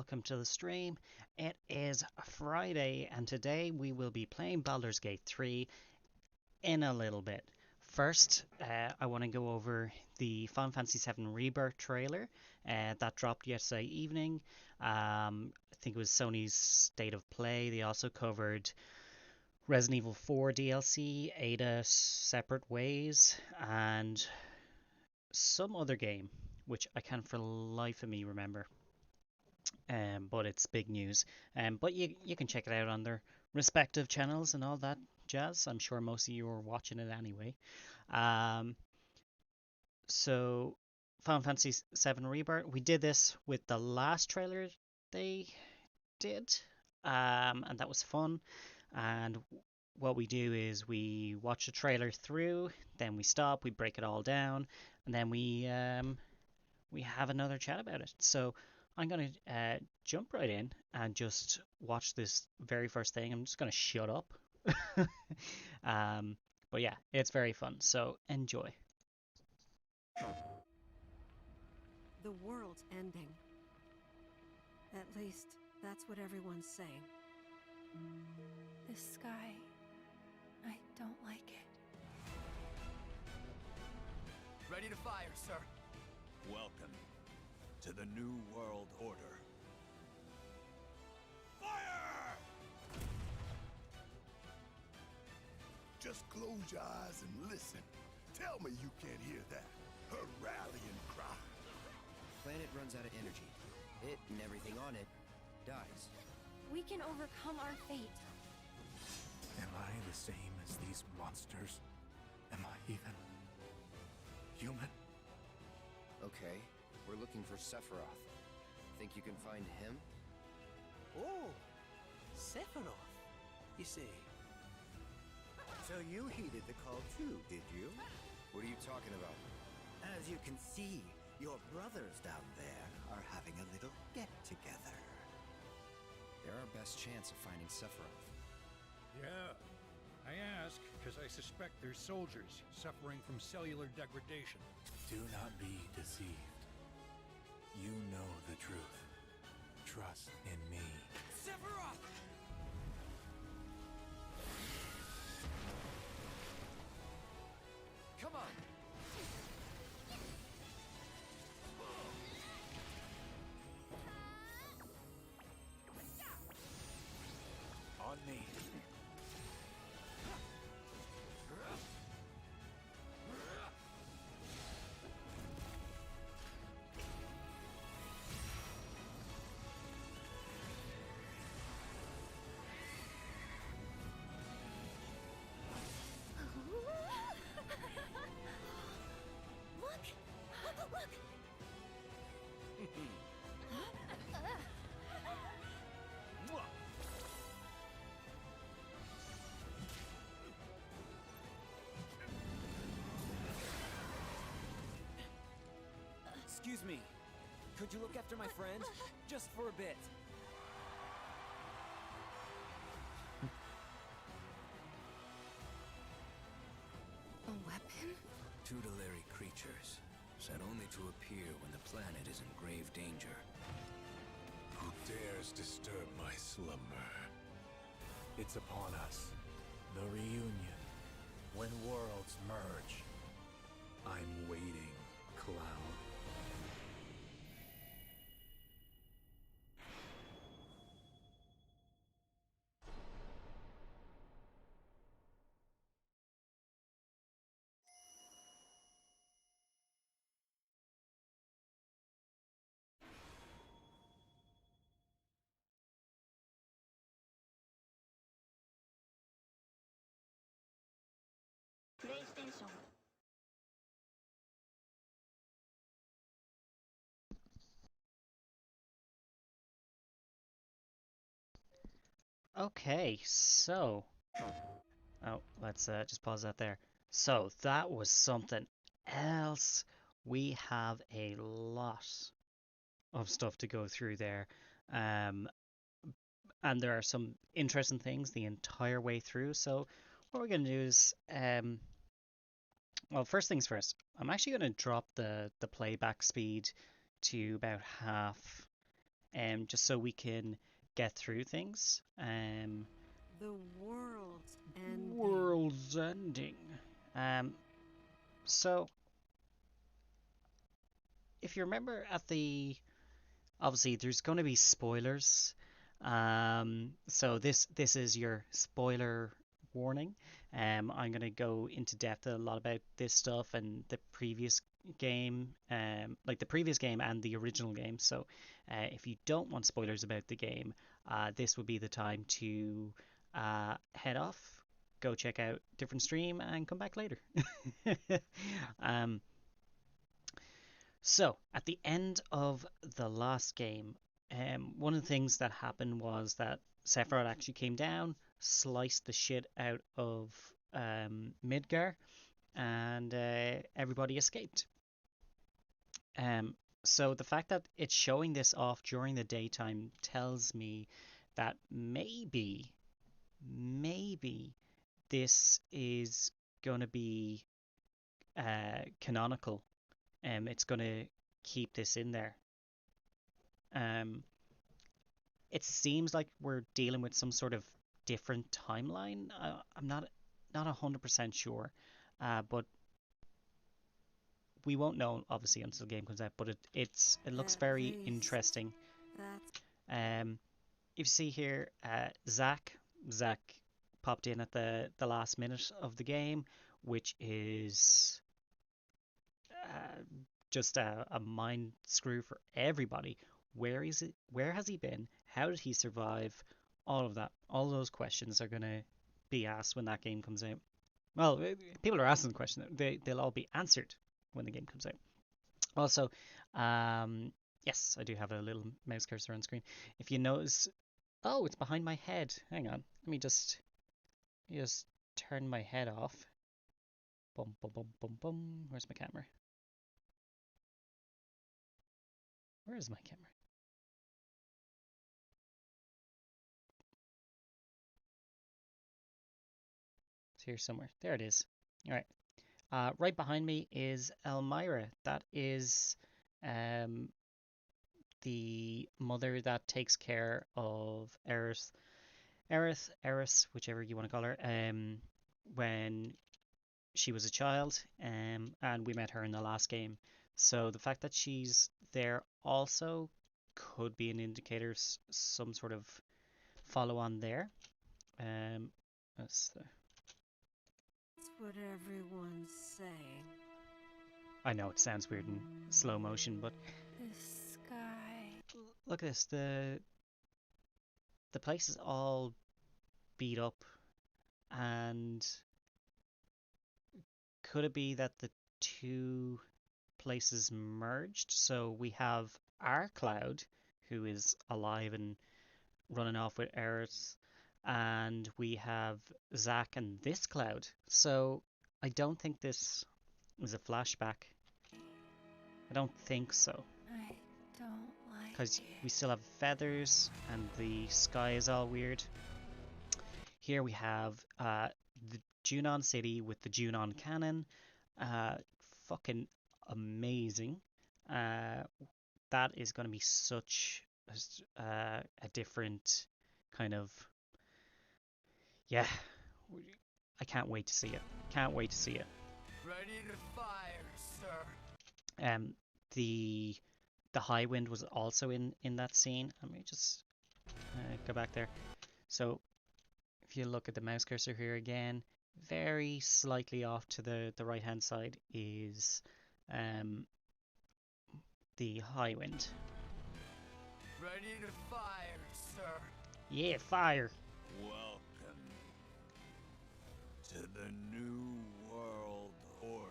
welcome to the stream. It is Friday, and today we will be playing Baldur's Gate 3 in a little bit. First, I want to go over the Final Fantasy 7 Rebirth trailer that dropped yesterday evening. I think it was Sony's State of Play. They also covered Resident Evil 4 DLC, Ada Separate Ways, and some other game, which I can't for the life of me remember. But it's big news. But you can check it out on their respective channels and all that jazz. I'm sure most of you are watching it anyway. Um, so Final Fantasy 7 Rebirth, we did this with the last trailer they did, and that was fun. And what we do is we watch the trailer through, then we stop, we break it all down, and then we have another chat about it. So I'm going to jump right in and just watch this very first thing. I'm just going to shut up. um, but yeah, it's very fun. So enjoy. The world's ending. At least, that's what everyone's saying. The sky, I don't like it. Ready to fire, sir. Welcome to the New World Order. Fire! Just close your eyes and listen. Tell me you can't hear that. Her rallying cry. Planet runs out of energy. It and everything on it dies. We can overcome our fate. Am I the same as these monsters? Am I even human? Okay, we're looking for Sephiroth. Think you can find him? Oh, Sephiroth, you see. So you heeded the call too, did you? What are you talking about? As you can see, your brothers down there are having a little get-together. They're our best chance of finding Sephiroth. Yeah. I ask because I suspect there's soldiers suffering from cellular degradation. Do not be deceived. You know the truth. Trust in me. Sephiroth! Come on! On me. Look! Excuse me. Could you look after my friend? Just for a bit. A weapon? Tutelary creatures, said only to appear when the planet is in grave danger. Who dares disturb my slumber? It's upon us. The reunion. When worlds merge. I'm waiting, Cloud. PlayStation. Okay, so let's just pause that there. So that was something else. We have a lot of stuff to go through there. Um, and there are some interesting things the entire way through. So what we're going to do is, well, first things first, I'm actually going to drop the playback speed to about half, just so we can get through things. The world's ending. World's ending. So if you remember at the obviously there's going to be spoilers. So this is your spoiler warning. I'm going to go into depth a lot about this stuff and the previous game, like the previous game and the original game. So if you don't want spoilers about the game, this would be the time to head off, go check out different stream, and come back later. um, so, at the end of the last game, one of the things that happened was that Sephiroth actually came down, sliced the shit out of Midgar, and everybody escaped. So the fact that it's showing this off during the daytime tells me that maybe this is going to be canonical. It's going to keep this in there. It seems like we're dealing with some sort of different timeline. I'm not 100% sure, but we won't know obviously until the game comes out. But it looks At very least interesting. that's If you see here, Zach popped in at the last minute of the game, which is uh, just a mind screw for everybody. Where is it? Where has he been? How did he survive? All of that, all those questions are gonna be asked when that game comes out. Well, people are asking the question. They'll all be answered when the game comes out. Also, yes, I do have a little mouse cursor on screen. If you notice, oh, it's behind my head. Hang on, let me just turn my head off. Bum bum bum bum bum. Where's my camera? Where is my camera? It's here somewhere. There it is. All right. Right behind me is Elmira. That is um, the mother that takes care of Eris, whichever you want to call her, when she was a child, and we met her in the last game. So the fact that she's there also could be an indicator, some sort of follow on there. That's the, what everyone's saying. I know it sounds weird in slow motion, but The sky. look at this. The place is all beat up, and could it be that the two places merged? So we have our Cloud, who is alive and running off with Earth, and we have Zack and this Cloud. So I don't think this is a flashback. I don't think so. I don't like Because it. we still have feathers and the sky is all weird. Here we have the Junon City with the Junon Cannon. Fucking amazing. That is going to be such a different kind of. Yeah, I can't wait to see it. Can't wait to see it. Ready to fire, sir. The high wind was also in that scene. Let me just go back there. So if you look at the mouse cursor here again, very slightly off to the right hand side is the high wind. Ready to fire, sir. Yeah, fire. Welcome to the New World Order.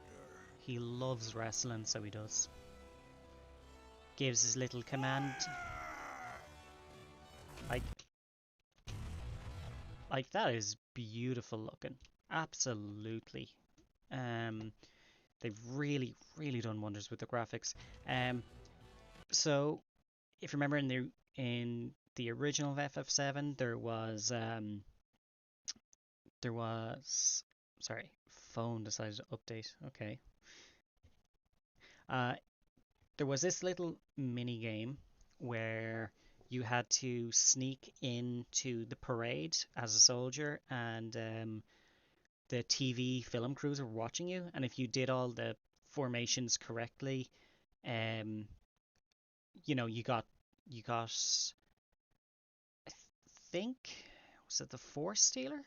He loves wrestling, so he does. Gives his little command. Like that is beautiful looking. Absolutely. They've really done wonders with the graphics. So if you remember in the original FF7 there was sorry, phone decided to update. Okay. There was this little mini game where you had to sneak into the parade as a soldier, and the TV film crews were watching you. And if you did all the formations correctly, um, you got I think, was it the Force Stealer?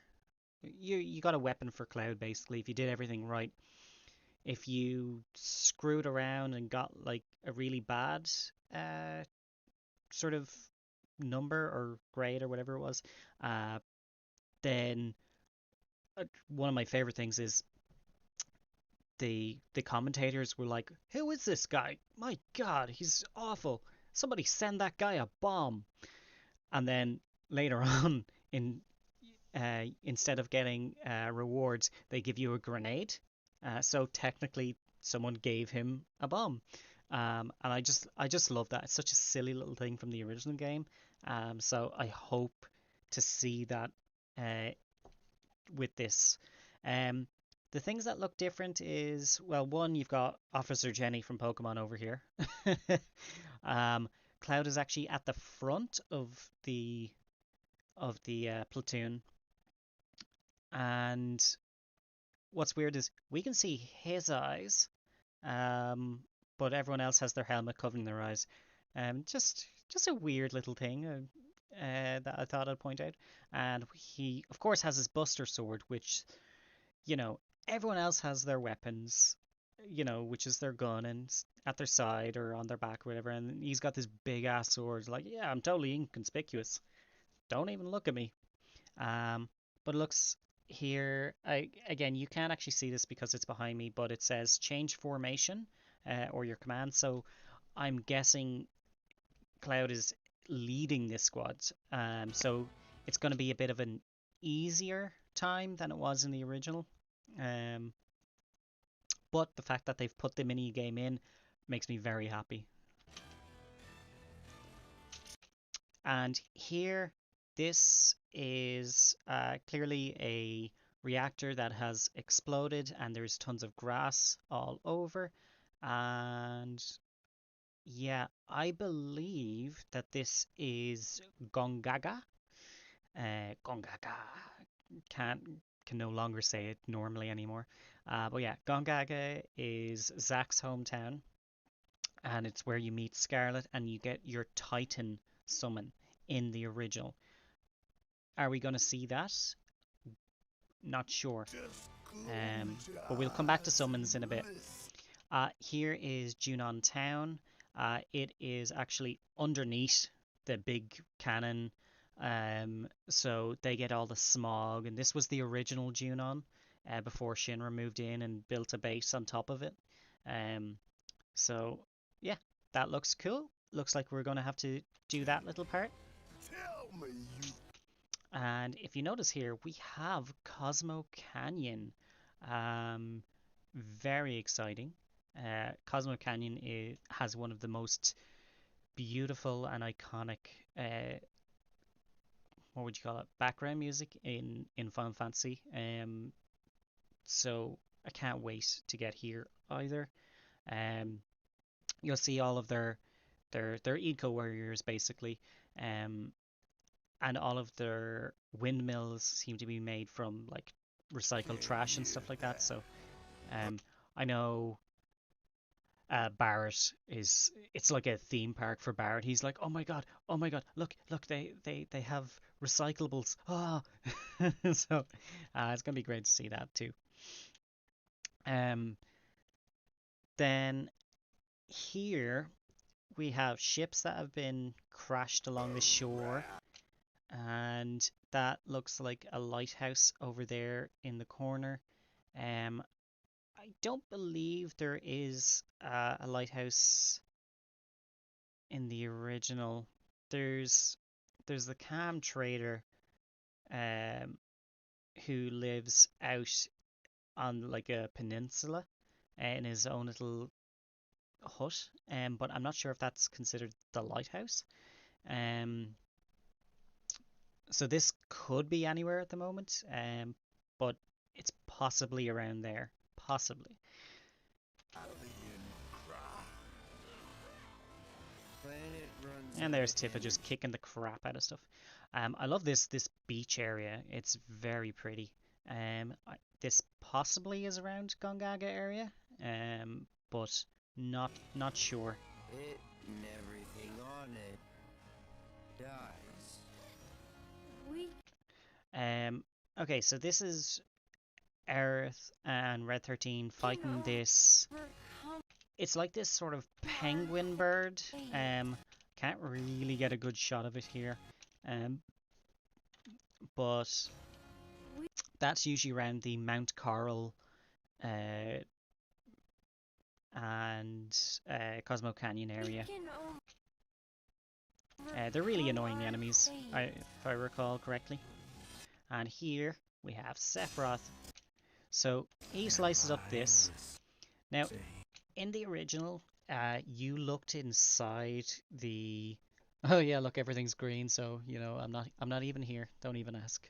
You got a weapon for Cloud basically if you did everything right. If you screwed around and got like a really bad uh sort of number or grade or whatever it was, uh then one of my favorite things is the commentators were like, "Who is this guy? My God, he's awful. Somebody send that guy a bomb." And then later on, instead of getting rewards, they give you a grenade. So technically, someone gave him a bomb. And I just love that. It's such a silly little thing from the original game. So I hope to see that uh, with this. Um, the things that look different is, well, one, you've got Officer Jenny from Pokemon over here. um, Cloud is actually at the front of the platoon, and what's weird is we can see his eyes, um, but everyone else has their helmet covering their eyes. Just a weird little thing that I thought I'd point out. And he, of course, has his Buster Sword, which, you know, everyone else has their weapons, which is their gun and at their side or on their back or whatever. And he's got this big ass sword, like, yeah, I'm totally inconspicuous. Don't even look at me. Um, but it looks here, again, you can't actually see this because it's behind me, but it says change formation or your command. So I'm guessing Cloud is leading this squad. So it's going to be a bit of an easier time than it was in the original. Um, but the fact that they've put the mini game in makes me very happy. And here, this is clearly a reactor that has exploded, and there's tons of grass all over. And yeah, I believe that this is Gongaga. Gongaga. Can't can no longer say it normally anymore. But yeah, Gongaga is Zack's hometown, and it's where you meet Scarlet and you get your Titan summon in the original. Are we going to see that? Not sure. But we'll come back to summons in a bit. Here is Junon Town. It is actually underneath the big cannon. So they get all the smog. And this was the original Junon before Shinra moved in and built a base on top of it. So yeah, that looks cool. Looks like we're going to have to do that little part. Tell me you. And if you notice here, we have Cosmo Canyon. Very exciting. Cosmo Canyon has one of the most beautiful and iconic, what would you call it, background music in Final Fantasy. So I can't wait to get here either. Um, you'll see all of their eco warriors basically. And all of their windmills seem to be made from like recycled trash and stuff like that. So I know Barrett it's like a theme park for Barrett. He's like, oh my god, look, they have recyclables. Oh, so it's gonna be great to see that too. Then here we have ships that have been crashed along the shore, and that looks like a lighthouse over there in the corner. I don't believe there is a lighthouse in the original. There's the Cam Trader, um, who lives out on like a peninsula in his own little hut. But I'm not sure if that's considered the lighthouse. Um, so this could be anywhere at the moment. But it's possibly around there. Possibly. Planet And there's Tifa just kicking the crap out of stuff. I love this beach area. It's very pretty. This possibly is around Gongaga area, but not sure. It and everything on it dies. We Okay, so this is Aerith and Red 13 fighting this. It's like this sort of penguin bird. Can't really get a good shot of it here. But that's usually around the Mount Coral and Cosmo Canyon area. They're really annoying enemies, if I recall correctly. And here we have Sephiroth. So he slices up this. Now, in the original, you looked inside the. Oh yeah, look, everything's green. So you know, I'm not even here. Don't even ask.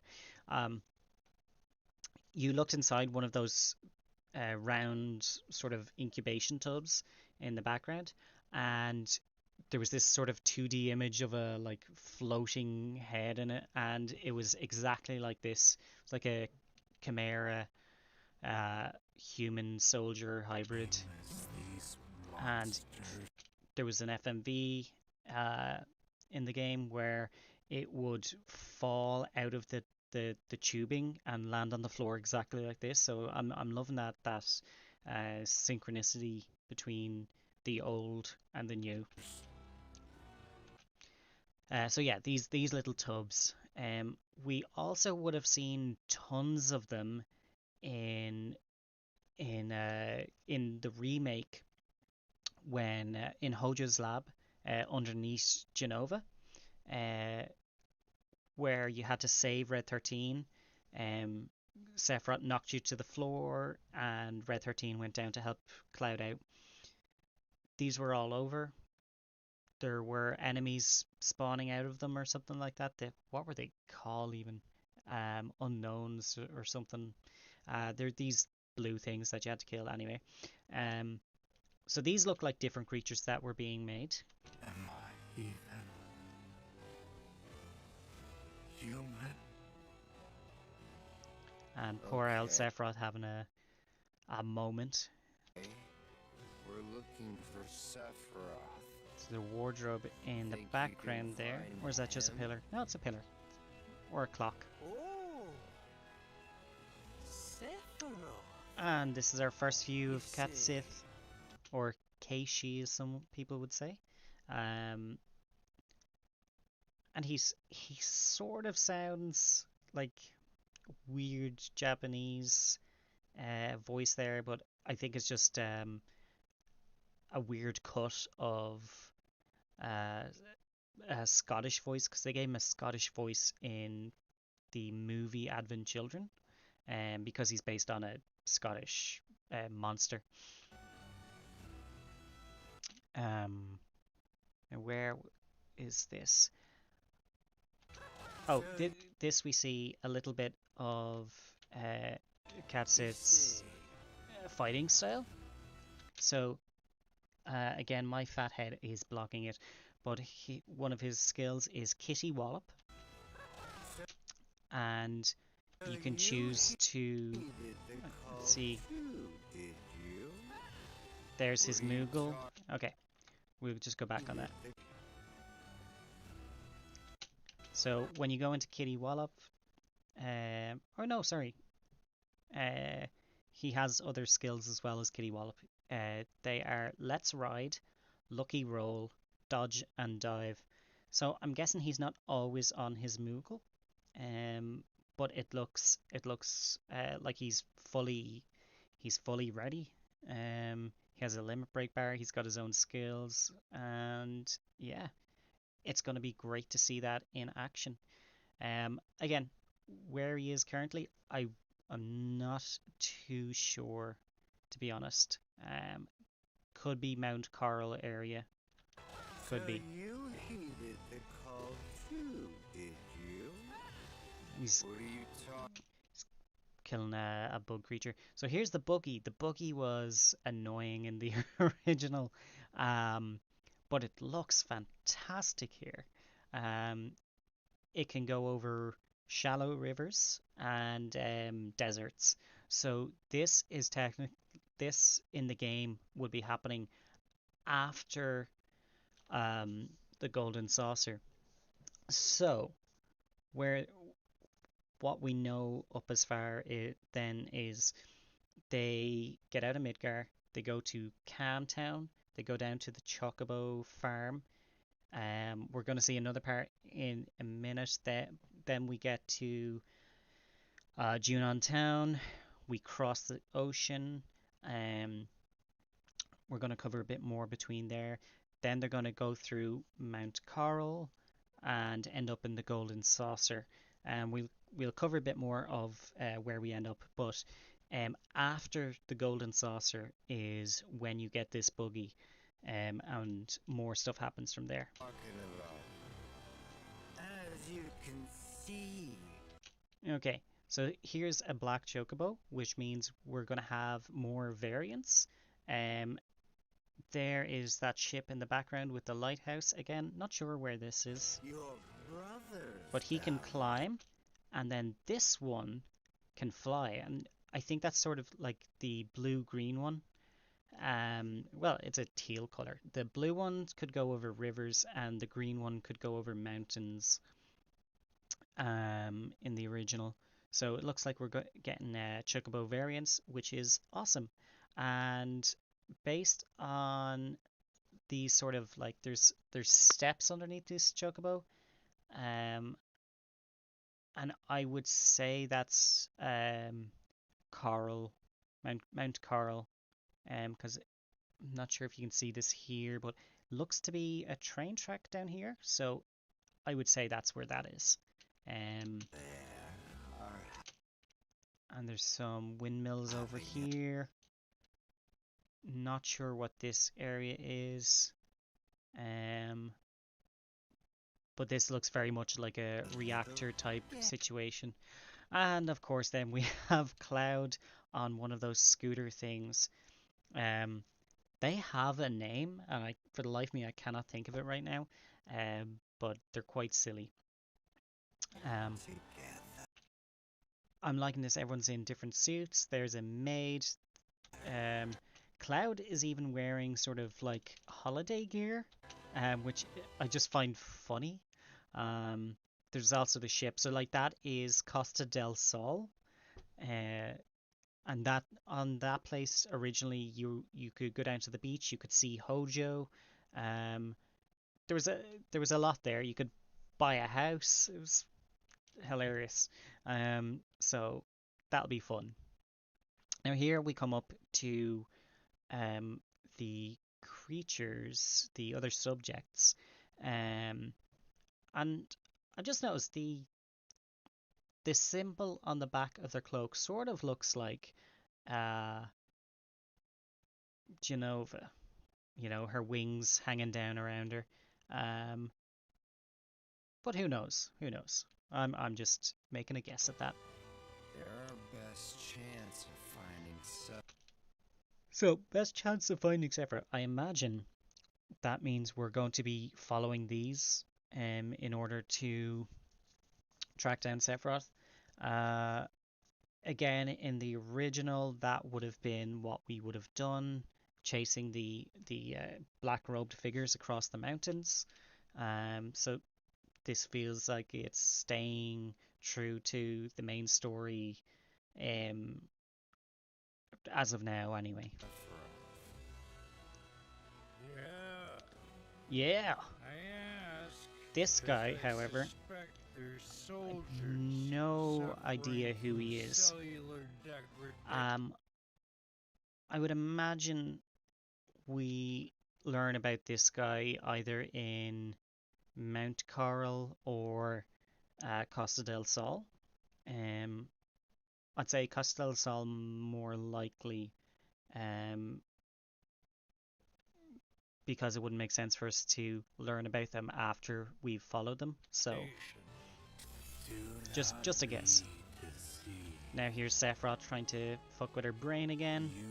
You looked inside one of those round sort of incubation tubs in the background, and there was this sort of 2D image of a like floating head in it, and it was exactly like this. It's like a chimera human soldier hybrid, and there was an FMV in the game where it would fall out of the tubing and land on the floor exactly like this. So I'm loving that synchronicity between the old and the new. So yeah, these little tubs. We also would have seen tons of them in the remake when in Hojo's lab underneath Genova, where you had to save Red 13. Sephiroth knocked you to the floor, and Red 13 went down to help Cloud out. These were all over. There were enemies spawning out of them or something like that. What were they called even? Unknowns or something. They're these blue things that you had to kill anyway. So these look like different creatures that were being made. Am I even human? And poor old Okay. Sephiroth having a moment. We're looking for Sephiroth. So the wardrobe in the Think you background can there. find Or is that just a him? pillar? No, it's a pillar. Or a clock. Oh, Sephiroth. And this is our first view You of Cat see. Sith, or Keishi as some people would say. And he sort of sounds like weird Japanese voice there, but I think it's just a weird cut of a Scottish voice, because they gave him a Scottish voice in the movie Advent Children, because he's based on a Scottish monster. And where is this? Oh, this we see a little bit of Cat Sith's fighting style. So again, my fat head is blocking it, but one of his skills is Kitty Wallop, and you can choose to let's see. There's his Moogle. Okay, we'll just go back on that. So when you go into Kitty Wallop, or no, sorry, he has other skills as well as Kitty Wallop. They are Let's Ride, Lucky Roll, Dodge, and Dive. So I'm guessing he's not always on his Moogle, but it looks like he's fully ready. He has a limit break bar. He's got his own skills, and yeah, it's going to be great to see that in action. Again, where he is currently, I'm not too sure, to be honest. Could be Mount Coral area. Could be. You heeded the call too, did you? He's What are you talking? killing a bug creature. So here's the buggy. The buggy was annoying in the original, but but it looks fantastic here. It can go over shallow rivers and deserts. So this in the game would be happening after the Golden Saucer. So where what we know up as far then is they get out of Midgar, they go to Camtown, they go down to the Chocobo farm. We're going to see another part in a minute. Then we get to Junon Town. We cross the ocean. We're going to cover a bit more between there. Then they're going to go through Mount Coral and end up in the Golden Saucer. And we'll cover a bit more of where we end up. But after the Golden Saucer is when you get this buggy, and more stuff happens from there. As you can see. Okay, so here's a black chocobo, which means we're going to have more variants. There is that ship in the background with the lighthouse. Again, not sure where this is. Your brothers. But he can climb, and then this one can fly, and I think that's sort of like the blue-green one. Well, it's a teal color. The blue one could go over rivers, and the green one could go over mountains. In the original, so it looks like we're getting chocobo variants, which is awesome. And based on these sort of like there's steps underneath this chocobo, and I would say that's Coral, Mount Coral, because I'm not sure if you can see this here, but it looks to be a train track down here, so I would say that's where that is. And there's some windmills over here. Not sure what this area is. But this looks very much like a reactor type situation. And of course then we have Cloud on one of those scooter things. They have a name, and for the life of me I cannot think of it right now. But they're quite silly. I'm liking this. Everyone's in different suits. There's a maid. Cloud is even wearing sort of like holiday gear, which I just find funny. There's also the ship. So like that is Costa del Sol. And that on that place originally you could go down to the beach. You could see Hojo. There was a lot there. You could buy a house. It was hilarious. So that'll be fun. Now here we come up to the creatures, the other subjects, and I just noticed the symbol on the back of their cloak sort of looks like Genova, her wings hanging down around her. But who knows? Who knows? I'm just making a guess at that. Our best chance of finding So, best chance of finding Sephiroth. I imagine that means we're going to be following these in order to track down Sephiroth. Again, in the original, that would have been what we would have done, chasing the black-robed figures across the mountains. So this feels like it's staying true to the main story, as of now, anyway. Yeah. I ask. This guy, however, no idea who he is. I would imagine we learn about this guy either in Mount Coral or Costa del Sol. I'd say Costa del Sol more likely, because it wouldn't make sense for us to learn about them after we've followed them. So, just a guess. Now here's Sephiroth trying to fuck with her brain again. You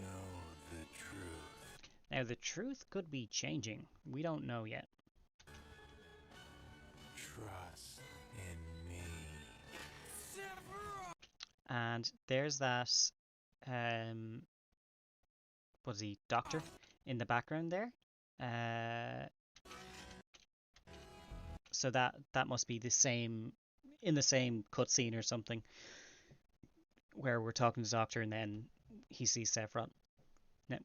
know the truth. Now, the truth could be changing. We don't know yet. Trust in me. And there's that, what is he, doctor in the background there. So that must be the same, in the same cutscene or something, where we're talking to the doctor and then he sees Sephiroth. Now,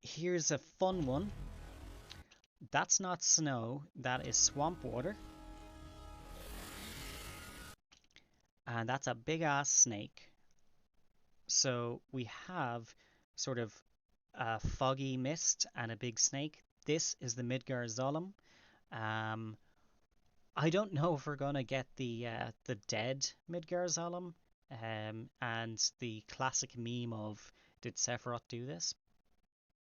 here's a fun one. That's not snow, that is swamp water. And that's a big ass snake. So we have sort of a foggy mist and a big snake. This is the Midgar Zolom. I don't know if we're gonna get the dead Midgar Zolom, and the classic meme of did Sephiroth do this?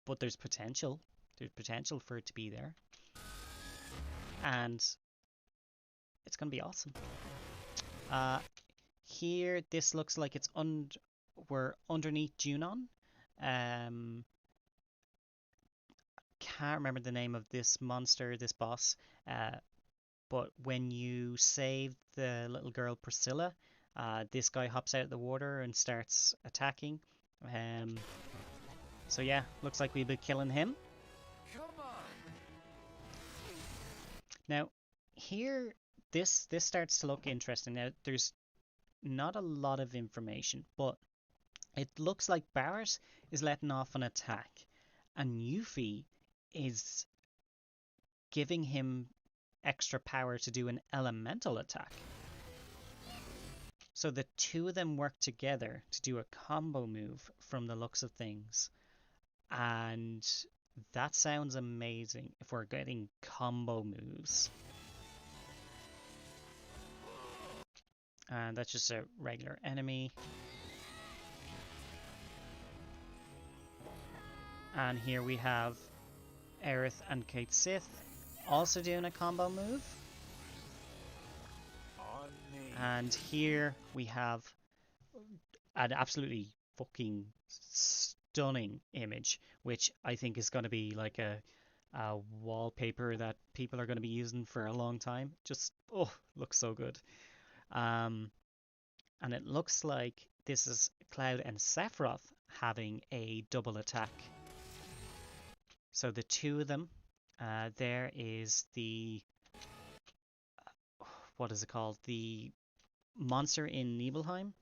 But there's potential. There's potential for it to be there, and it's gonna be awesome. Here, this looks like we're underneath Junon. Can't remember the name of this monster, this boss. But when you save the little girl Priscilla, this guy hops out of the water and starts attacking. So yeah, looks like we'll be killing him. Come on. Now, here, this starts to look interesting. Now, there's not a lot of information, but it looks like Barret is letting off an attack, and Yuffie is giving him extra power to do an elemental attack. So the two of them work together to do a combo move from the looks of things. And that sounds amazing if we're getting combo moves. And that's just a regular enemy. And here we have Aerith and Kate Sith also doing a combo move. On me. And here we have an absolutely fucking stunning image, which I think is going to be like a wallpaper that people are going to be using for a long time. Just, oh, looks so good. And it looks like this is Cloud and Sephiroth having a double attack. So the two of them, there is the, what is it called? The monster in Nibelheim,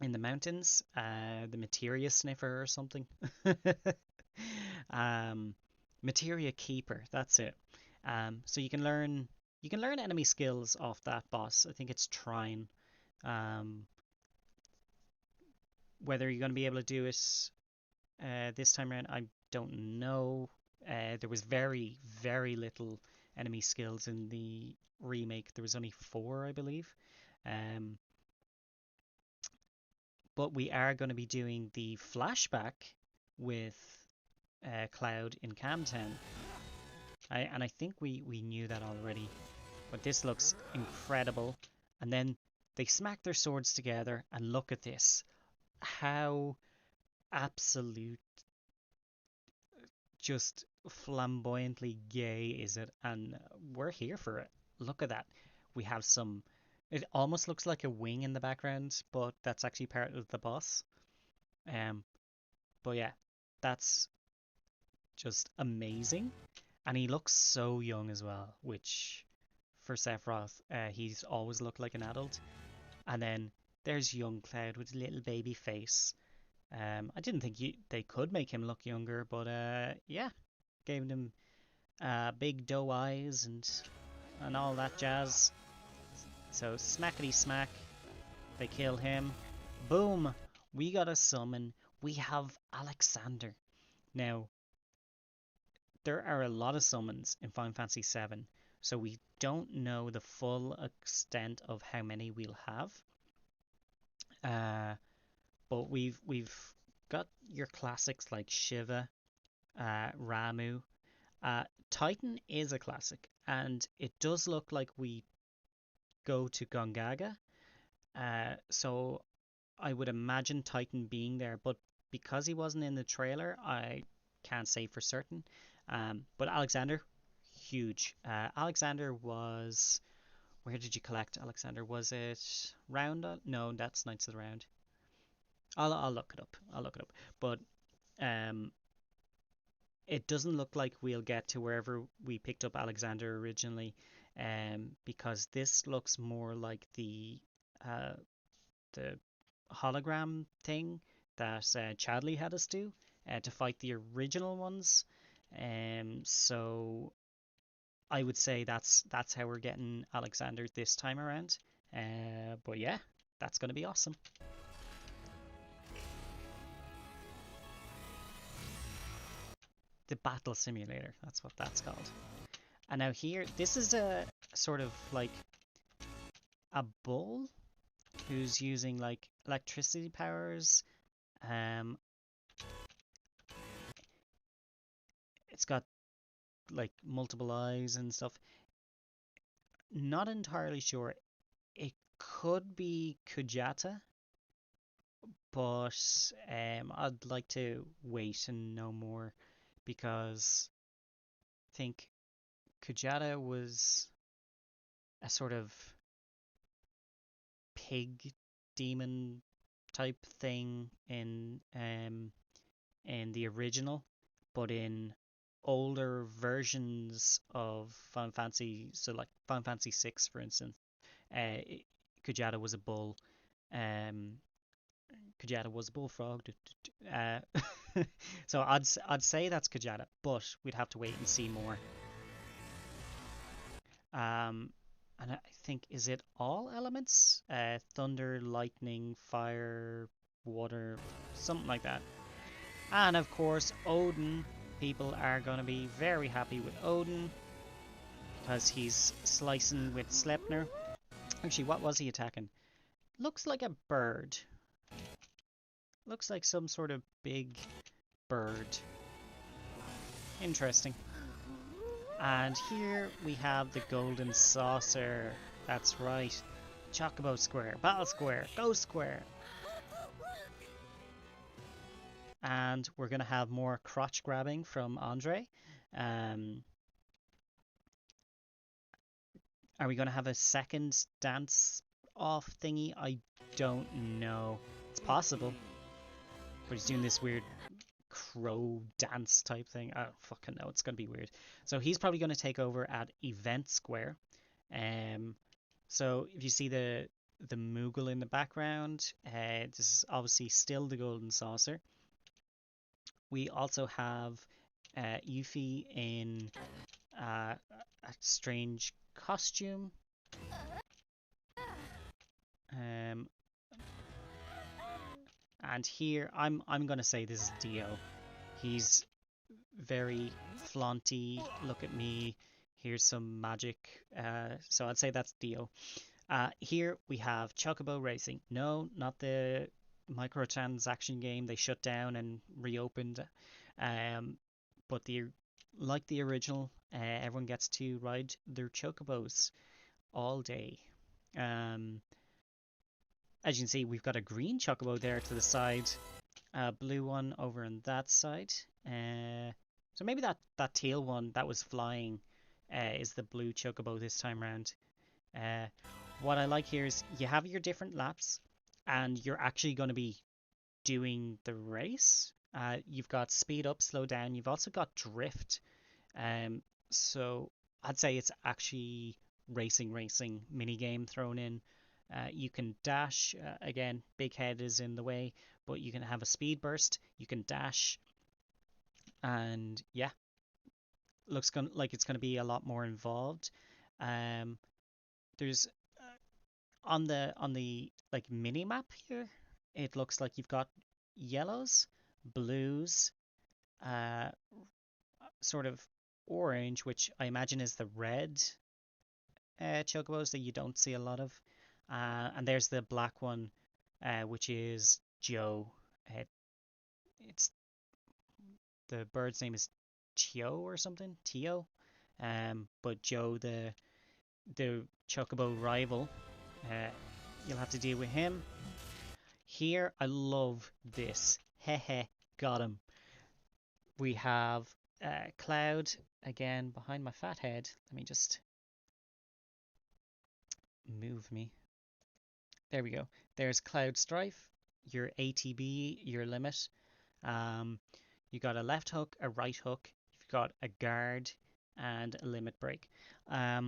in the mountains, the Materia Sniffer or something. Materia Keeper, that's it. So you can learn enemy skills off that boss. I think it's Trine. Whether you're going to be able to do it this time around, I don't know. There was very, very little enemy skills in the remake. There was only 4, I believe. But we are going to be doing the flashback with Cloud in Camtown. And I think we knew that already. But this looks incredible. And then they smack their swords together, and look at this. How absolute, just flamboyantly gay is it? And we're here for it. Look at that. We have some, it almost looks like a wing in the background, but that's actually part of the boss. But yeah, that's just amazing. And he looks so young as well, which for Sephiroth, he's always looked like an adult. And then there's young Cloud with a little baby face. I didn't think they could make him look younger, but yeah, gave him big doe eyes and all that jazz. So smackety smack, they kill him. Boom, we got a summon. We have Alexander. Now, there are a lot of summons in Final Fantasy VII, so we don't know the full extent of how many we'll have. But we've got your classics like Shiva, Ramu. Titan is a classic, and it does look like we go to Gongaga. So I would imagine Titan being there, but because he wasn't in the trailer, I can't say for certain. But Alexander, huge. Alexander was. Where did you collect Alexander? Was it round? No, that's Knights of the Round. I'll look it up. I'll look it up. But um, it doesn't look like we'll get to wherever we picked up Alexander originally, because this looks more like the hologram thing that Chadley had us do to fight the original ones. So I would say that's how we're getting Alexander this time around. But yeah, that's going to be awesome. The battle simulator, that's what that's called. And now here, this is a sort of like a bull who's using like electricity powers. It's got like multiple eyes and stuff. Not entirely sure. It could be Kujata, but I'd like to wait and know more because I think Kujata was a sort of pig demon type thing in the original, but in older versions of Final Fantasy, so like Final Fantasy 6 for instance, uh, Kujata was a bull. Um, Kujata was a bullfrog. Uh, so I'd say that's Kujata, but we'd have to wait and see more. And I think, is it all elements? Thunder, lightning, fire, water, something like that. And of course, Odin. People are going to be very happy with Odin because he's slicing with Sleipnir. Actually, what was he attacking? Looks like a bird. Looks like some sort of big bird. Interesting. And here we have the Golden Saucer. That's right. Chocobo Square, Battle Square, Ghost Square. And we're going to have more crotch grabbing from Andre. Are we going to have a second dance off thingy? I don't know. It's possible. But he's doing this weird crow dance type thing. I don't fucking know. It's going to be weird. So he's probably going to take over at Event Square. So if you see the Moogle in the background, this is obviously still the Golden Saucer. We also have Yuffie in a strange costume. And here I'm gonna say this is Dio. He's very flaunty. Look at me. Here's some magic. So I'd say that's Dio. Here we have Chocobo Racing. No, not the microtransaction game they shut down and reopened. But like the original, everyone gets to ride their chocobos all day. As you can see, we've got a green chocobo there to the side, a blue one over on that side. So maybe that teal one that was flying is the blue chocobo this time around. What I like here is you have your different laps, and you're actually going to be doing the race. You've got speed up, slow down. You've also got drift. So I'd say it's actually racing mini game thrown in. You can dash. Again, big head is in the way, but you can have a speed burst. You can dash, and yeah, looks like it's going to be a lot more involved. There's on the like mini map here, it looks like you've got yellows, blues, sort of orange, which I imagine is the red chocobos that you don't see a lot of. And there's the black one, which is Joe. It's the bird's name is Tio or something, Tio. But Joe, the chocobo rival, you'll have to deal with him. Here, I love this. Hehe, got him. We have Cloud again behind my fat head. Let me just move me. There we go. There's Cloud Strife, your ATB, your limit. You got a left hook, a right hook. You've got a guard and a limit break. I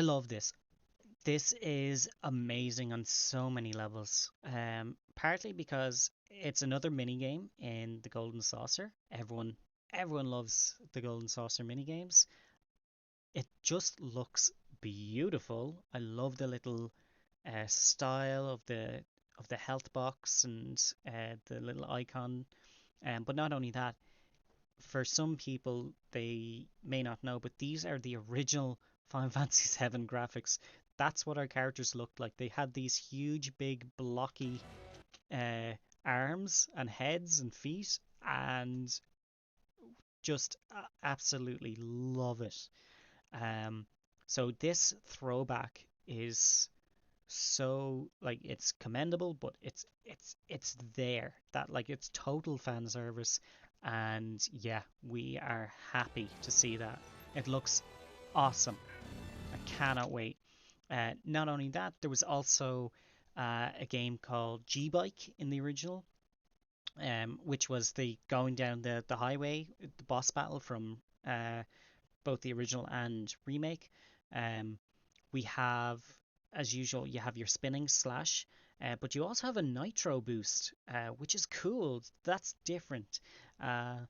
love this. This is amazing on so many levels. Partly because it's another mini game in the Golden Saucer. Everyone loves the Golden Saucer mini games. It just looks beautiful. I love the little style of the health box and the little icon. But not only that, for some people they may not know, but these are the original Final Fantasy VII graphics. That's what our characters looked like. They had these huge, big, blocky arms and heads and feet, and just absolutely love it. So this throwback is so like it's commendable, but it's there. That like it's total fan service, and yeah, we are happy to see that. It looks awesome. I cannot wait. Not only that, there was also a game called G-Bike in the original, which was the going down the highway, the boss battle from both the original and remake. We have, as usual, you have your spinning slash, but you also have a nitro boost, which is cool. That's different. I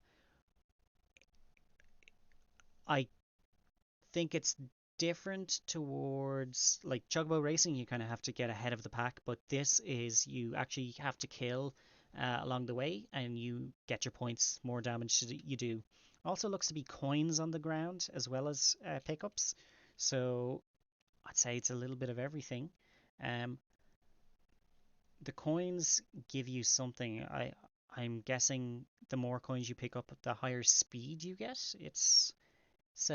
think it's different towards like Chocobo Racing. You kind of have to get ahead of the pack, but this is you actually have to kill along the way, and you get your points. More damage you do. Also looks to be coins on the ground as well as pickups. So I'd say it's a little bit of everything. Um, the coins give you something. I'm guessing the more coins you pick up, the higher speed you get. It's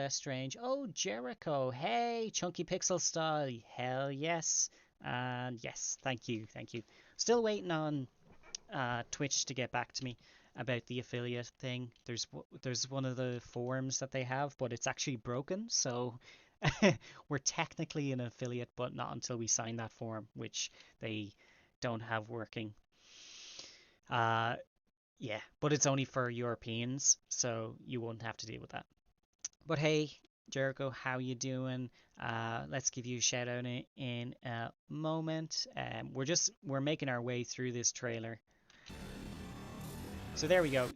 strange. Oh, Jericho. Hey, Chunky Pixel Style. Hell yes. And yes, thank you, thank you. Still waiting on Twitch to get back to me about the affiliate thing. There's one of the forums that they have, but it's actually broken, so we're technically an affiliate, but not until we sign that form, which they don't have working. Yeah, but it's only for Europeans, so you won't have to deal with that. But hey, Jericho, how you doing? Let's give you a shout out in a moment. We're making our way through this trailer. So there we go.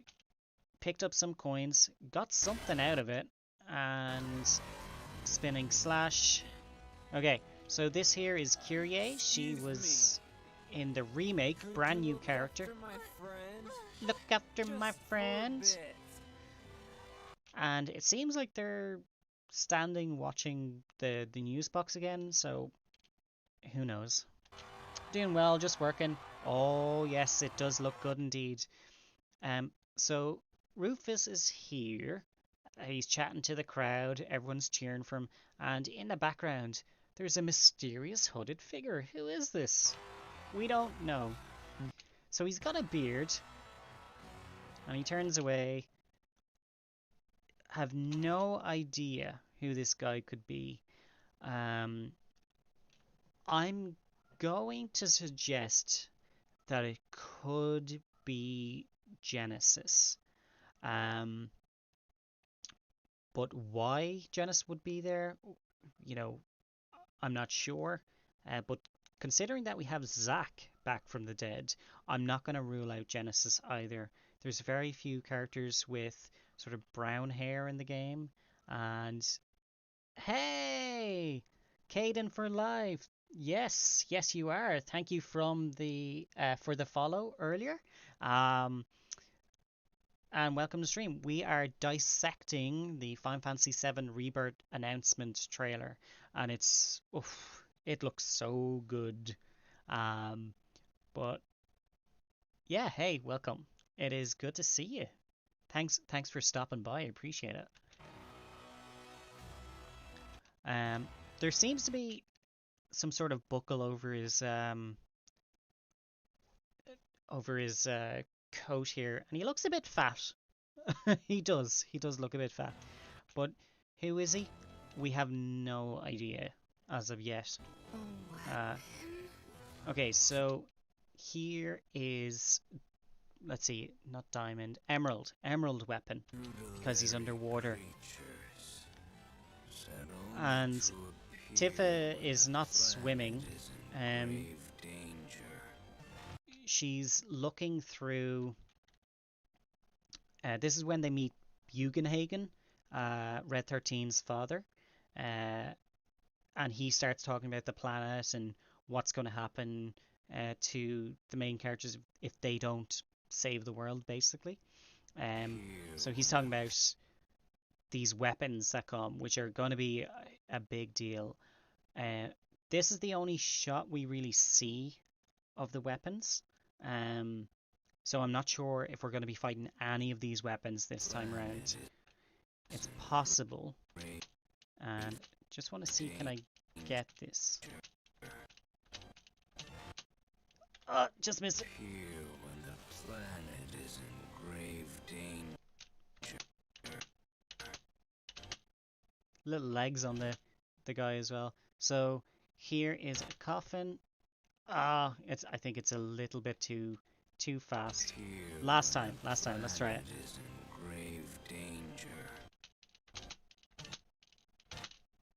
Picked up some coins, got something out of it, and spinning slash. Okay, so this here is Kyrie. She was in the remake, brand new character. Look after my friend. And it seems like they're standing watching the news box again, so who knows. Doing well, just working. Oh yes, it does look good indeed. So Rufus is here. He's chatting to the crowd, everyone's cheering for him, and in the background there's a mysterious hooded figure. Who is this? We don't know. So he's got a beard, and he turns away. Have no idea who this guy could be. I'm going to suggest that it could be Genesis. But why Genesis would be there, I'm not sure. But considering that we have Zack back from the dead, I'm not going to rule out Genesis either. There's very few characters with sort of brown hair in the game. And hey, Caden for life. Yes, you are. Thank you from the for the follow earlier. And welcome to stream. We are dissecting the Final Fantasy VII Rebirth announcement trailer, and it looks so good. But yeah, hey, welcome. It is good to see you. Thanks for stopping by. I appreciate it. There seems to be some sort of buckle over his coat here, and he looks a bit fat. He does look a bit fat. But who is he? We have no idea as of yet. Okay, so here is, let's see, not diamond, emerald weapon, because he's underwater. And Tifa is not swimming. She's looking through. This is when they meet Bugenhagen, Red 13's father, and he starts talking about the planet and what's going to happen to the main characters if they don't save the world, basically. So he's talking about these weapons that come, which are going to be a big deal. This is the only shot we really see of the weapons. So I'm not sure if we're going to be fighting any of these weapons this time around. It's possible. And just want to see, can I get this? Oh, just missed it. Here when the planet is in grave danger. Little legs on the guy as well. So here is a coffin. I think it's a little bit too fast. Last time, let's try it. Is in grave danger.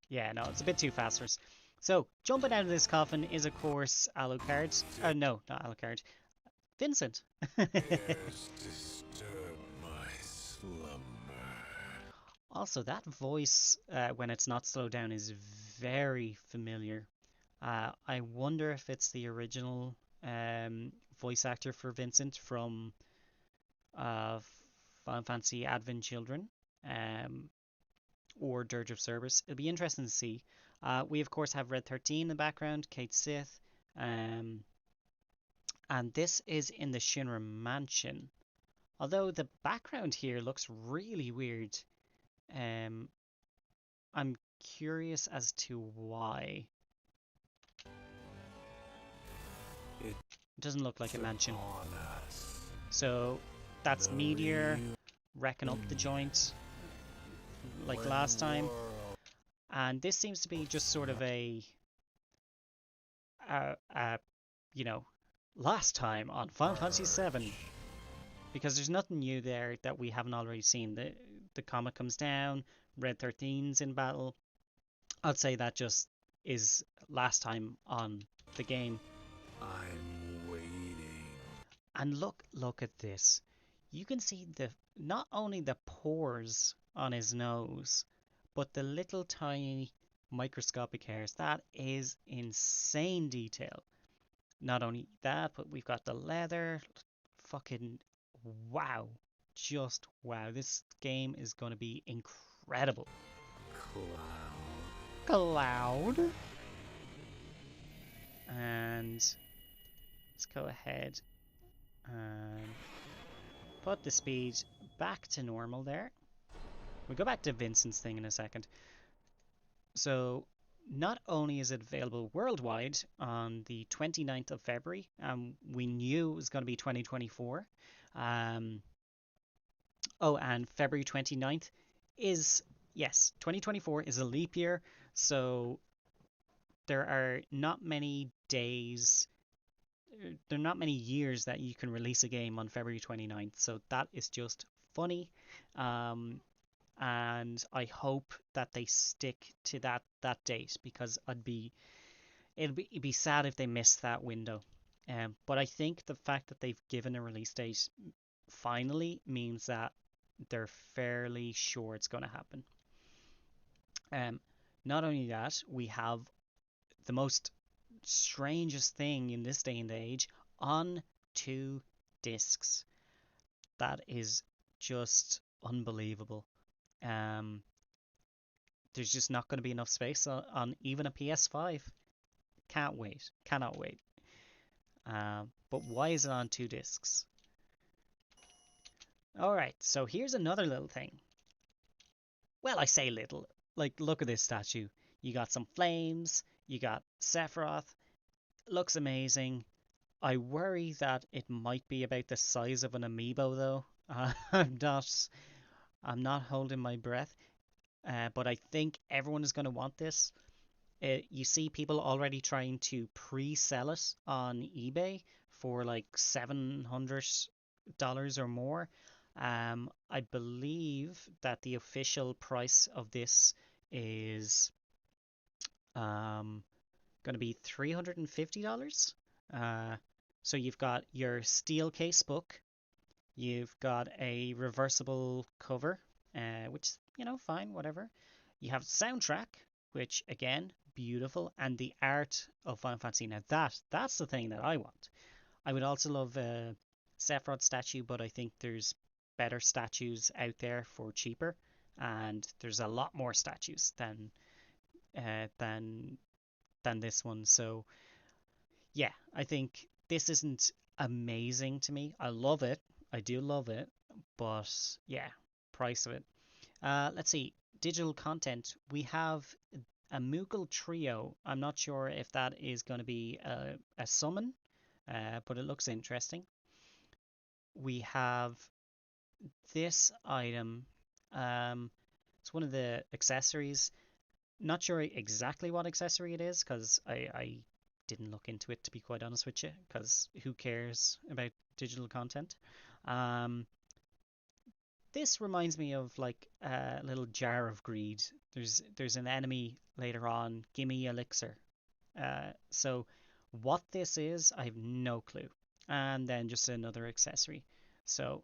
Yeah, no, it's a bit too fast for us. So, jumping out of this coffin is, of course, Alucard. No, not Alucard. Vincent. Disturb my slumber. Also, that voice, when it's not slowed down, is very familiar. I wonder if it's the original voice actor for Vincent from Final Fantasy Advent Children, or Dirge of Cerberus. It'll be interesting to see. We of course have Red 13 in the background, Kate Sith, and this is in the Shinra Mansion. Although the background here looks really weird. I'm curious as to why. It doesn't look like a mansion. So that's Meteor wrecking up the joint like last time. And this seems to be just sort of a you know, last time on Final Fantasy 7, because there's nothing new there that we haven't already seen. The comet comes down, Red 13's in battle. I'd say that just is last time on the game. I'm waiting. And look at this. You can see not only the pores on his nose, but the little tiny microscopic hairs. That is insane detail. Not only that, but we've got the leather. Fucking wow. Just wow. This game is going to be incredible. Cloud. And let's go ahead and put the speed back to normal there. We'll go back to Vincent's thing in a second. So not only is it available worldwide on the 29th of February, we knew it was going to be 2024. Oh, and February 29th is, yes, 2024 is a leap year, so there are not many days, there are not many years that you can release a game on February 29th, so that is just funny. And I hope that they stick to that date, because it'd be sad if they missed that window. But I think the fact that they've given a release date finally means that they're fairly sure it's going to happen. Not only that, we have the most strangest thing in this day and age on 2 discs. That is just unbelievable. There's just not going to be enough space on even a PS5. Cannot wait. But why is it on 2 discs? Alright, so here's another little thing. Well, I say little. Like, look at this statue. You got some flames, you got Sephiroth. Looks amazing. I worry that it might be about the size of an amiibo, though. I'm not holding my breath, but I think everyone is going to want this. You see people already trying to pre-sell it on eBay for like $700 or more. I believe that the official price of this is going to be $350. Uh, so you've got your steel case book, you've got a reversible cover, which, fine, whatever. You have soundtrack, which again, beautiful, and the art of Final Fantasy. Now that's the thing that I want. I would also love a Sephiroth statue, but I think there's better statues out there for cheaper, and there's a lot more statues uh, than than this one. So yeah, I think this isn't amazing to me. I love it. I do love it, but yeah, price of it. Let's see. Digital content. We have a Moogle trio. I'm not sure if that is going to be a summon, but it looks interesting. We have this item. Um, it's one of the accessories. Not sure exactly what accessory it is because I didn't look into it, to be quite honest with you, because who cares about digital content? Um, this reminds me of like a little jar of greed. There's an enemy later on. Gimme elixir. So what this is, I have no clue. And then just another accessory. So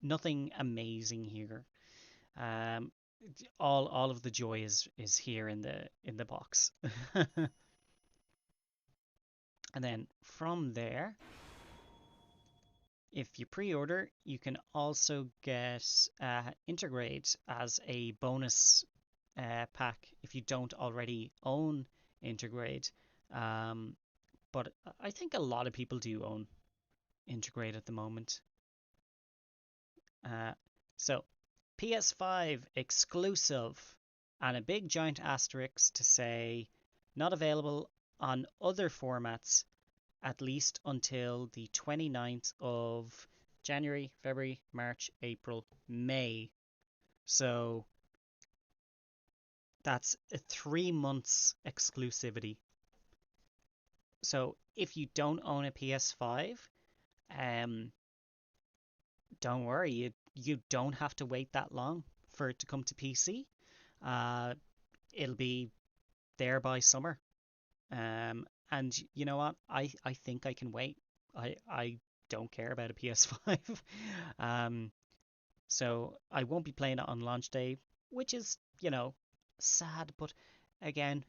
nothing amazing here. Um, all of the joy is here in the box. And then from there, if you pre-order, you can also get Intergrade as a bonus pack if you don't already own Intergrade. Um, but I think a lot of people do own Intergrade at the moment. Uh, so PS5 exclusive and a big giant asterisk to say not available on other formats at least until the 29th of January, February, March, April, May. So that's a 3 months exclusivity. So if you don't own a PS5, um, don't worry, you don't have to wait that long for it to come to PC. Uh, it'll be there by summer. And you know what? I think I can wait. I don't care about a PS5. Um, so I won't be playing it on launch day, which is, sad, but again,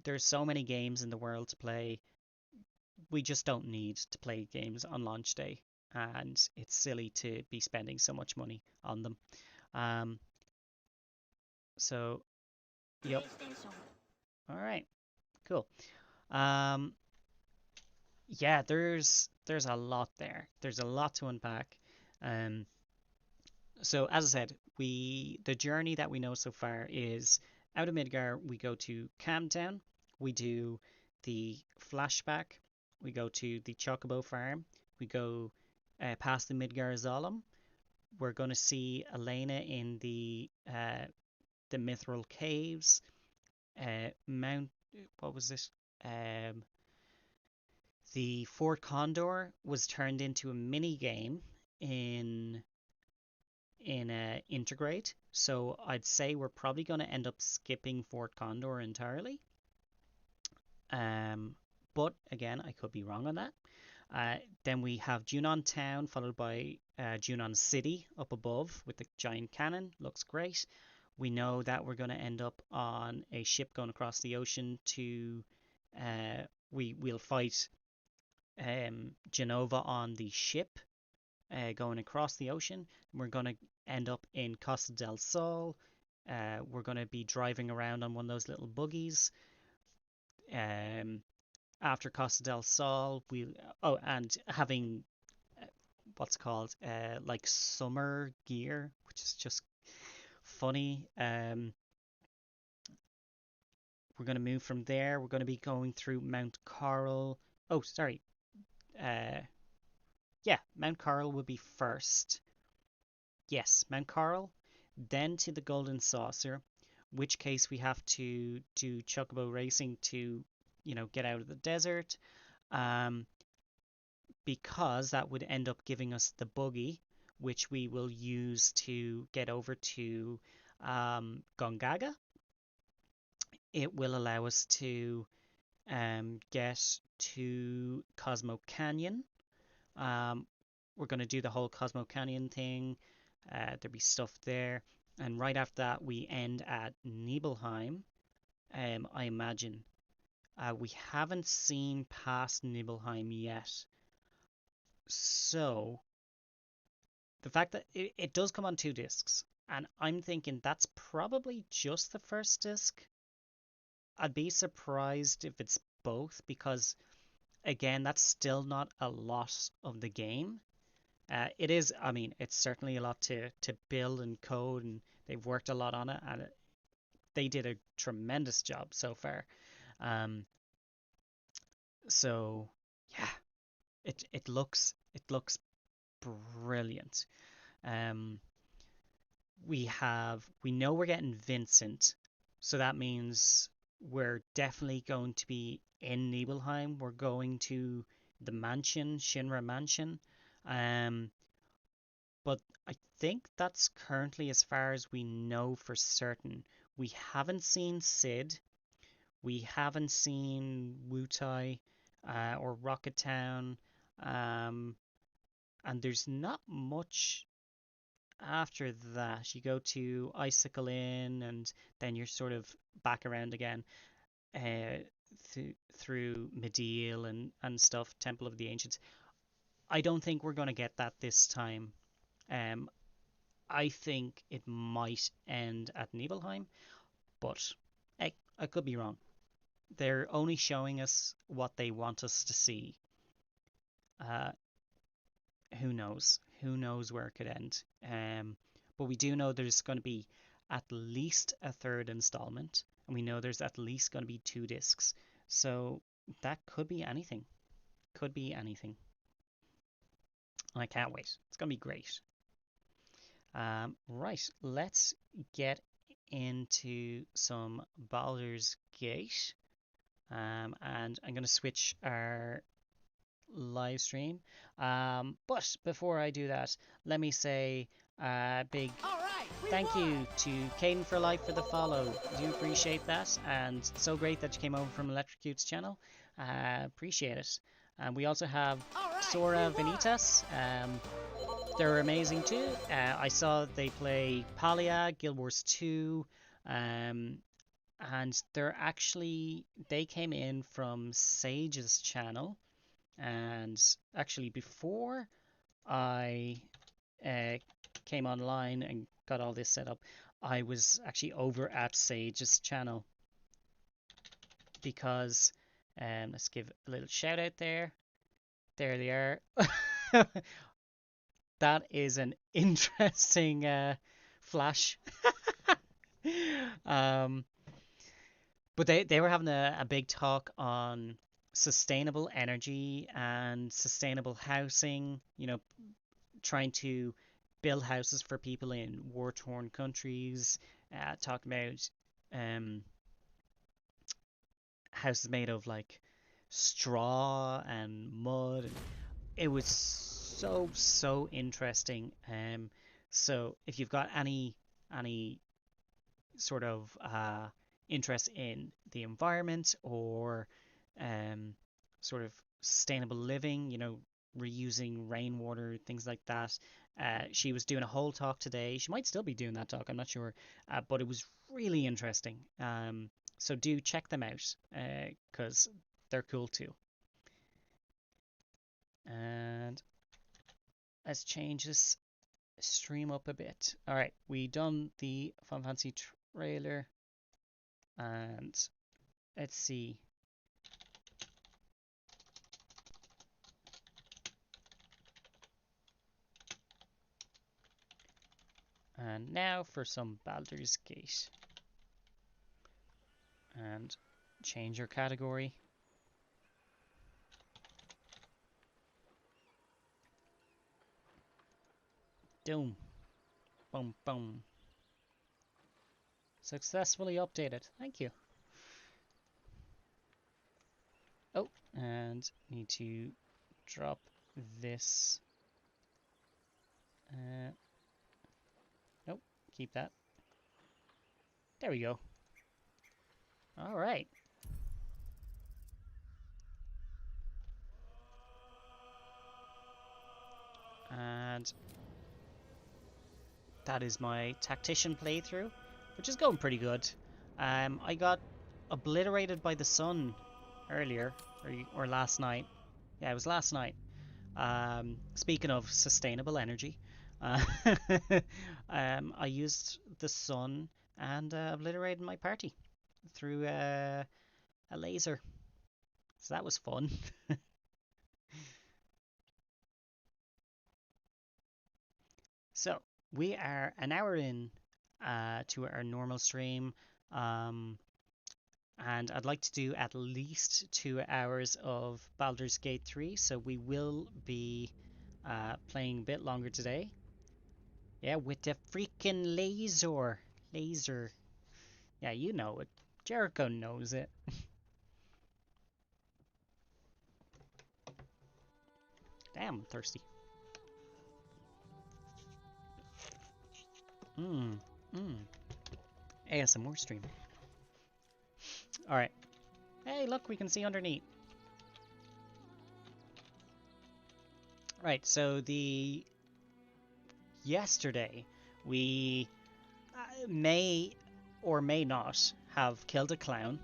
there's so many games in the world to play. We just don't need to play games on launch day, and it's silly to be spending so much money on them. Um, so, yep. All right, cool. Um, yeah, there's a lot there. There's a lot to unpack. Um, so as I said, the journey that we know so far is out of Midgar. We go to Camtown. We do the flashback. We go to the Chocobo farm. We go past the Midgar Zolom. We're going to see Elena in the Mithril Caves. Mount, what was this? Um, the Fort Condor was turned into a mini game in Integrate, so I'd say we're probably going to end up skipping Fort Condor entirely. But again, I could be wrong on that. Then we have Junon Town, followed by Junon City up above with the giant cannon. Looks great. We know that we're going to end up on a ship going across the ocean to. We'll fight Genova on the ship going across the ocean. We're going to end up in Costa del Sol. We're going to be driving around on one of those little buggies. After Costa del Sol, and having what's called like summer gear, which is just funny. We're going to move from there. We're going to be going through Mount Coral. Oh, sorry. yeah, Mount Coral would be first. Yes, Mount Coral, then to the Golden Saucer, which case we have to do Chocobo racing to, get out of the desert, um, because that would end up giving us the buggy, which we will use to get over to Gongaga. It will allow us to get to Cosmo Canyon. We're going to do the whole Cosmo Canyon thing. There'll be stuff there. And right after that, we end at Nibelheim, I imagine. We haven't seen past Nibelheim yet. So, the fact that it does come on 2 discs, and I'm thinking that's probably just the first disc. I'd be surprised if it's both, because again, that's still not a lot of the game. It is, I mean, it's certainly a lot to build and code, and they've worked a lot on it, and they did a tremendous job so far. Um, so yeah, it looks brilliant. Um, we know we're getting Vincent, so that means we're definitely going to be in Nibelheim. We're going to the mansion, Shinra Mansion. Um, but I think that's currently as far as we know for certain. We haven't seen Sid. We haven't seen Wutai or Rocket Town. Um, and there's not much after that. You go to Icicle Inn, and then you're sort of back around again through Mediel and stuff, Temple of the Ancients. I don't think we're going to get that this time. Um, I think it might end at Nibelheim, but I could be wrong. They're only showing us what they want us to see. Uh, who knows? Who knows where it could end? But we do know there's going to be at least a third installment, and we know there's at least going to be 2 discs. So that could be anything. Could be anything. And I can't wait. It's going to be great. Right, let's get into some Baldur's Gate. And I'm going to switch our live stream. But before I do that, let me say a big thank you to Caden for Life for the follow. I do appreciate that, and so great that you came over from Electrocute's channel. Appreciate it. And we also have Sora Vanitas. They're amazing too. I saw they play Palia, Guild Wars 2, and they came in from Sage's channel. And actually, before I came online and got all this set up, I was actually over at Sage's channel, because let's give a little shout out there. There they are. That is an interesting flash. But they were having a big talk on sustainable energy and sustainable housing, trying to build houses for people in war-torn countries, talking about houses made of like straw and mud. It was so interesting. So if you've got any sort of interest in the environment, or sort of sustainable living, reusing rainwater, things like that. She was doing a whole talk today. She might still be doing that talk, I'm not sure. But it was really interesting. So do check them out, because they're cool too. And let's change this stream up a bit. All right, we done the Final Fantasy trailer, and let's see. And now for some Baldur's Gate. And change your category. Doom. Boom, boom. Successfully updated. Thank you. Oh, and need to drop this. Nope, keep that. There we go. All right. And that is my tactician playthrough, which is going pretty good. I got obliterated by the sun earlier, or last night. Yeah, it was last night. Speaking of sustainable energy, I used the sun and obliterated my party through a laser. So that was fun. So we are an hour in to our normal stream, and I'd like to do at least 2 hours of Baldur's Gate 3, so we will be playing a bit longer today. Yeah, with the freaking laser. Yeah, you know it. Jericho knows it. Damn, I'm thirsty. ASMR stream. Alright. Hey, look, we can see underneath. Right, so yesterday we may or may not have killed a clown.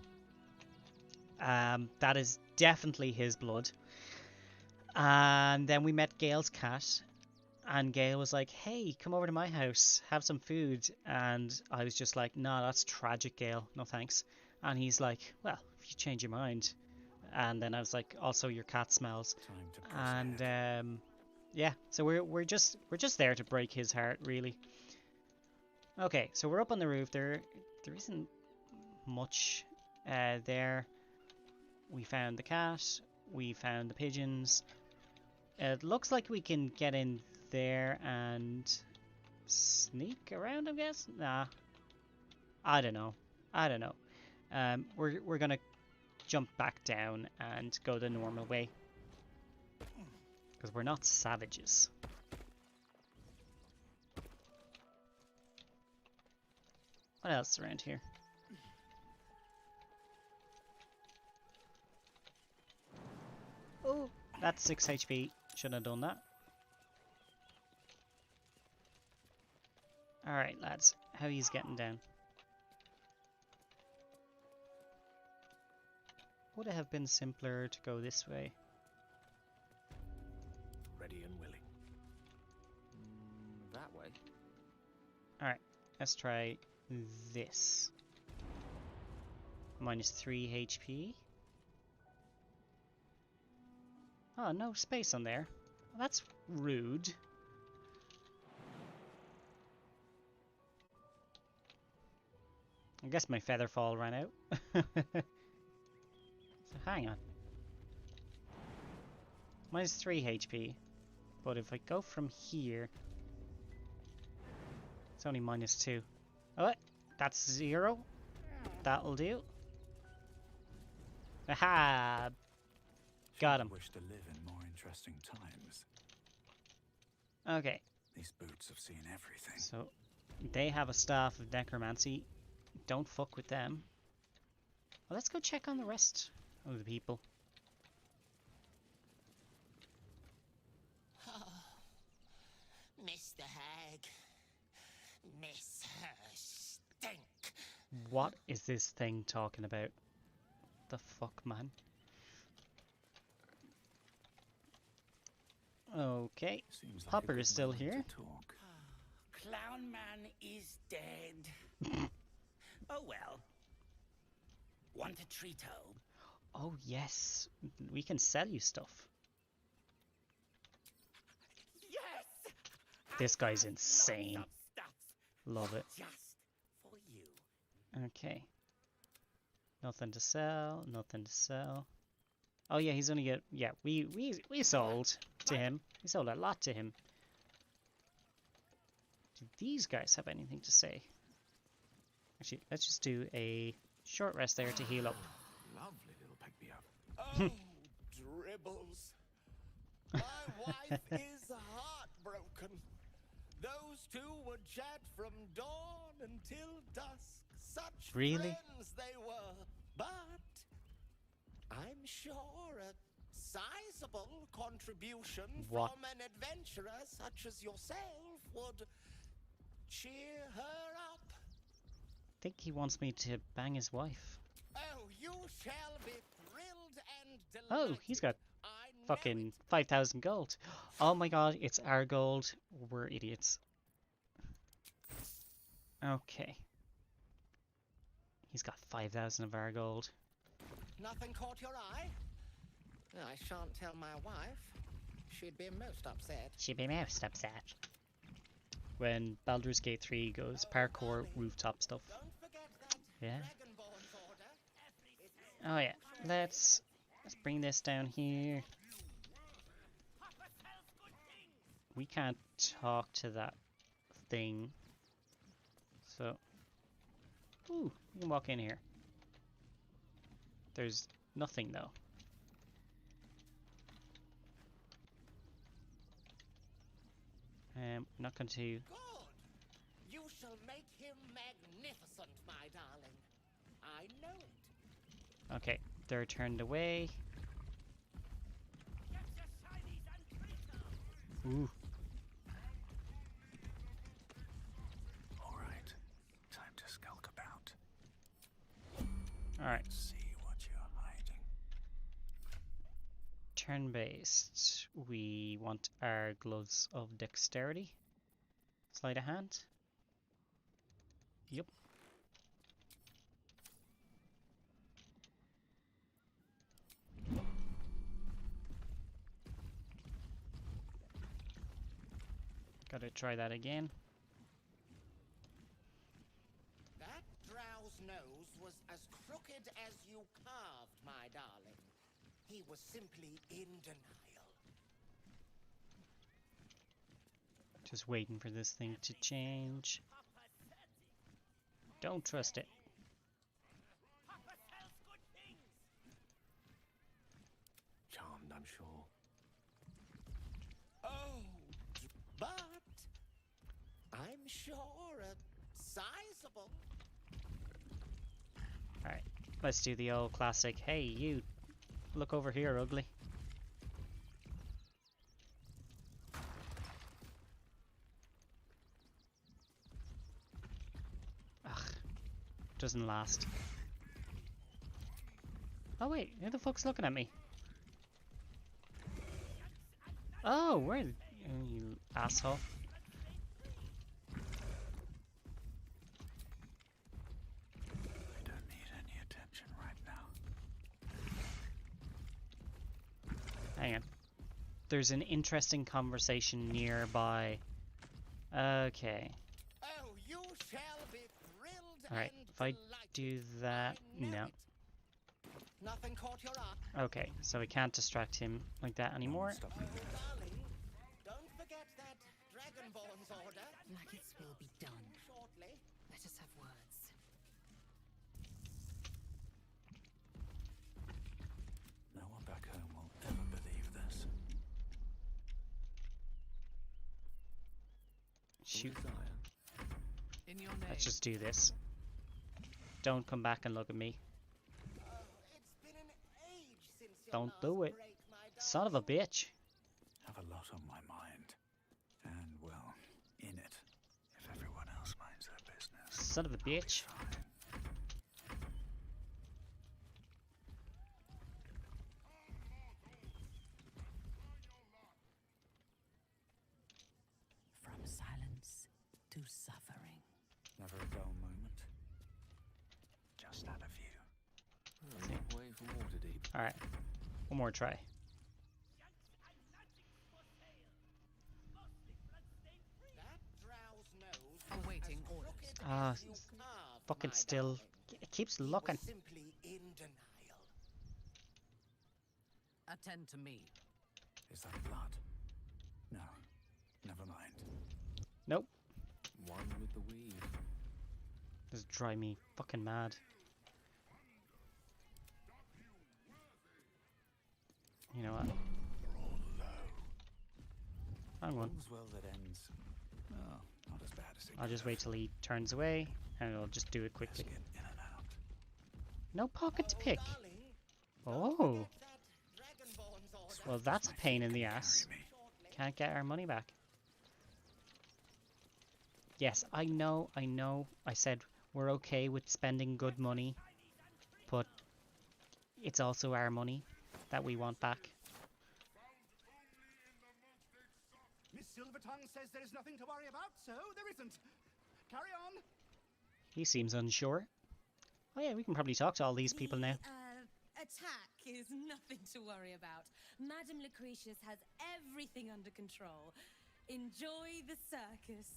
That is definitely his blood. And then we met Gail's cat, and Gail was like, hey, come over to my house, have some food. And I was just like, no, that's tragic, Gail, no thanks. And he's like, well, if you change your mind. And then I was like, also your cat smells. And yeah, so we're just there to break his heart, really. Okay, so we're up on the roof. There isn't much there. We found the cat. We found the pigeons. It looks like we can get in there and sneak around, I guess? Nah. I don't know. We're gonna jump back down and go the normal way. Because we're not savages. What else is around here? Oh, that's 6 HP. Shouldn't have done that. Alright, lads. How he's getting down? Would it have been simpler to go this way? Ready and willing. That way. Alright, let's try this. Minus 3 HP. Oh, no space on there. Well, that's rude. I guess my feather fall ran out. So hang on. Minus 3 HP. But if I go from here, it's only minus 2. Oh, that's 0. That'll do. Aha! Got him. Wish to live in more interesting times. Okay. These boots have seen everything. So they have a staff of necromancy. Don't fuck with them. Well, let's go check on the rest of the people. Mr. Hag. Miss her stink. What is this thing talking about? The fuck, man? Okay. Seems like Hopper a is good still moment here. to talk. Clown Man is dead. Oh well. Want a treato? Oh, yes. We can sell you stuff. Yes! This guy's I have insane. lots of stuff Love it. just for you. Okay. Nothing to sell. Nothing to sell. Oh yeah, he's only get. Yeah, we sold to him. We sold a lot to him. Do these guys have anything to say? Actually, let's just do a short rest there to heal up. Lovely little pick-me-up. Oh, dribbles. My wife is heartbroken. Those two would chat from dawn until dusk. Such Really? friends they were. But I'm sure a sizable contribution What? from an adventurer such as yourself would cheer her up. I think he wants me to bang his wife. Oh, you shall be thrilled and delighted. Oh, he's got I know fucking it. 5,000 gold. Oh my god, it's our gold. We're idiots. Okay. He's got 5,000 of our gold. Nothing caught your eye? I shan't tell my wife. She'd be most upset. She'd be most upset. When Baldur's Gate 3 goes parkour rooftop stuff. Don't forget that Yeah. Dragonborn's order. Oh yeah. Let's bring this down here. We can't talk to that thing. So, ooh, you can walk in here. There's nothing though. I'm not going to. Good. You shall make him magnificent, my darling. I know it. Okay, they're turned away. Ooh. All right, time to skulk about. All right. Let's see what you're hiding. Turn-based. We want our gloves of dexterity. Sleight of hand. Yep. Gotta try that again. That drow's nose was as crooked as you carved, my darling. He was simply in denial. Just waiting for this thing to change. Don't trust it. Charmed, I'm sure. Oh, but I'm sure a sizable. Alright, let's do the old classic. Hey, you, look over here, ugly. Ugh, doesn't last. Oh wait, who the fuck's looking at me? Oh, where you asshole. I don't need any attention right now. Hang on. There's an interesting conversation nearby. Okay. Oh, you shall be thrilled. Alright, and if I delighted. do that... I know No. it. Nothing caught your eye. Okay, so we can't distract him like that anymore. Stop Oh, me. darling, don't forget that Dragonborn's order. Like it will be done. Shortly. Let us have words. No one back home will ever believe this. Shoot. In your name. Let's just do this. Don't come back and look at me. Oh, it's been an age since your Don't last do it. break, my Son of a darling. bitch. Have a lot on my mind. And, well, in it. If everyone else minds their business. Son of a I'll be bitch. fine. From silence to suffering. Never a dull moment. Just had a few. Way from Waterdeep. Alright. One more try. That drow's nose Awaiting as orders. crooked Ah, as you carved, fucking my still. darling. It keeps He was looking. simply in denial. Attend to me. Is that blood? No. Never mind. Nope. Just drive me fucking mad. You know what? Wrong one. All's well that ends. Oh, not as bad as it I'll just could wait till he turns away, and I'll just do it have. Let's quickly. get in and out. No pocket to pick. Darling, Oh, that Dragonborn's order. well that's a pain in the ass. Carry me. Can't get our money back. Yes, I know. I said we're okay with spending good money, but it's also our money that we want back. Miss Silvertongue says there is nothing to worry about, so there isn't. Carry on. He seems unsure. Oh yeah, we can probably talk to all these people now. Attack is nothing to worry about. Madame Lucretius has everything under control. Enjoy the circus.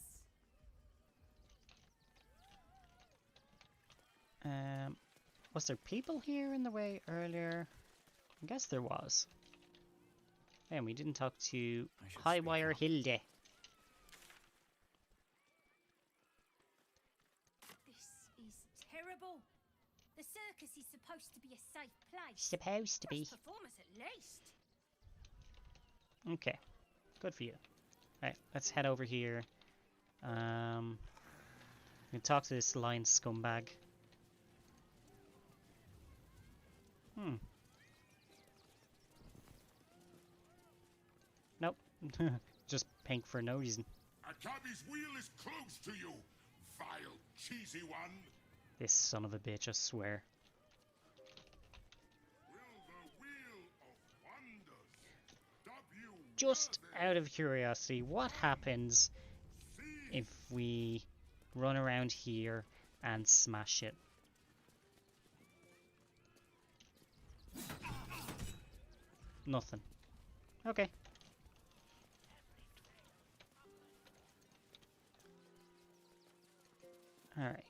Was there people here in the way earlier? I guess there was. And we didn't talk to I should Highwire speak up. Hilde. This is terrible. The circus is supposed to be a safe place. Supposed to be. Just perform us at least. Okay, good for you. Right, let's head over here. We can talk to this lion scumbag. Nope. Just pink for no reason. Akabi's wheel is close to you, vile, cheesy one. This son of a bitch, I swear. Will the wheel of wonders stop you? Just out of curiosity, what happens if we run around here and smash it? Nothing. Okay. Alright.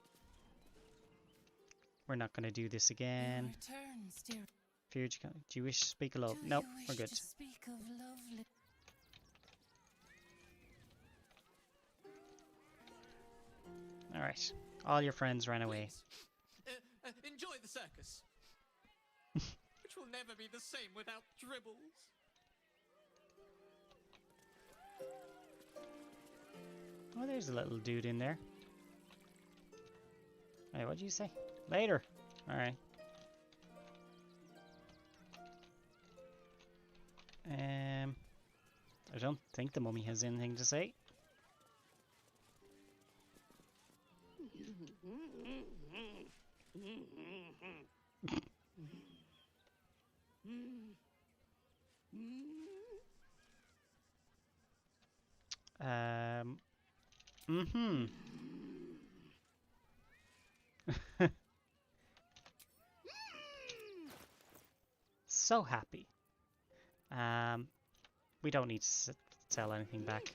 We're not going to do this again. Returns, dear. Fuge, do you wish to speak of love? Do Nope, you we're wish good. to speak of lovely... Alright. All your friends ran away. Enjoy the circus. Which will never be the same without dribbles. Oh, there's a little dude in there. Hey, what'd you say? Later. Alright. I don't think the mummy has anything to say. Mm-hmm. So happy. We don't need to sell anything back.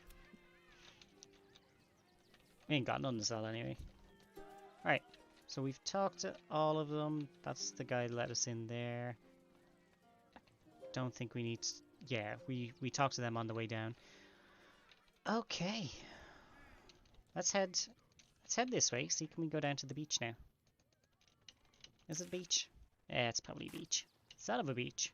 We ain't got nothing to sell anyway. Alright, so we've talked to all of them. That's the guy that let us in there. Don't think we need to... Yeah, we talked to them on the way down. Okay. Let's head this way. See, can we go down to the beach now? Is it beach? Yeah, it's probably beach. Son of a beach.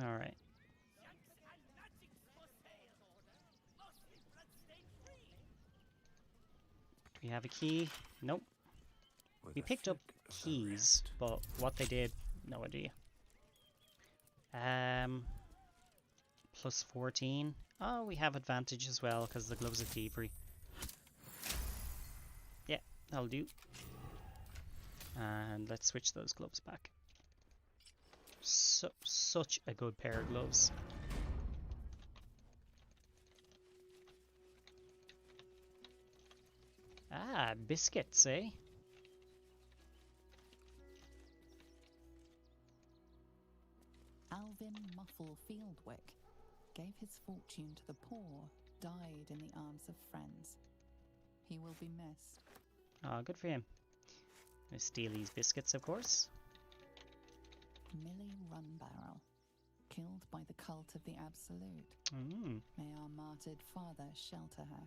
Alright. Do we have a key? Nope. With We a picked up flick of the keys, wrist. but what they did, no idea. Plus 14. Oh, we have advantage as well because the gloves are thievery. Yeah, that'll do. And let's switch those gloves back. Such a good pair of gloves. Ah, biscuits, eh? Alvin Muffle Fieldwick gave his fortune to the poor, died in the arms of friends. He will be missed. Oh, good for him. Gonna steal these biscuits, of course. Millie Runbarrel, killed by the cult of the Absolute. May our martyred father shelter her.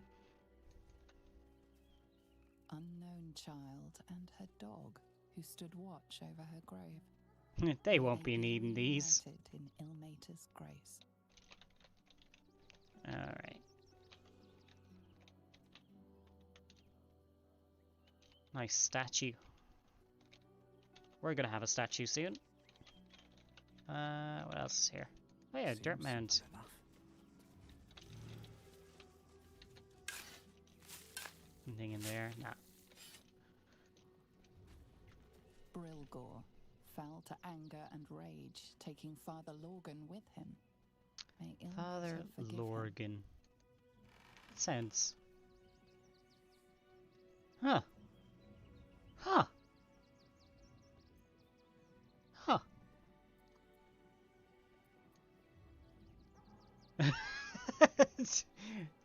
Unknown child and her dog, who stood watch over her grave. They won't be needing these. In Ilmater's grace. Alright. Nice statue. We're gonna have a statue soon. What else is here? Oh yeah, dirt mound. Anything in there? Nah. Brilgor fell to anger and rage, taking Father Lorgan with him. May Father Lorgan. Sounds. Huh. Huh. Huh.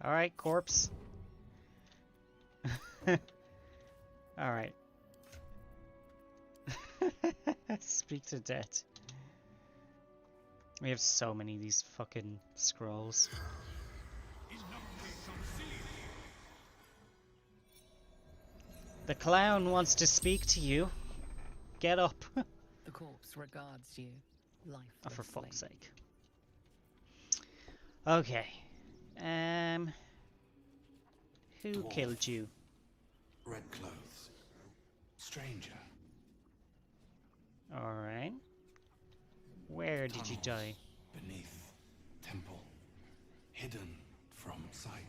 Alright, corpse. Alright. Speak to dead. We have so many of these fucking scrolls. The clown wants to speak to you. Get up. The corpse regards you, lifelessly. Oh, for fuck's sake. Okay. Who Dwarf. killed you? Red clothes. Stranger. Alright. Where did you die? Beneath. Temple. Hidden from sight.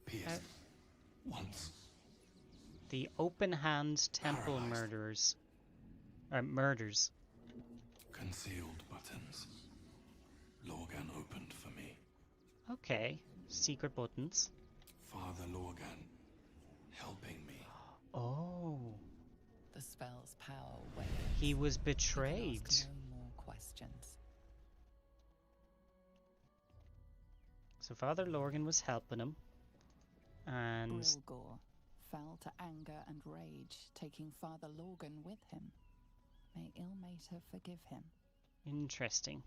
Pierced. Once. The open hand temple Paralyzed. murderers. Murders. Concealed buttons. Lorgan opened for me. Okay. Secret buttons. Father Lorgan helping me. Oh. The spell's power wanes. He was You betrayed. can ask no more questions. So Father Lorgan was helping him. And Brilgor fell to anger and rage, taking Father Lorgan with him. May Ilmater forgive him. interesting.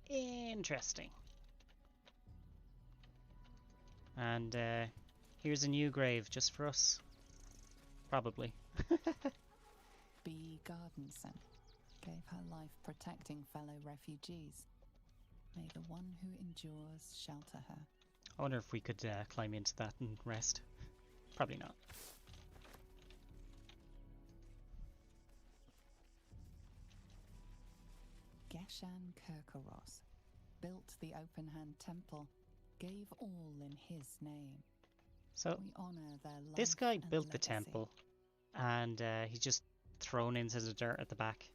Interesting. And here's a new grave just for us. Probably. B. Gardenson gave her life protecting fellow refugees. May the one who endures shelter her. I wonder if we could climb into that and rest. Probably not. Geshan Kirkoros built the Open Hand Temple, gave all in his name. So We honor their life this guy and built the legacy. temple, and he's just thrown into the dirt at the back.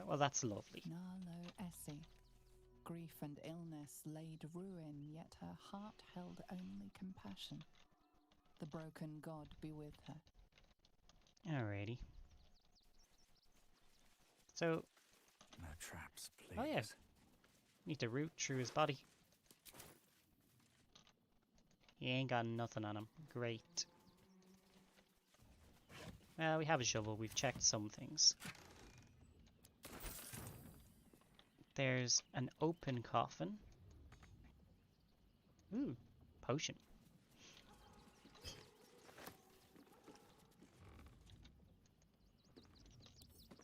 Well, that's lovely. Narlo Essie. Grief and illness laid ruin, yet her heart held only compassion. The broken god be with her. Alrighty. So, No traps, please. oh yeah, need to root through his body. He ain't got nothing on him. Great. Well, we have a shovel. We've checked some things. There's an open coffin. Ooh, potion.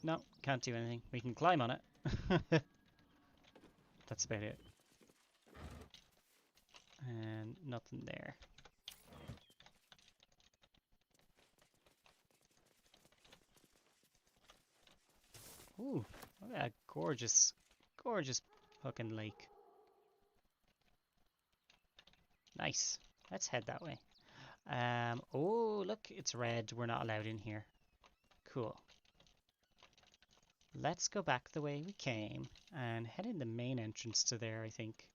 No, can't do anything. We can climb on it. That's about it. And nothing there. Ooh, look at that gorgeous, gorgeous fucking lake. Nice. Let's head that way. Oh, look, it's red. We're not allowed in here. Cool. Let's go back the way we came and head in the main entrance to there, I think.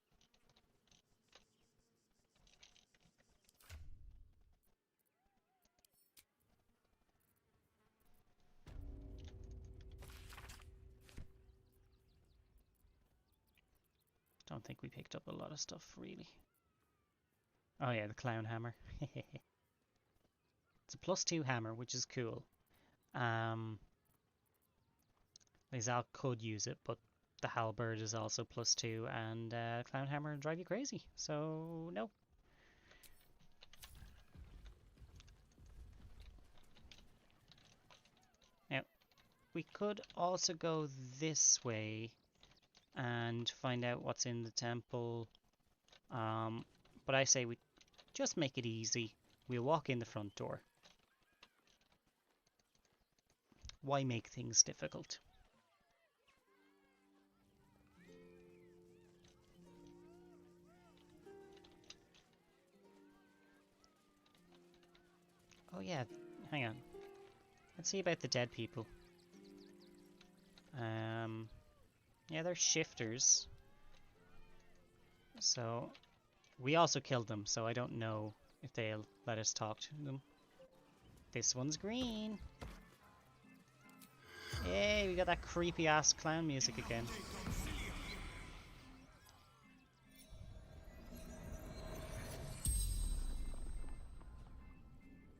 Don't think we picked up a lot of stuff, really. Oh yeah, the clown hammer. It's a +2 hammer, which is cool. Lizal could use it, but the halberd is also +2, and clown hammer will drive you crazy. So no. Now we could also go this way and find out what's in the temple. But I say we just make it easy. We'll walk in the front door. Why make things difficult? Oh yeah, hang on. Let's see about the dead people. Yeah, they're shifters. So, we also killed them, so I don't know if they'll let us talk to them. This one's green. Yay, we got that creepy ass clown music again.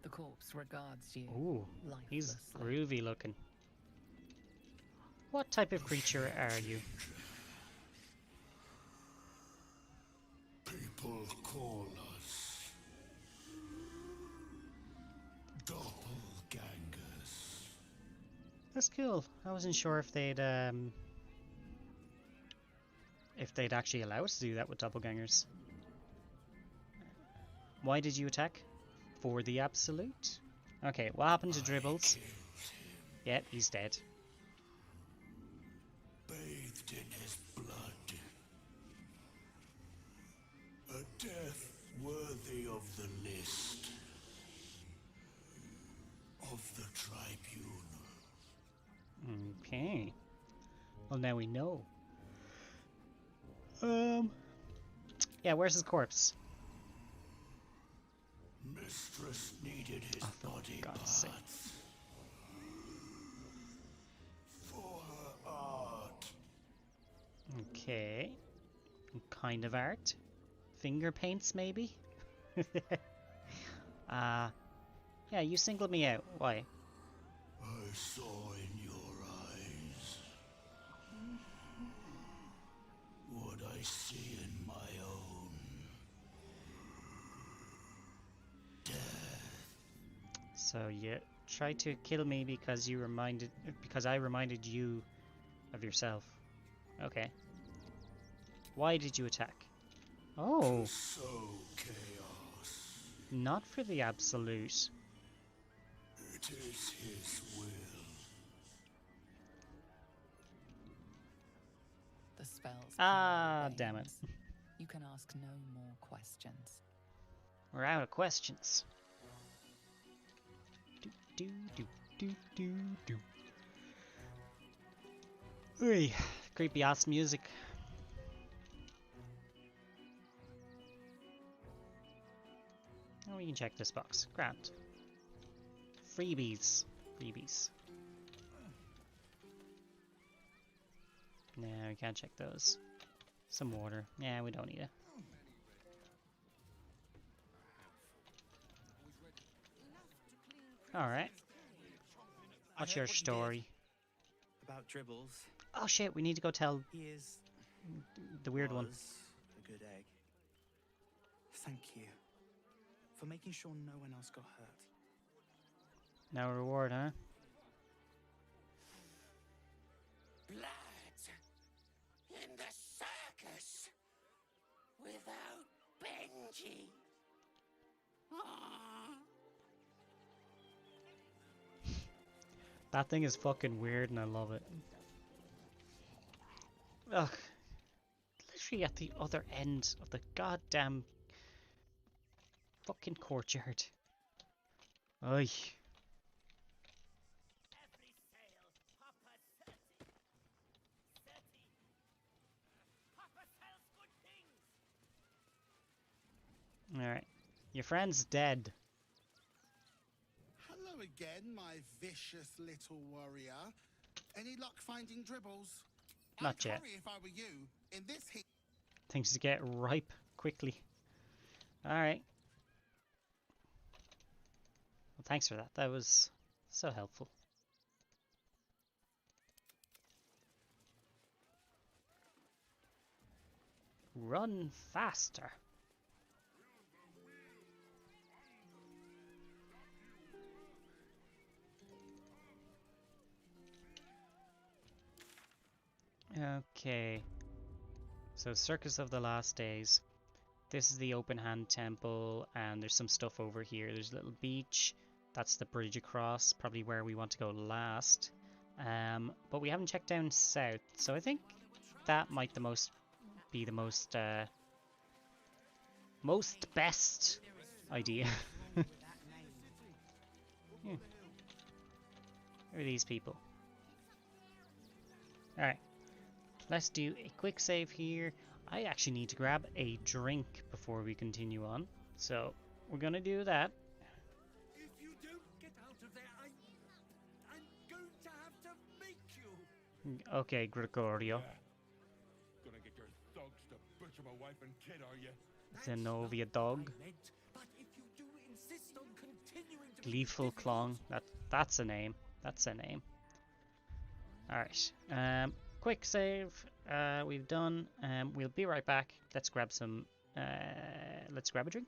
The corpse regards you. Ooh, he's lifelessly. groovy looking. What type of creature are you? People call us doppelgangers. That's cool. I wasn't sure if they'd actually allow us to do that with doppelgangers. Why did you attack? For the absolute? Okay, what happened to Dribbles? Yep, he's dead. Bathed in his blood. A death worthy of the list. Of the tribunal. Okay. Well, now we know. Yeah, where's his corpse? Mistress needed his body God's parts. For her art. Okay. Kind of art. Finger paints, maybe? Yeah, you singled me out. Why? I saw in your eyes what I see in my own. Death. So you tried to kill me because I reminded you of yourself. Okay. Why did you attack? Oh. To sow chaos. Not for the absolute. It is his will. The spells. Damn it. You can ask no more questions. We're out of questions. Do do do do do. Ui, creepy ass music. Oh, we can check this box. Grant. Freebies. Freebies. No, we can't check those. Some water. Yeah, we don't need it. Alright. What's your story? About Dribbles. Oh shit, we need to go tell He is the weird one. a good egg. Thank you for making sure no one else got hurt. No reward, huh? Blood in the circus without Benji. That thing is fucking weird and I love it. Ugh. Literally at the other end of the goddamn fucking courtyard. Oy. Alright. Your friend's dead. Hello again, my vicious little warrior. Any luck finding Dribbles? Not I'd yet. hurry if I were you. In this heat. Things get ripe quickly. Alright. Well, thanks for that. That was so helpful. Run faster. Okay. So Circus of the Last Days. This is the open hand temple, and there's some stuff over here. There's a little beach. That's the bridge across, probably where we want to go last. But we haven't checked down south, so I think that might be the most best idea. Yeah. Who are these people? Alright, let's do a quick save here. I actually need to grab a drink before we continue on, so we're gonna do that. If you don't get out of there, I'm going to have to make you. Okay, Gregorio. Yeah. Gonna get your thugs to butcher my wife and kid, are you? Zenobia dog. But if you do insist on continuing to Gleeful Clong. That's a name. That's a name. Alright. Quick save. We've done. We'll be right back. Let's grab some. Let's grab a drink.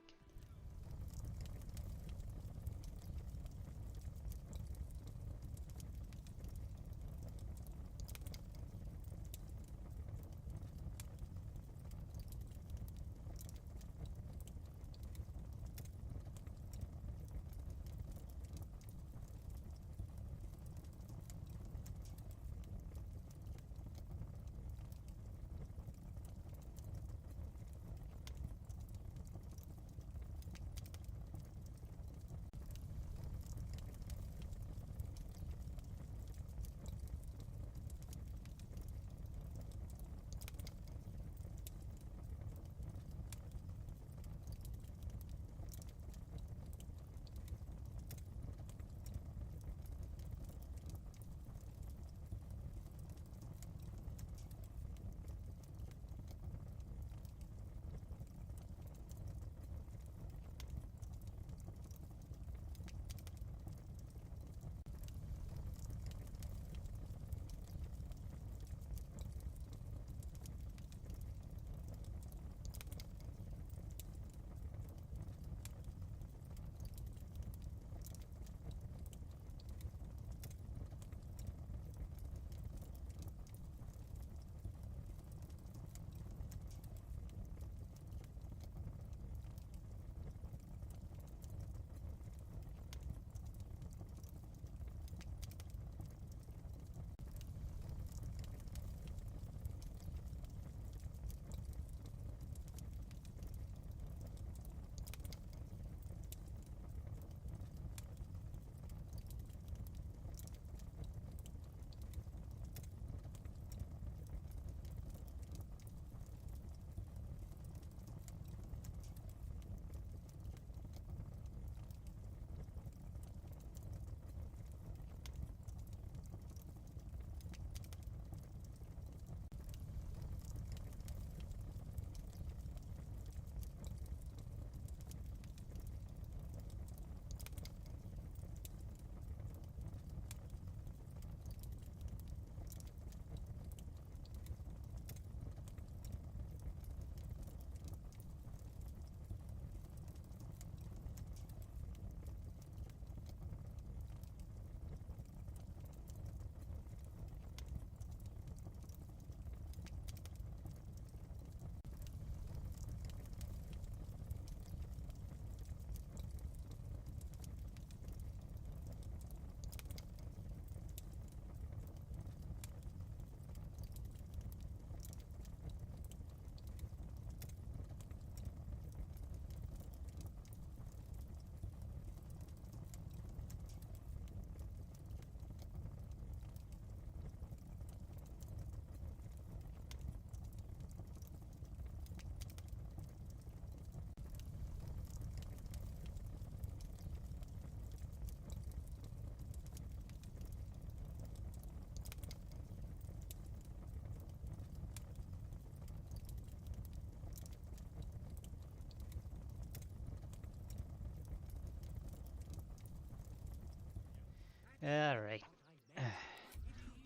Alright.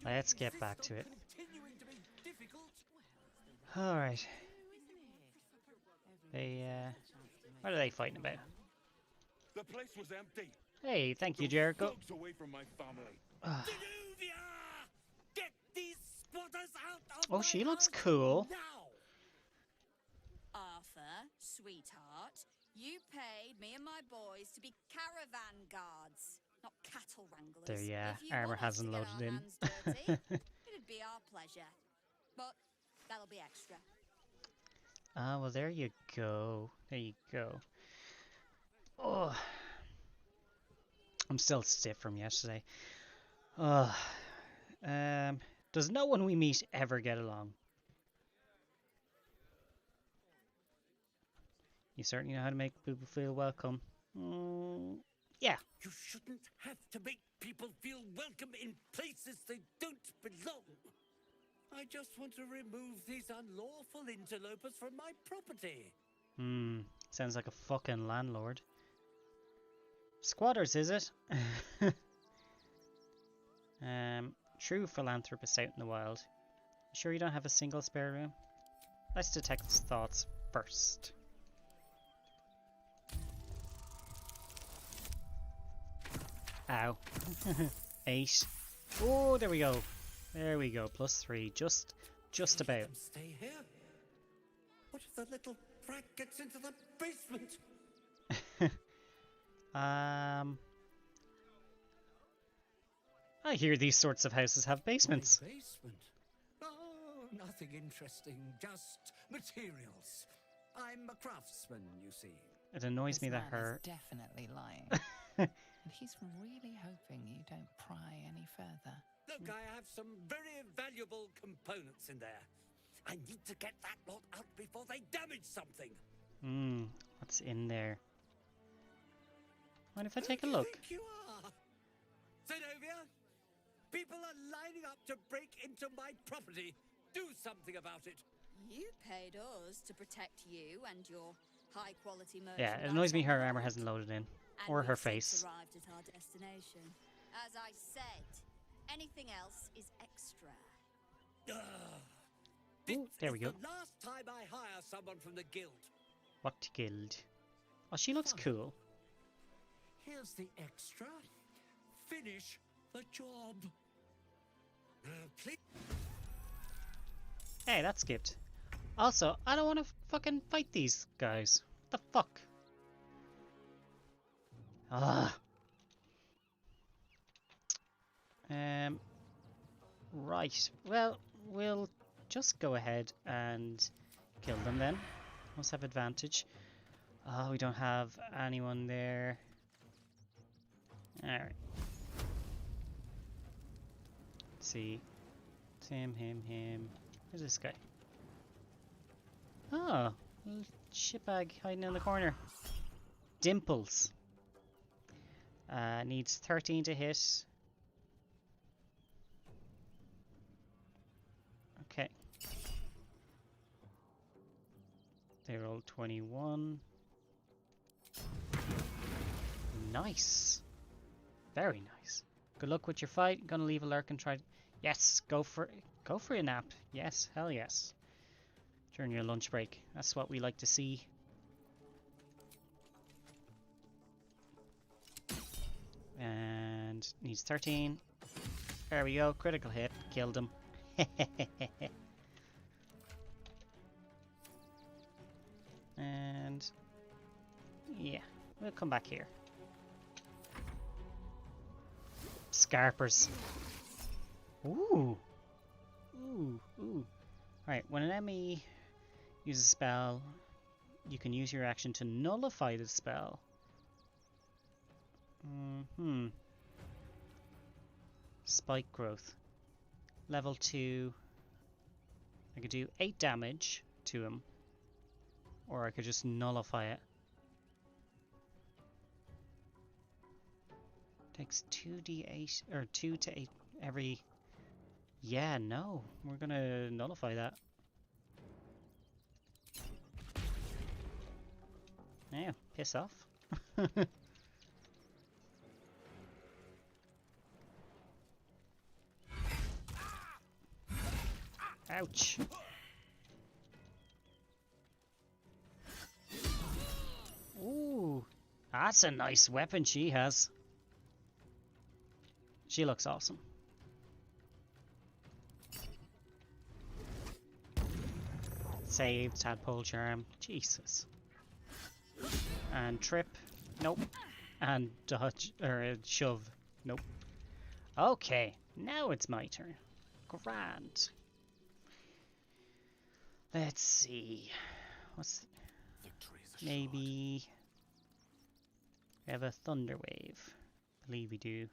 Let's get back to it. Alright. What are they fighting about? The place was empty. Hey, thank you, Jericho. Thugs away from my family. Get these spotters out of Oh, she looks cool. Arthur, sweetheart, you paid me and my boys to be caravan guards, not cattle wranglers. There, yeah, If you armor want us hasn't to get loaded our in. hands dirty, it'd be our pleasure. But that'll be extra. Ah, well, there you go. There you go. Oh, I'm still stiff from yesterday. Oh, does no one we meet ever get along? You certainly know how to make people feel welcome. Yeah. You shouldn't have to make people feel welcome in places they don't belong. I just want to remove these unlawful interlopers from my property. Sounds like a fucking landlord. Squatters, is it? True philanthropist out in the wild. Sure you don't have a single spare room? Let's detect his thoughts first. Ow. 8. Oh, there we go. There we go. +3. Just about. Stay here. What if the little brat gets into the basement? I hear these sorts of houses have basements. My basement? Oh, nothing interesting. Just materials. I'm a craftsman, you see. It annoys me This that man her... is definitely lying. And he's really hoping you don't pry any further. Look, I have some very valuable components in there. I need to get that lot out before they damage something. What's in there? Mind if I Who take a do you look? think you are? Zenobia? People are lining up to break into my property. Do something about it. You paid us to protect you and your high-quality merchandise. Yeah, it annoys me her on armor board. hasn't loaded in. And Or her we've since face. arrived at our destination. As I said, anything else is extra. Ooh, there we go. The last time I hire someone from the guild. What guild? Oh, she looks cool. Here's the extra. Finish the job. Please. Hey, that skipped. Also, I don't want to fucking fight these guys. What the fuck? Ah. Right. Well, we'll just go ahead and kill them then. Must have advantage. Oh, we don't have anyone there. Alright. Let's see. It's him. Where's this guy? Oh, little shitbag hiding in the corner. Dimples. Needs 13 to hit. Okay. They rolled 21. Nice. Very nice. Good luck with your fight. Gonna leave a lurk and try. Yes, go for your nap. Yes, hell yes. During your lunch break. That's what we like to see. And needs 13. There we go. Critical hit. Killed him. And yeah, we'll come back here. Scarpers. Ooh. Alright, when an enemy uses a spell, you can use your action to nullify the spell. Spike growth. Level 2. I could do 8 damage to him. Or I could just nullify it. Takes 2d8 or 2 to 8 every. Yeah, no. We're gonna nullify that. Yeah, piss off. Ouch. Ooh, that's a nice weapon she has. She looks awesome. Save, tadpole charm. Jesus. And trip. Nope. And dodge, or shove. Nope. Okay, now it's my turn. Grand. Let's see. What's maybe we have a thunder wave. I believe we do.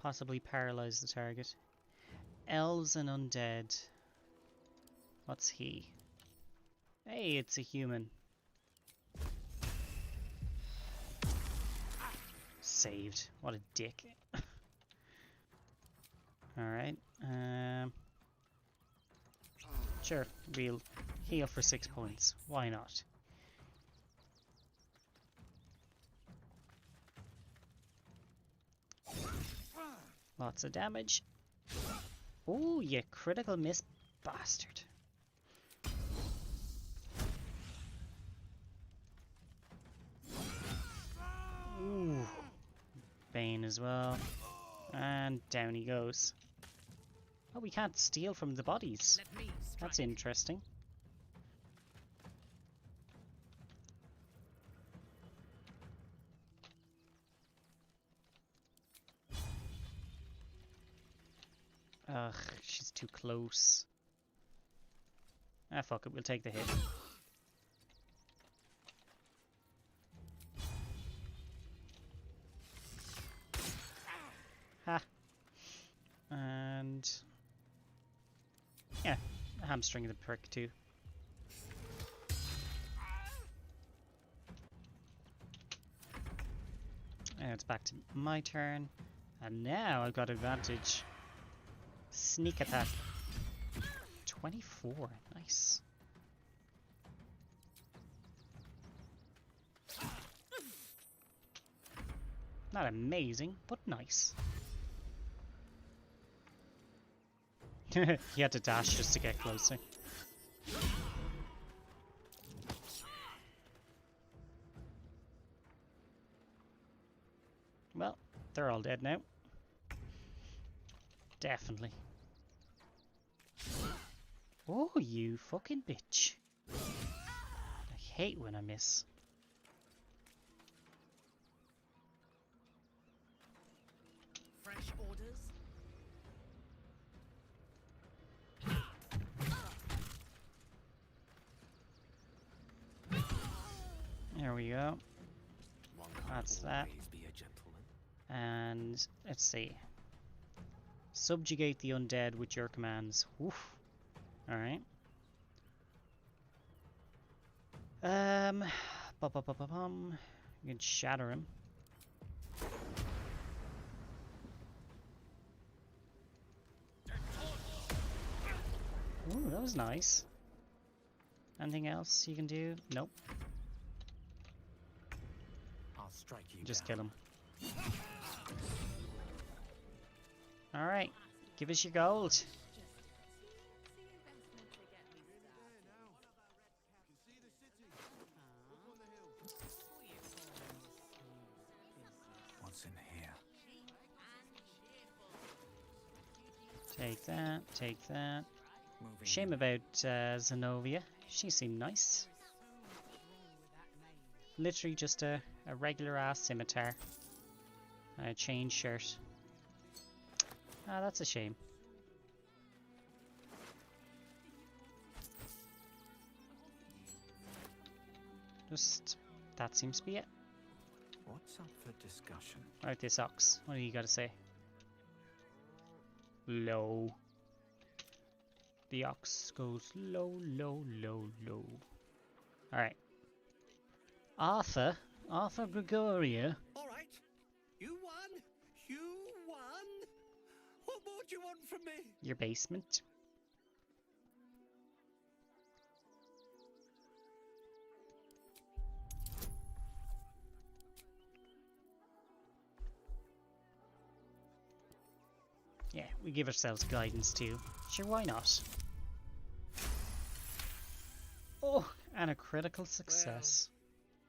Possibly paralyze the target. Elves and undead. What's he? Hey, it's a human. Saved. What a dick. Alright. Sure, we'll heal for 6 points. Why not? Lots of damage. Ooh, you critical miss bastard. Ooh. Bane as well. And down he goes. Oh, we can't steal from the bodies. That's interesting. Ugh, she's too close. Ah, fuck it, we'll take the hit. Ha! And... yeah, hamstring the prick too. And it's back to my turn. And now I've got advantage. Sneak attack. 24. Nice. Not amazing, but nice. He had to dash just to get closer. Well, they're all dead now. Definitely. Oh, you fucking bitch. I hate when I miss. Fresh orders? There we go. That's that. And let's see. Subjugate the undead with your commands. Oof. Alright. You can shatter him. Ooh, that was nice. Anything else you can do? Nope. I'll strike you Just down. kill him. Alright. Give us your gold. What's in here? Take that, take that. Shame about Zenobia. She seemed nice. Literally just a regular ass scimitar. And a chain shirt. Ah, that's a shame. Just, that seems to be it. What's up for discussion? Alright, this ox. What do you gotta say? Low. The ox goes low, low, low, low. Alright. Arthur Gregoria. Alright, you won! You won! What more do you want from me? Your basement. Yeah, we give ourselves guidance too. Sure, why not? Oh, and a critical success.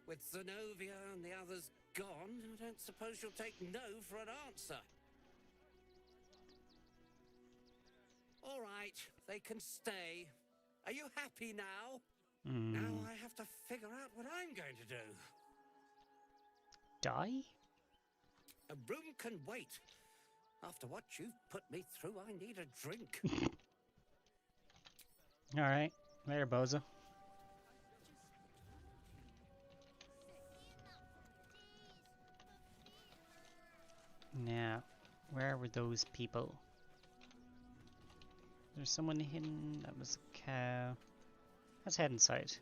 With Zenobia and the others gone, I don't suppose you'll take no for an answer. All right, they can stay. Are you happy now? Now I have to figure out what I'm going to do. Die? A room can wait. After what you've put me through, I need a drink. Alright, later, Bozo. Now, where were those people? There's someone hidden. That was a cow. Let's head inside.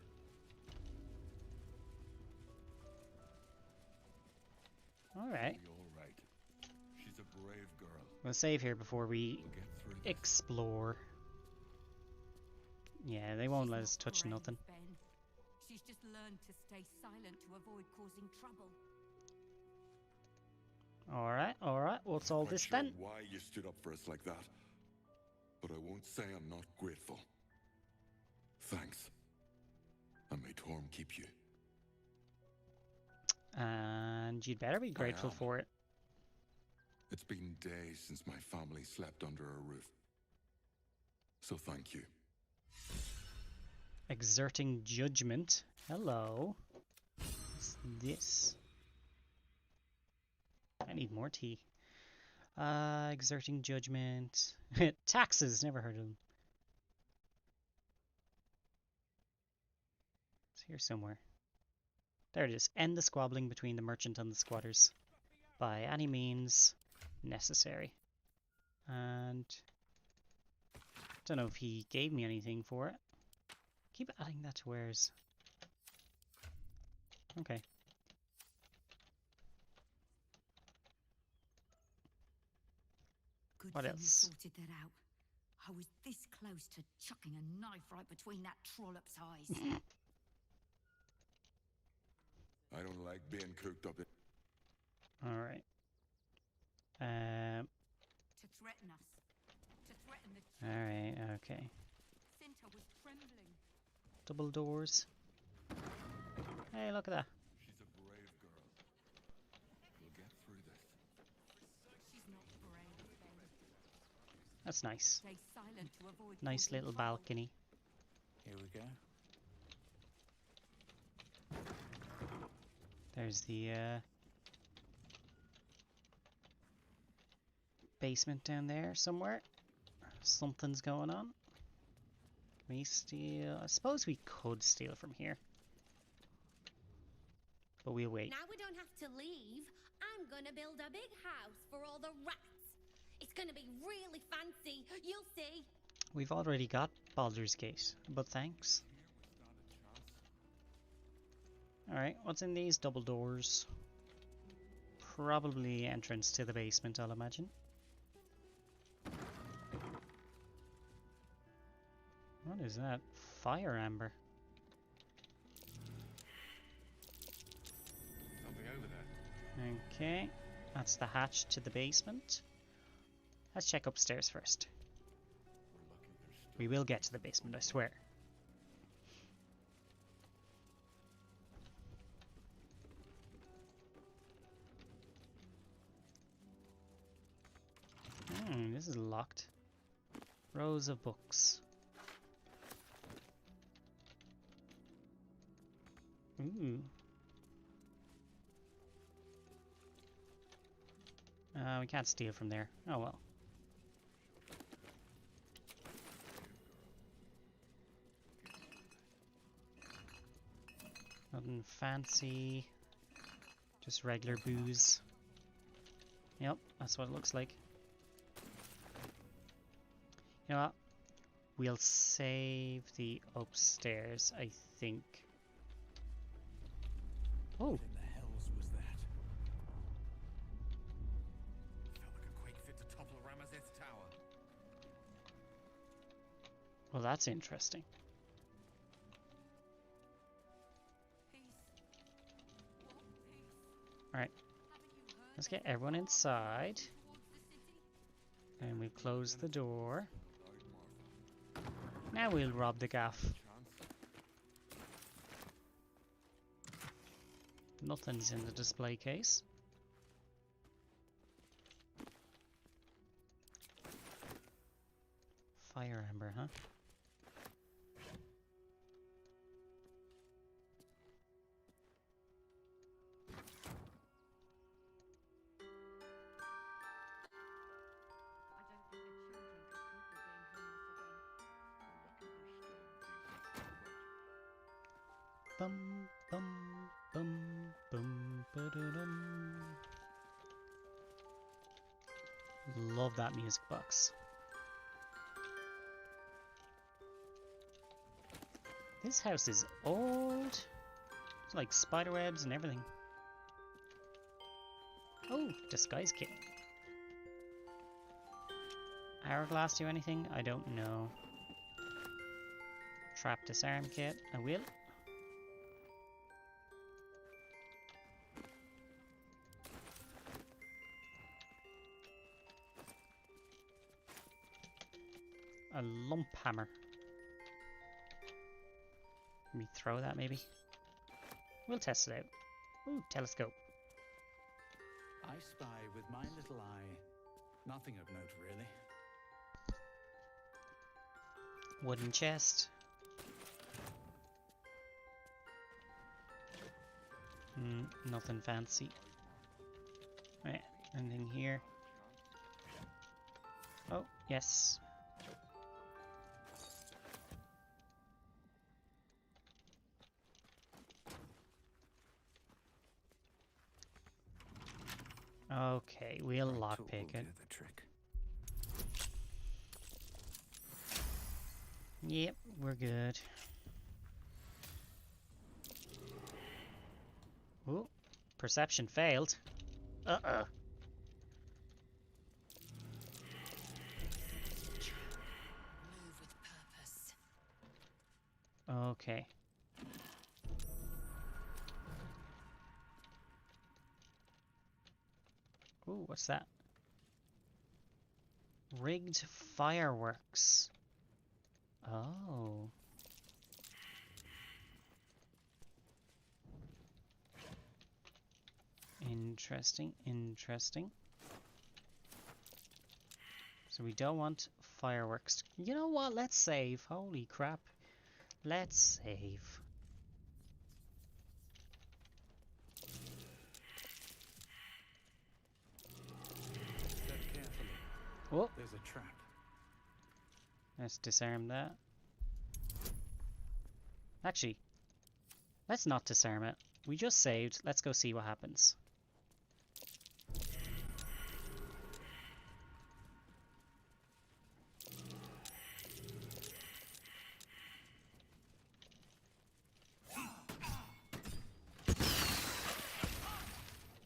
Alright. Alright. She's a brave girl. We'll save here before we explore. Yeah, they won't let us touch nothing. Ben. She's just learned to stay silent to avoid causing trouble. Alright. What's all this Not then? sure why you stood up for us like that, but I won't say I'm not grateful. Thanks. And may Torm keep you. And you'd better be grateful for it. It's been days since my family slept under a roof. So thank you. Exerting judgment. Hello. What's this? I need more tea. Exerting judgment. Taxes. Never heard of them. It's here somewhere. There it is. End the squabbling between the merchant and the squatters by any means necessary. And don't know if he gave me anything for it. Keep adding that to wares. Okay. Good What thing you else? sorted that out. I was this close to chucking a knife right between that trollop's eyes. I don't like being cooked up. Alright. To threaten us. To threaten the chief. Alright, okay. Cinta was trembling. Double doors. Hey, look at that. She's a brave girl. We'll get through this. She's not brave, Ben. That's nice. Stay silent to avoid Nice causing little trouble. balcony. Here we go. There's the basement down there somewhere. Something's going on. Can we steal? I suppose we could steal from here. But we'll wait. Now we don't have to leave. I'm gonna build a big house for all the rats. It's gonna be really fancy. You'll see. We've already got Baldur's Gate, but thanks. Alright, what's in these double doors? Probably entrance to the basement, I'll imagine. What is that? Fire amber. Something over there. Okay, that's the hatch to the basement. Let's check upstairs first. We will get to the basement, I swear. This is locked. Rows of books. Ooh. We can't steal from there. Oh well. Nothing fancy. Just regular booze. Yep, that's what it looks like. You know what? We'll save the upstairs, I think. Oh. What in the hells was that? Felt like a quake fit to topple Ramazeth's tower. Well, that's interesting. Alright. Let's get everyone inside. And we'll close the door. Now we'll rob the gaff. Nothing's in the display case. Fire ember, huh? Bum bum bum bum ba-da-dum. Love that music box. This house is old. It's like spiderwebs and everything. Oh, disguise kit. Hourglass do anything? I don't know. Trap disarm kit. I will. A lump hammer. Let me throw that maybe. We'll test it out. Ooh, telescope. I spy with my little eye. Nothing of note, really. Wooden chest. Nothing fancy. Right, anything here? Oh, yes. Okay, we'll lockpick it. Yep, we're good. Ooh, perception failed. Uh-oh. Move with purpose. Okay. Ooh, what's that? Rigged fireworks. Oh. Interesting, interesting. So we don't want fireworks. You know what? Let's save. Holy crap. Let's save. Step carefully. Oh. There's a trap. Let's disarm that. Actually, let's not disarm it. We just saved. Let's go see what happens.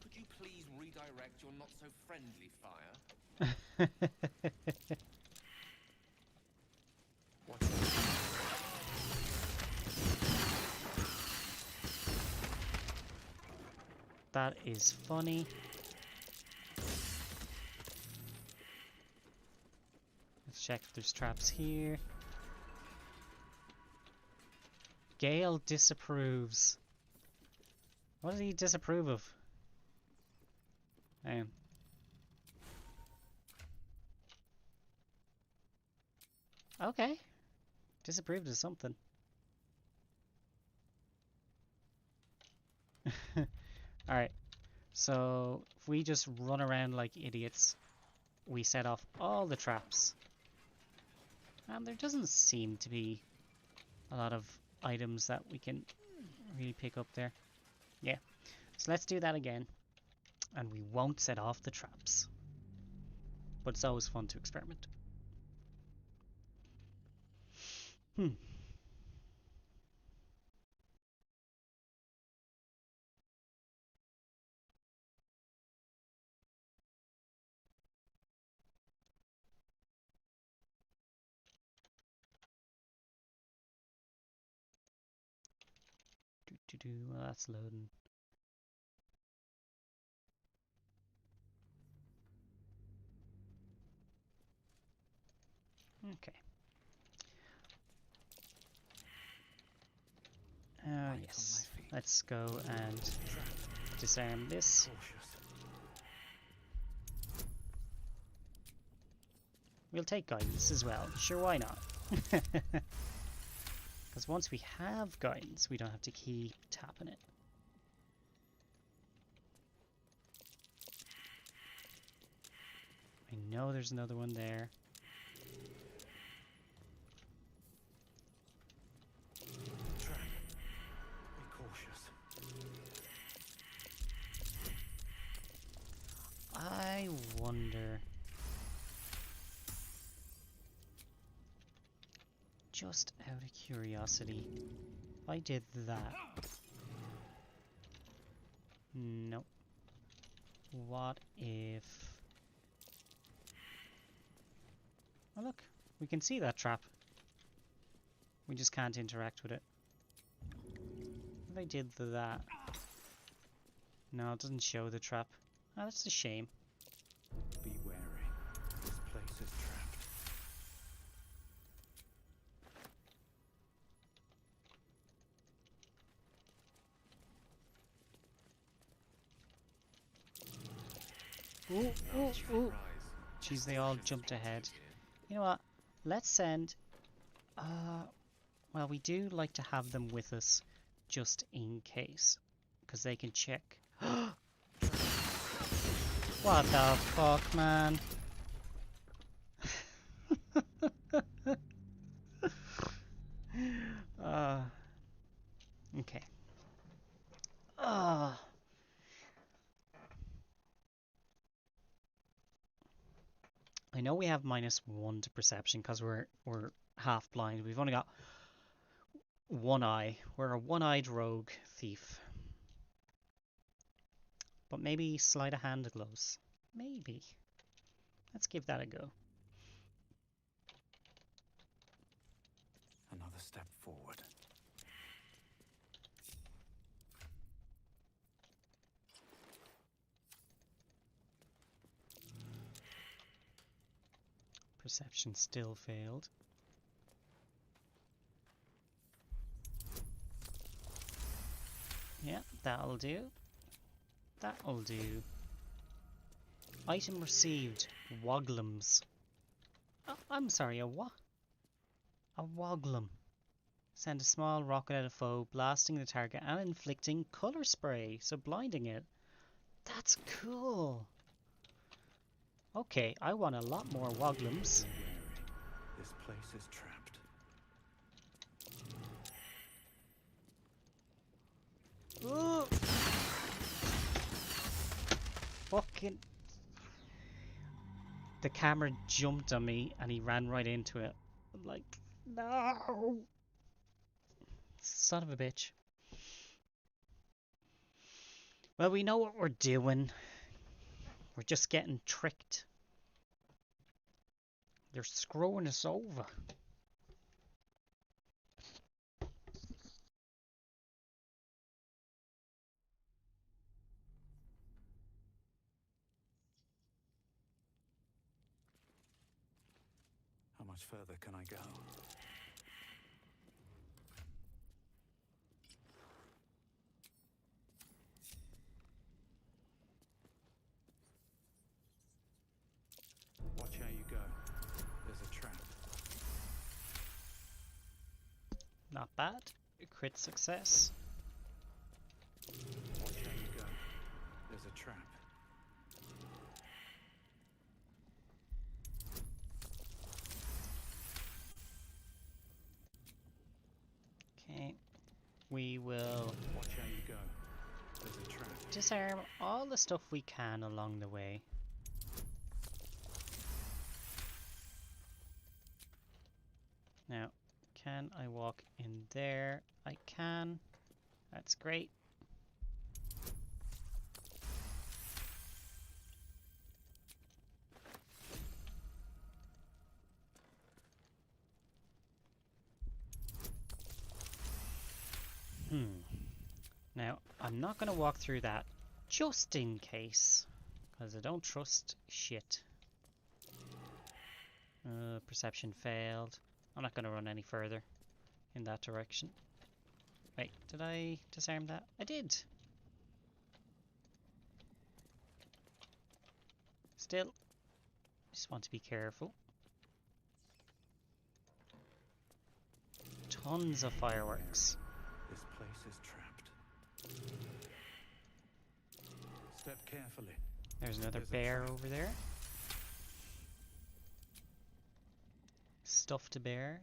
Could you please redirect your not so friendly fire? That is funny. Let's check if there's traps here. Gale disapproves. What does he disapprove of? Okay. Disapproved of something. Alright. So, if we just run around like idiots, we set off all the traps. And there doesn't seem to be a lot of items that we can really pick up there. Yeah. So let's do that again. And we won't set off the traps. But it's always fun to experiment. Well, that's loading. yes. Let's go and disarm this. We'll take guidance as well. Sure, why not? Because once we have guidance, we don't have to keep tapping it. I know there's another one there. Be cautious. I wonder... Just out of curiosity, if I did that... Nope. What if... Oh look, we can see that trap. We just can't interact with it. If I did that... No, it doesn't show the trap. Oh, that's a shame. Be wary. This place is trapped. Ooh, ooh, ooh. Jeez, they all jumped ahead. You know what? Let's send... well, we do like to have them with us just in case. Because they can check. What the fuck, man? Okay. I know we have -1 to perception because we're half blind. We've only got one eye. We're a one-eyed rogue thief. But maybe sleight of hand gloves. Maybe. Let's give that a go. Another step forward. Perception still failed. Yeah, that'll do. That'll do. Item received. Woglums. Oh, I'm sorry, a what? A woglum. Send a small rocket at a foe, blasting the target and inflicting color spray, so blinding it. That's cool. Okay, I want a lot more woglums. This place is trapped. Ooh. Fucking... The camera jumped on me and he ran right into it. I'm like, no! Son of a bitch. Well, we know what we're doing. We're just getting tricked. They're screwing us over. How much further can I go? Watch how you go. There's a trap. Not bad. A crit success. Watch how you go. There's a trap. Okay. We will Watch how you go. There's a trap. disarm all the stuff we can along the way. Now, can I walk in there? I can. That's great. Now, I'm not going to walk through that just in case, because I don't trust shit. Perception failed. I'm not going to run any further in that direction. Wait, did I disarm that? I did! Still, just want to be careful. Tons of fireworks. This place is trapped. Step carefully. There's another bear over there. Stuffed bear.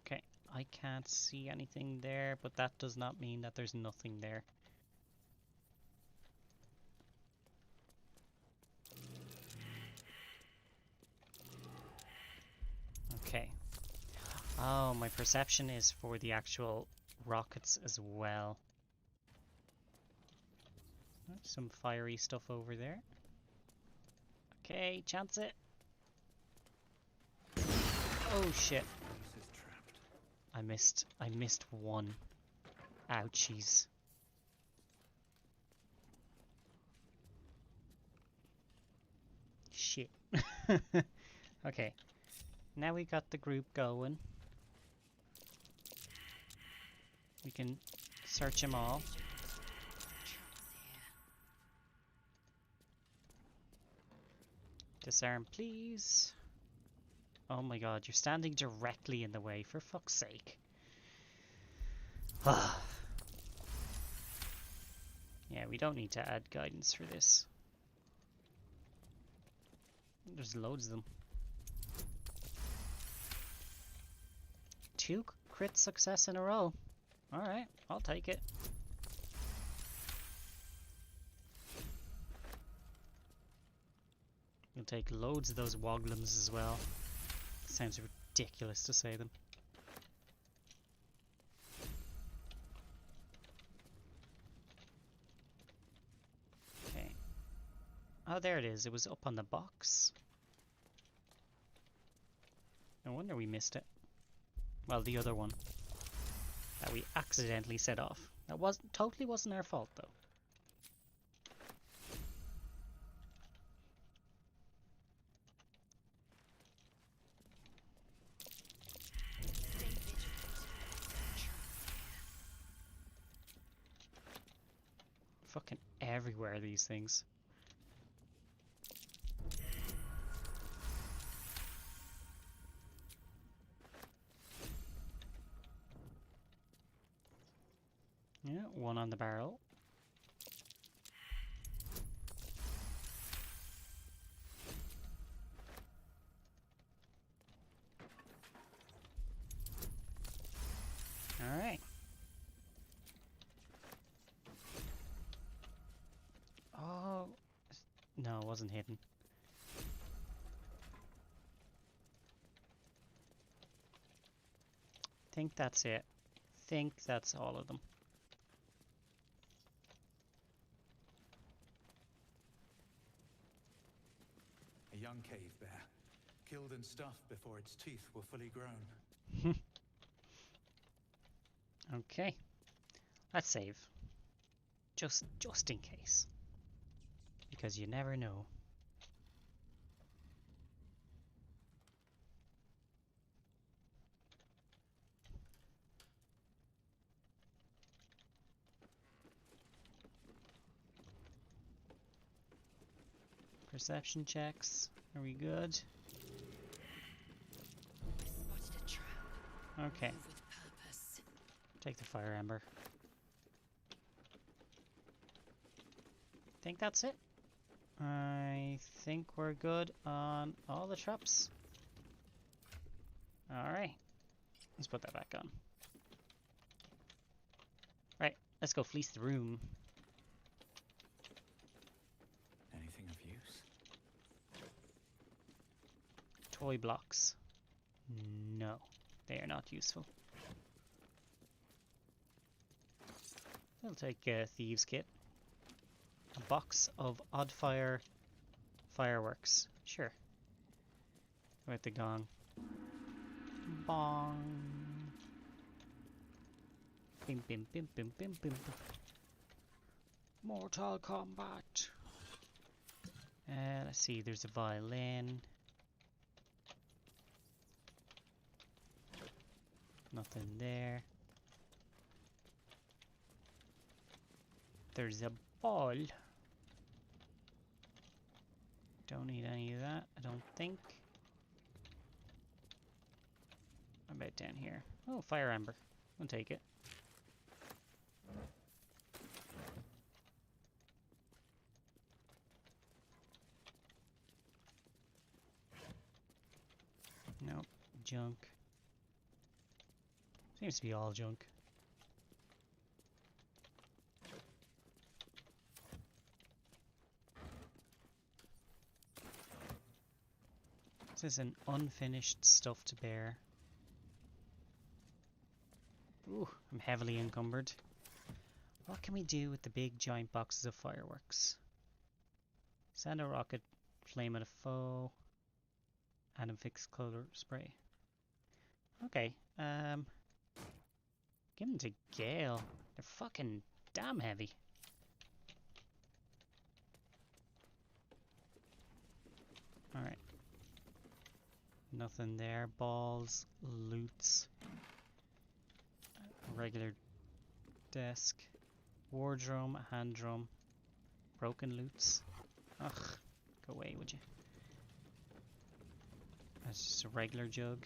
Okay, I can't see anything there, but that does not mean that there's nothing there. Okay. Oh, my perception is for the actual rockets as well. Some fiery stuff over there. Okay, chance it. Oh shit. I missed one. Ouchies. Shit. Okay. Now we got the group going. We can search them all. Disarm, please. Oh my god, you're standing directly in the way, for fuck's sake. Yeah, we don't need to add guidance for this. There's loads of them. 2 crit success in a row. Alright, I'll take it. You'll take loads of those woglums as well. Sounds ridiculous to say them. Okay. Oh, there it is. It was up on the box. No wonder we missed it. Well, the other one that we accidentally set off. That totally wasn't our fault, though. Fucking everywhere, these things. Yeah, one on the barrel. All right. Oh, no, it wasn't hidden. Think that's it. Think that's all of them. A young cave bear, killed and stuffed before its teeth were fully grown. Okay, let's save. Just in case. Because you never know. Perception checks. Are we good? Okay. Take the fire ember. Think that's it. I think we're good on all the traps. Alright. Let's put that back on. Right, let's go fleece the room. Anything of use? Toy blocks. No, they are not useful. We'll take a thieves kit. A box of Oddfire fireworks. Sure. With the gong. Bong. Bim bim bim bim bim bim. Mortal Kombat. Let's see, there's a violin. Nothing there. There's a ball. Don't need any of that, I don't think. How about down here? Oh, fire amber. I'll take it. Nope, junk. Seems to be all junk. This is an unfinished stuffed bear. Ooh, I'm heavily encumbered. What can we do with the big giant boxes of fireworks? Send a rocket, flame at a foe, and a fixed color spray. Okay, give them to Gale. They're fucking damn heavy. Alright. Nothing there. Balls, loots. A regular desk. War drum, a hand drum. Broken loots. Ugh, go away, would you? That's just a regular jug.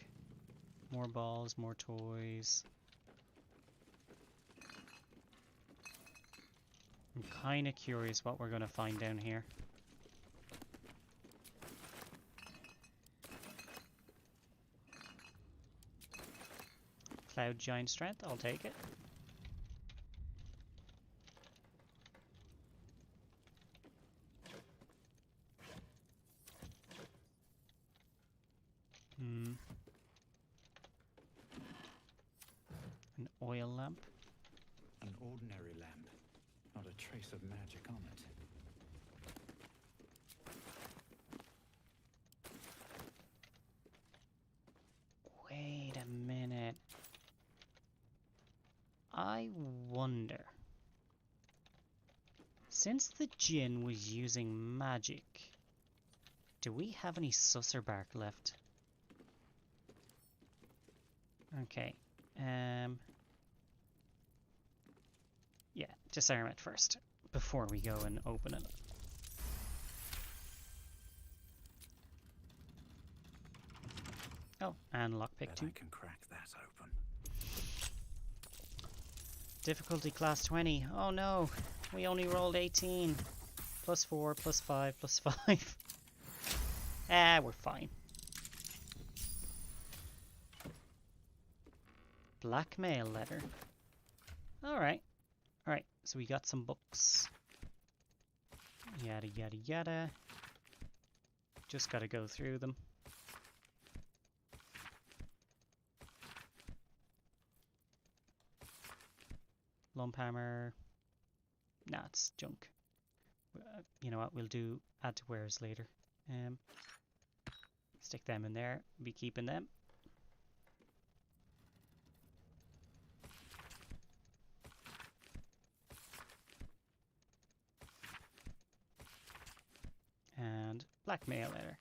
More balls, more toys. I'm kinda curious what we're gonna find down here. Cloud giant strength, I'll take it. An oil lamp. An ordinary lamp, not a trace of magic on it. Wait a minute. I wonder, since the Jinn was using magic, do we have any susser bark left? Okay, yeah, disarm it first, before we go and open it. Oh, and lockpick too. I can crack that open. Difficulty class 20. Oh no, we only rolled 18. Plus 4, plus 5, plus 5. Ah, we're fine. Blackmail letter. Alright. Alright, so we got some books. Yada yada yada. Just gotta go through them. Lump hammer. Nah, it's junk. You know what, we'll do add to wares later. Stick them in there. Be keeping them. And blackmail letter.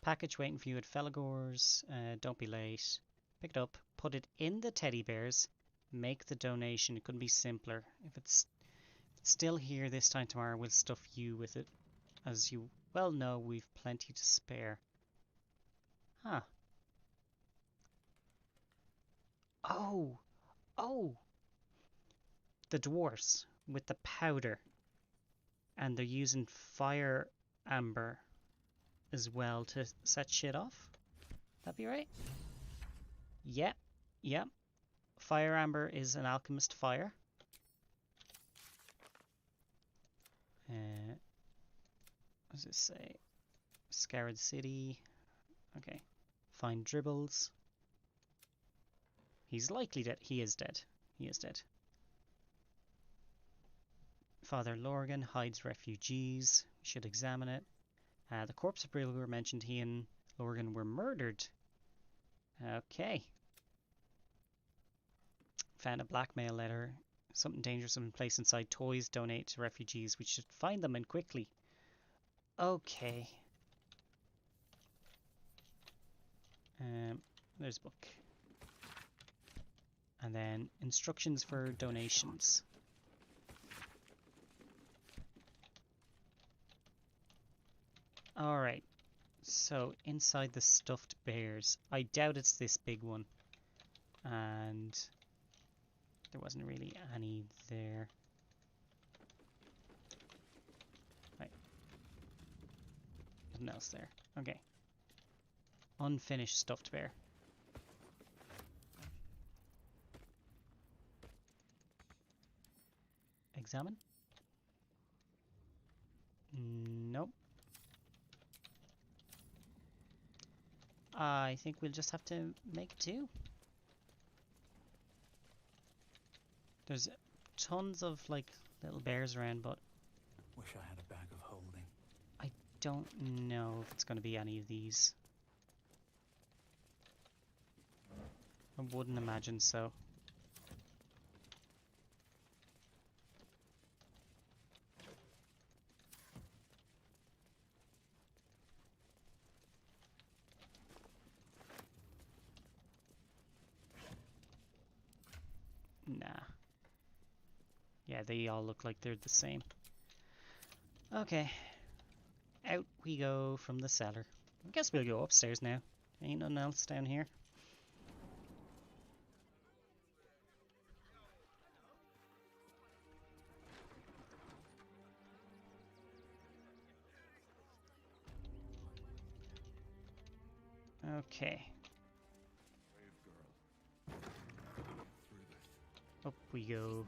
Package waiting for you at Felagor's. Don't be late. Pick it up. Put it in the teddy bears. Make the donation. It couldn't be simpler. If it's still here this time tomorrow, we'll stuff you with it. As you well know, we've plenty to spare. Huh. Oh! Oh! The dwarfs with the powder. And they're using fire amber as well to set shit off. That'd be right? Yep. Yep. Fire amber is an alchemist fire. What does it say? Scarred City. Okay. Find dribbles. He's likely dead. He is dead. He is dead. Father Lorgan hides refugees. We should examine it. The corpse of Brilgur mentioned he and Lorgan were murdered. Okay. Found a blackmail letter. Something dangerous in place inside. Toys donate to refugees. We should find them and quickly. Okay. There's a book. And then instructions for donations. Alright, so inside the stuffed bears, I doubt it's this big one. And there wasn't really any there. Right. Nothing else there. Okay. Unfinished stuffed bear. Examine? Nope. I think we'll just have to make two. There's tons of like little bears around, but Wish I had a bag of holding. I don't know if it's going to be any of these. I wouldn't imagine so. Nah. Yeah, they all look like they're the same. Okay. Out we go from the cellar. I guess we'll go upstairs now. Ain't nothing else down here. Okay. Up we go.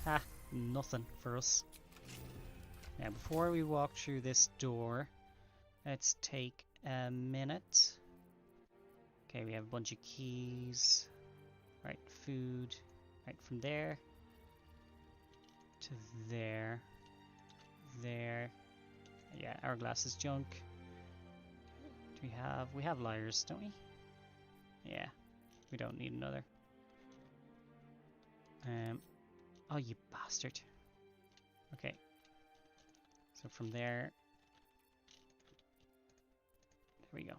Ha, nothing for us. Now before we walk through this door, let's take a minute. Okay, we have a bunch of keys. Right, food. Right, from there to there. There. Yeah, hourglass is junk. Do we have lyres, don't we? Yeah, we don't need another. Oh, you bastard. Okay. So from there. There we go.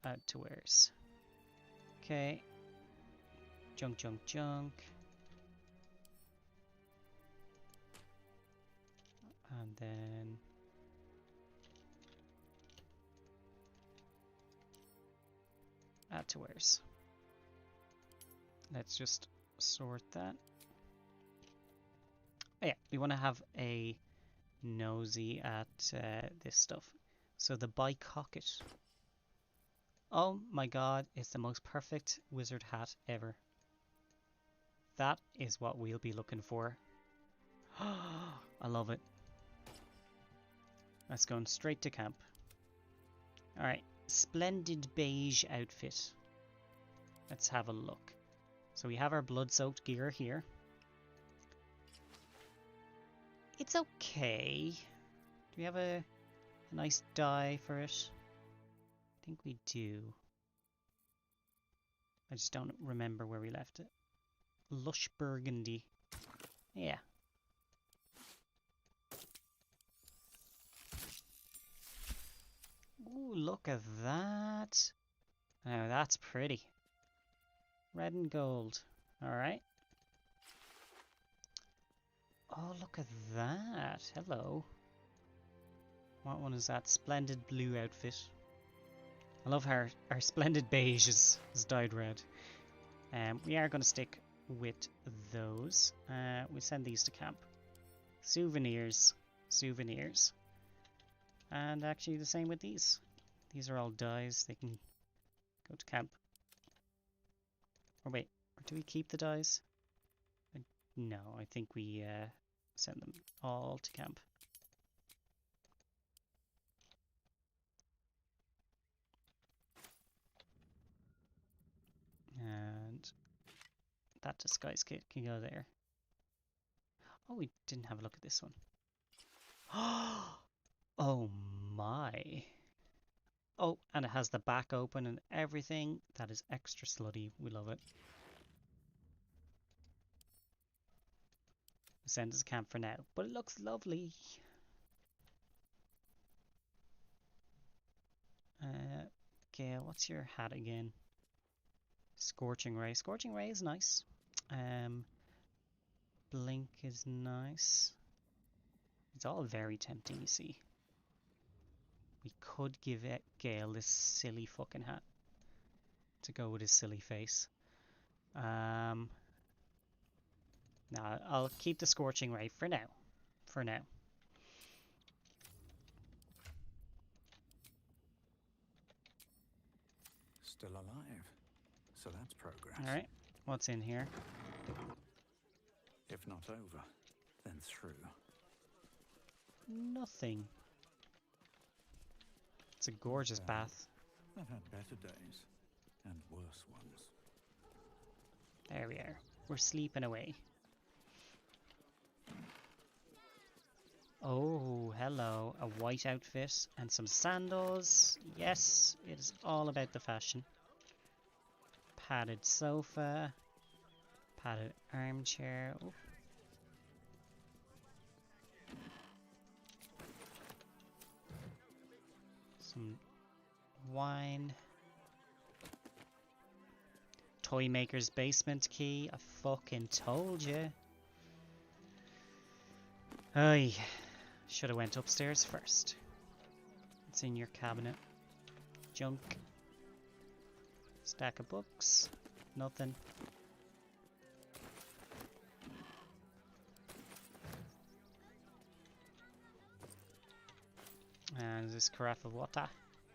Add to wares. Okay. Junk, junk, junk. And then add to wares. Let's just sort that. Oh yeah, we want to have a nosy at this stuff. So the bicocket. Oh my god, it's the most perfect wizard hat ever. That is what we'll be looking for. I love it. That's going straight to camp. Alright, splendid beige outfit. Let's have a look. So we have our blood-soaked gear here. It's okay. Do we have a nice dye for it? I think we do. I just don't remember where we left it. Lush burgundy. Yeah. Ooh, look at that. Now that's pretty. Red and gold. Alright. Oh, look at that. Hello. What one is that? Splendid blue outfit. I love how our splendid beige is dyed red. We are going to stick with those. We send these to camp. Souvenirs. Souvenirs. And actually the same with these. These are all dyes. They can go to camp. Or wait, do we keep the dyes? No, I think we send them all to camp. And that disguise kit can go there. Oh, we didn't have a look at this one. Oh my. Oh, and it has the back open and everything. That is extra slutty. We love it. Send as camp for now, but it looks lovely. Okay, what's your hat again? Scorching Ray. Scorching Ray is nice. Blink is nice. It's all very tempting, you see. We could give it Gale this silly fucking hat to go with his silly face. No, I'll keep the Scorching Ray for now. For now. Still alive. So that's progress. Alright, what's in here? If not over, then through. Nothing. It's a gorgeous bath. I've had better days. And worse ones. There we are. We're sleeping away. Oh, hello. A white outfit and some sandals. Yes, it is all about the fashion. Padded sofa. Padded armchair. Oh. Some wine. Toy maker's basement key. I fucking told you. Ay, should have went upstairs first. It's in your cabinet. Junk. Stack of books. Nothing. And this carafe of water.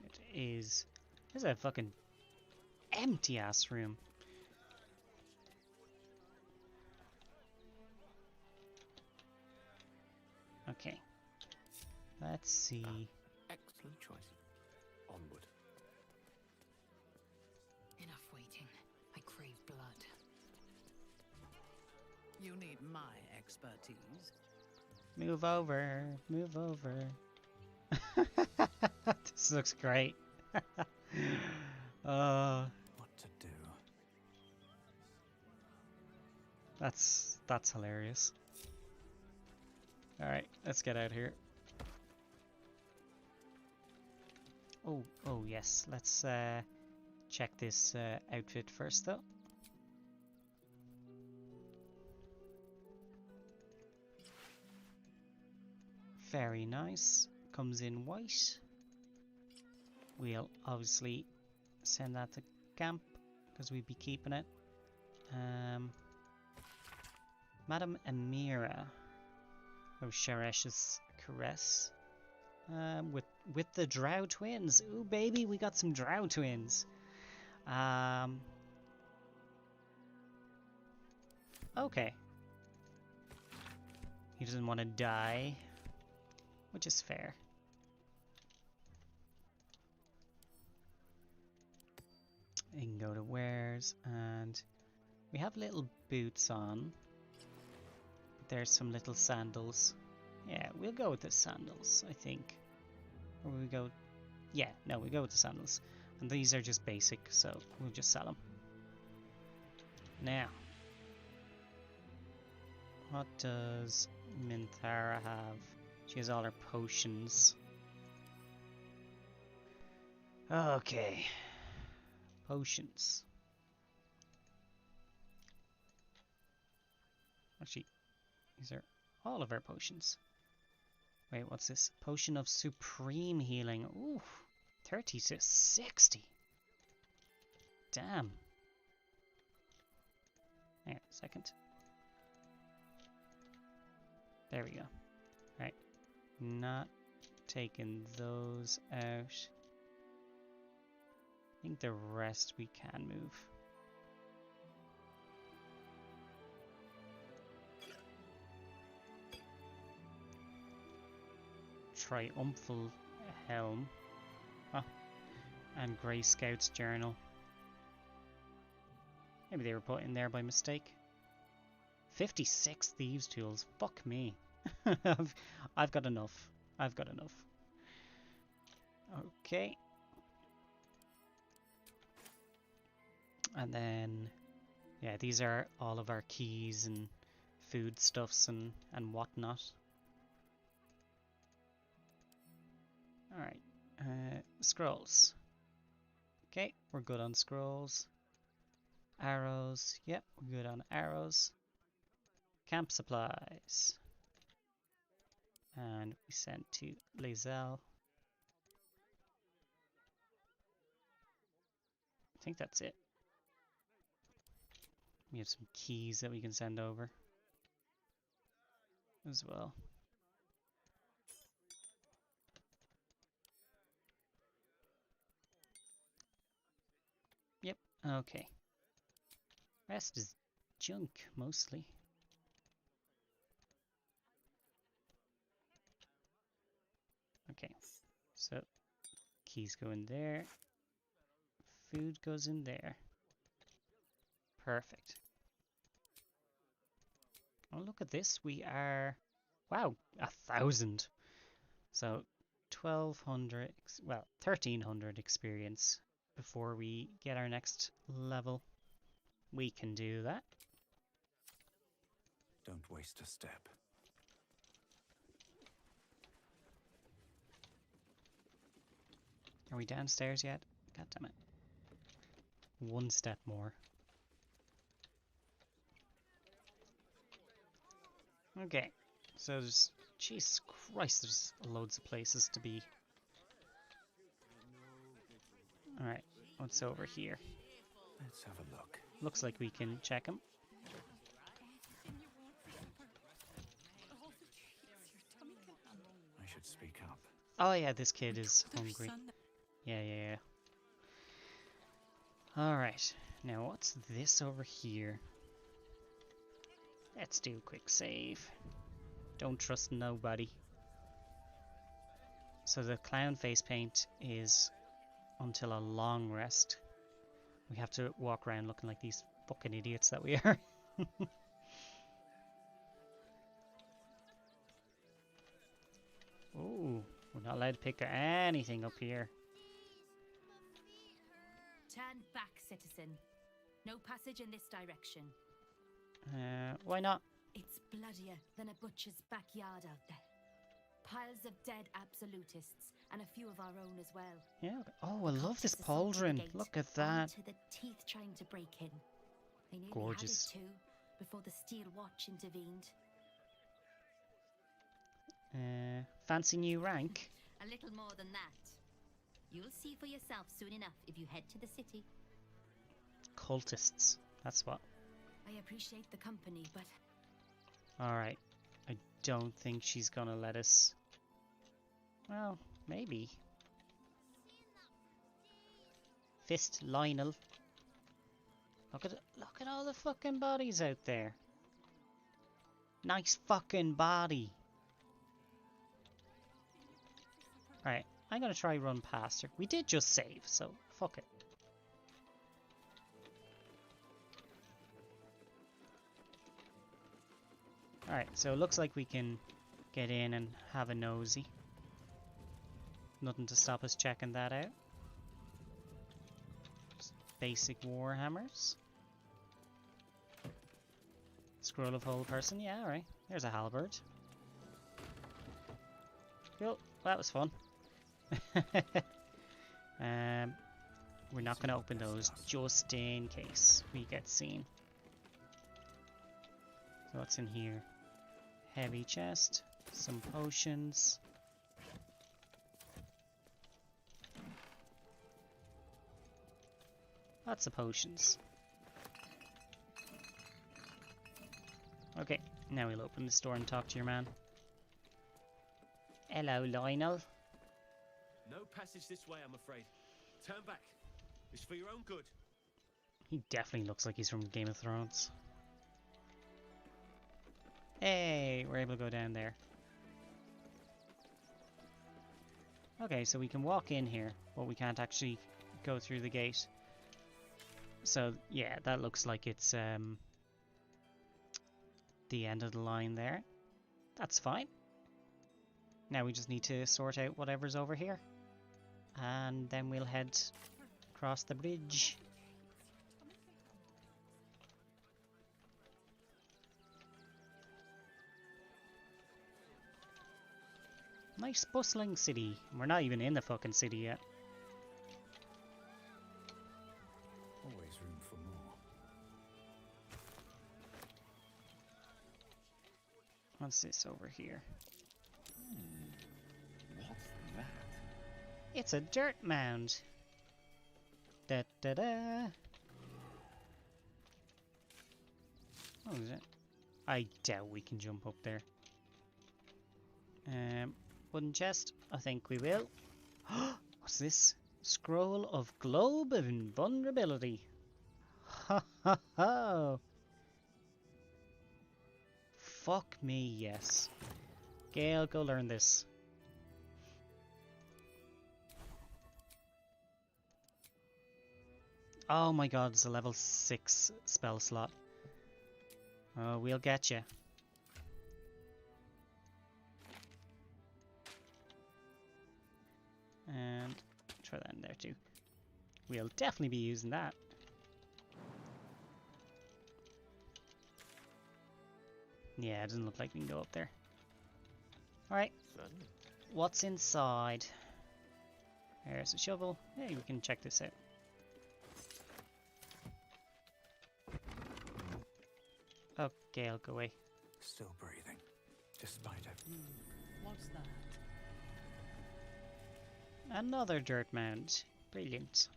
It is. This is a fucking empty ass room. Okay. Let's see. Excellent choice. Onward. Enough waiting. I crave blood. You need my expertise. Move over. Move over. This looks great. What to do? That's hilarious. Alright, let's get out here. Oh yes, let's check this outfit first though. Very nice. Comes in white. We'll obviously send that to camp because we'd be keeping it. Madame Amira. Oh, Sharesh's caress. With the Drow twins. Ooh, baby, we got some Drow twins. Okay. He doesn't want to die, which is fair. You can go to wares, and we have little boots on. There's some little sandals. Yeah, we'll go with the sandals, I think. Or we go... Yeah, no, we go with the sandals. And these are just basic, so we'll just sell them. Now. What does Minthara have? She has all her potions. Okay. Potions. Actually, these are all of our potions. Wait, what's this? Potion of Supreme Healing. Ooh, 30 to 60. Damn. Hang on a second. There we go. Right. Not taking those out. I think the rest we can move. Triumphal Helm. Oh. And Grey Scout's Journal. Maybe they were put in there by mistake. 56 Thieves' Tools. Fuck me. I've got enough. I've got enough. Okay. And then, yeah, these are all of our keys and foodstuffs and whatnot. Alright, scrolls. Okay, we're good on scrolls. Arrows, yep, we're good on arrows. Camp supplies. And we send to Lazelle. I think that's it. We have some keys that we can send over as well. Yep, okay. Rest is junk, mostly. Okay, so keys go in there. Food goes in there. Perfect. Oh, look at this. We are... Wow, 1,000. So 1,200, well, 1,300 experience before we get our next level. We can do that. Don't waste a step. Are we downstairs yet? God damn it. One step more. Okay, so there's... Jesus Christ, there's loads of places to be. Alright, what's over here? Let's have a look. Looks like we can check them. I should speak up. Oh yeah, this kid is hungry. Yeah. Alright, now what's this over here? Let's do a quick save. Don't trust nobody. So the clown face paint is until a long rest. We have to walk around looking like these fucking idiots that we are. Ooh, we're not allowed to pick anything up here. Turn back, citizen. No passage in this direction. Why not? It's bloodier than a butcher's backyard out there. Piles of dead absolutists, and a few of our own as well. Yeah. Oh, I love this pauldron. Look at that. To the teeth trying to break in. They nearly Gorgeous. had it too, before the Steel Watch intervened. Fancy new rank? A little more than that. You'll see for yourself soon enough if you head to the city. Cultists. That's what. I appreciate the company, but... Alright. I don't think she's gonna let us... Well, maybe. Fist Lionel. Look at all the fucking bodies out there. Nice fucking body. Alright, I'm gonna try run past her. We did just save, so fuck it. Alright, so it looks like we can get in and have a nosy. Nothing to stop us checking that out. Just basic warhammers. Scroll of whole person, yeah, alright. There's a halberd. Cool, that was fun. We're not going to open those just in case we get seen. So what's in here? Heavy chest, some potions. Lots of potions. Okay, now we'll open the store and talk to your man. Hello, Lionel. No passage this way, I'm afraid. Turn back. It's for your own good. He definitely looks like he's from Game of Thrones. Hey, we're able to go down there. Okay, so we can walk in here, but we can't actually go through the gate. So, yeah, that looks like it's the end of the line there. That's fine. Now we just need to sort out whatever's over here. And then we'll head across the bridge. Nice bustling city. We're not even in the fucking city yet. Always room for more. What's this over here? What's that? It's a dirt mound. Da da da. What is it? I doubt we can jump up there. Wooden chest? I think we will. What's this? Scroll of Globe of Invulnerability. Ha ha ha! Fuck me, yes. Gale, go learn this. Oh my god, it's a level 6 spell slot. Oh, we'll get you. And try that in there too. We'll definitely be using that. Yeah, it doesn't look like we can go up there. Alright. What's inside? There's a shovel. Hey, we can check this out. Okay, I'll go away. Still breathing, despite everything. What's that? Another dirt mound. Brilliant.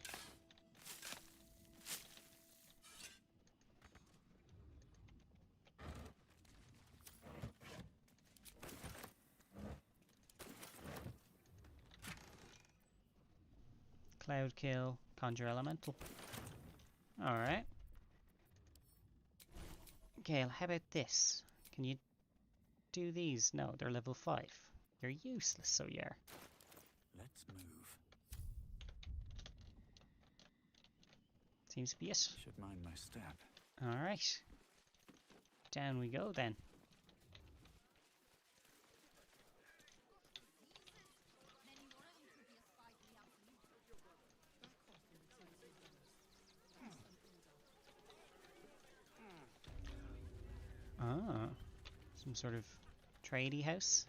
Cloud kill, conjure elemental. Alright. Gale, how about this? Can you do these? No, they're level 5. You're useless, so you are. Let's move. Seems to be it. Should mind my step. Alright. Down we go then. Ah, some sort of tradie house.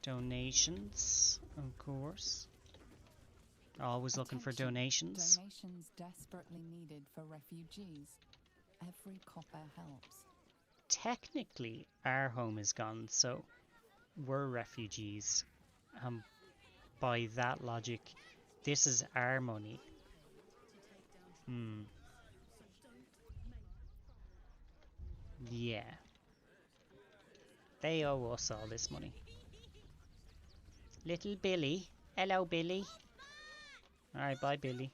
Donations, of course. Always looking for Attention. donations. Donations desperately needed for refugees. Every copper helps. Technically, our home is gone, so we're refugees. By that logic, this is our money. Yeah. They owe us all this money. Little Billy. Hello, Billy. Alright, bye, Billy.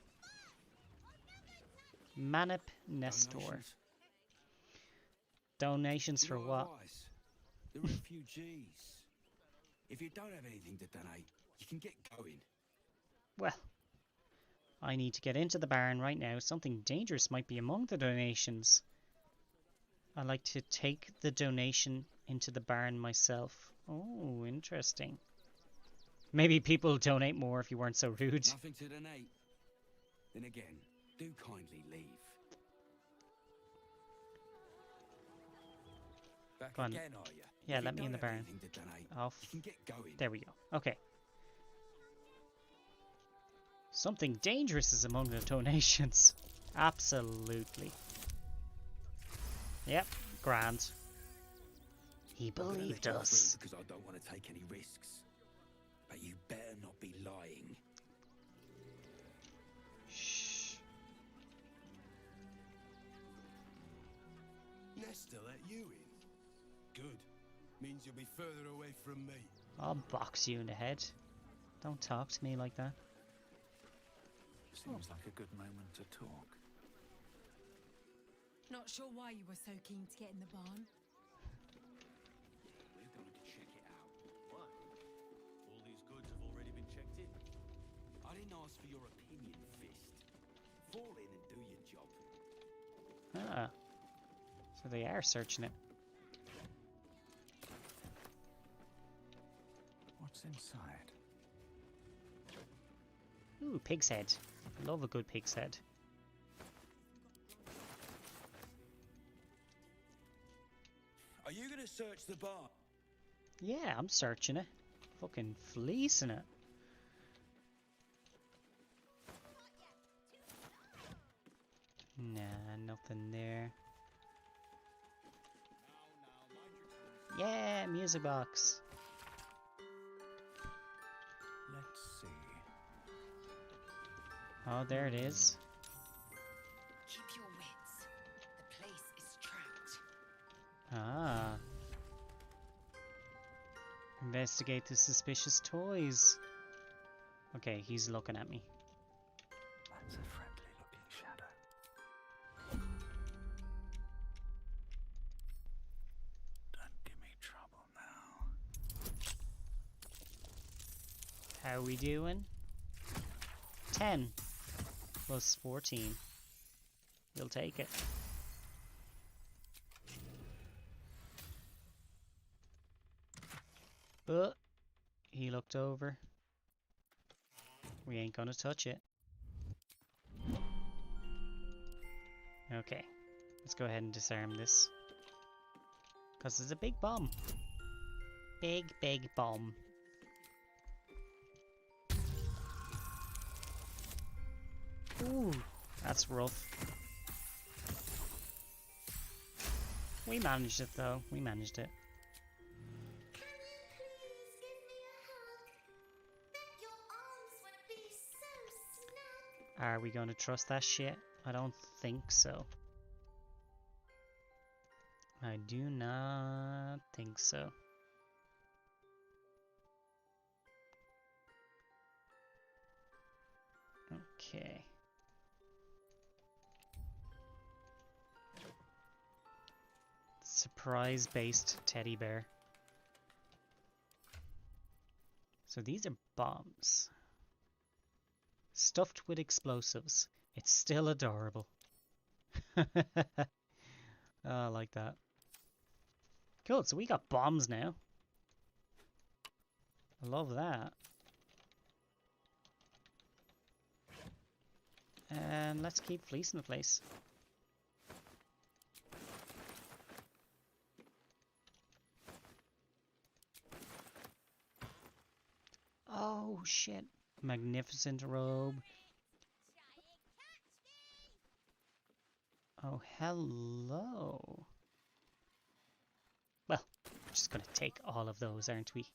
Manip Nestor. Donations for what? The refugees. If you don't have anything to donate, you can get going. Well, I need to get into the barn right now. Something dangerous might be among the donations. I'd like to take the donation into the barn myself. Oh, interesting. Maybe people would donate more if you weren't so rude. Nothing to donate. Then again, do kindly leave. Back Go on. again, are you? Yeah, If let you me in the don't have barn. anything to donate, Off. you can get going. There we go. Okay. Something dangerous is among the donations. Absolutely. Yep, grand. He I'm gonna believed let you us. through because I don't want to take any risks. But you better not be lying. Shh. Nestor let you in. Good. Means you'll be further away from me. I'll box you in the head. Don't talk to me like that. Seems like a good moment to talk. Not sure why you were so keen to get in the barn. We're going to check it out. What? All these goods have already been checked in. I didn't ask for your opinion, Fist. Fall in and do your job. Ah. So they are searching it. What's inside? Ooh, pig's head. Love a good pig's head. search the bar. Yeah, I'm searching it. Fucking fleecing it. Nah, nothing there. Yeah, music box. Let's see. Oh, there it is. Keep your wits. The place is trapped. Ah. Investigate the suspicious toys. Okay, he's looking at me. That's a friendly looking shadow. Don't give me trouble now. How we doing? 10 plus 14. We'll take it. But he looked over. We ain't gonna touch it. Okay, let's go ahead and disarm this. Because it's a big bomb. Big, big bomb. Ooh, that's rough. We managed it though, we managed it. Are we going to trust that shit? I don't think so. I do not think so. Okay. Surprise-based teddy bear. So these are bombs. Stuffed with explosives. It's still adorable. Oh, I like that. Cool, so we got bombs now. I love that. And let's keep fleecing the place. Oh shit. Magnificent robe. Oh, hello. Well, we're just gonna take all of those, aren't we?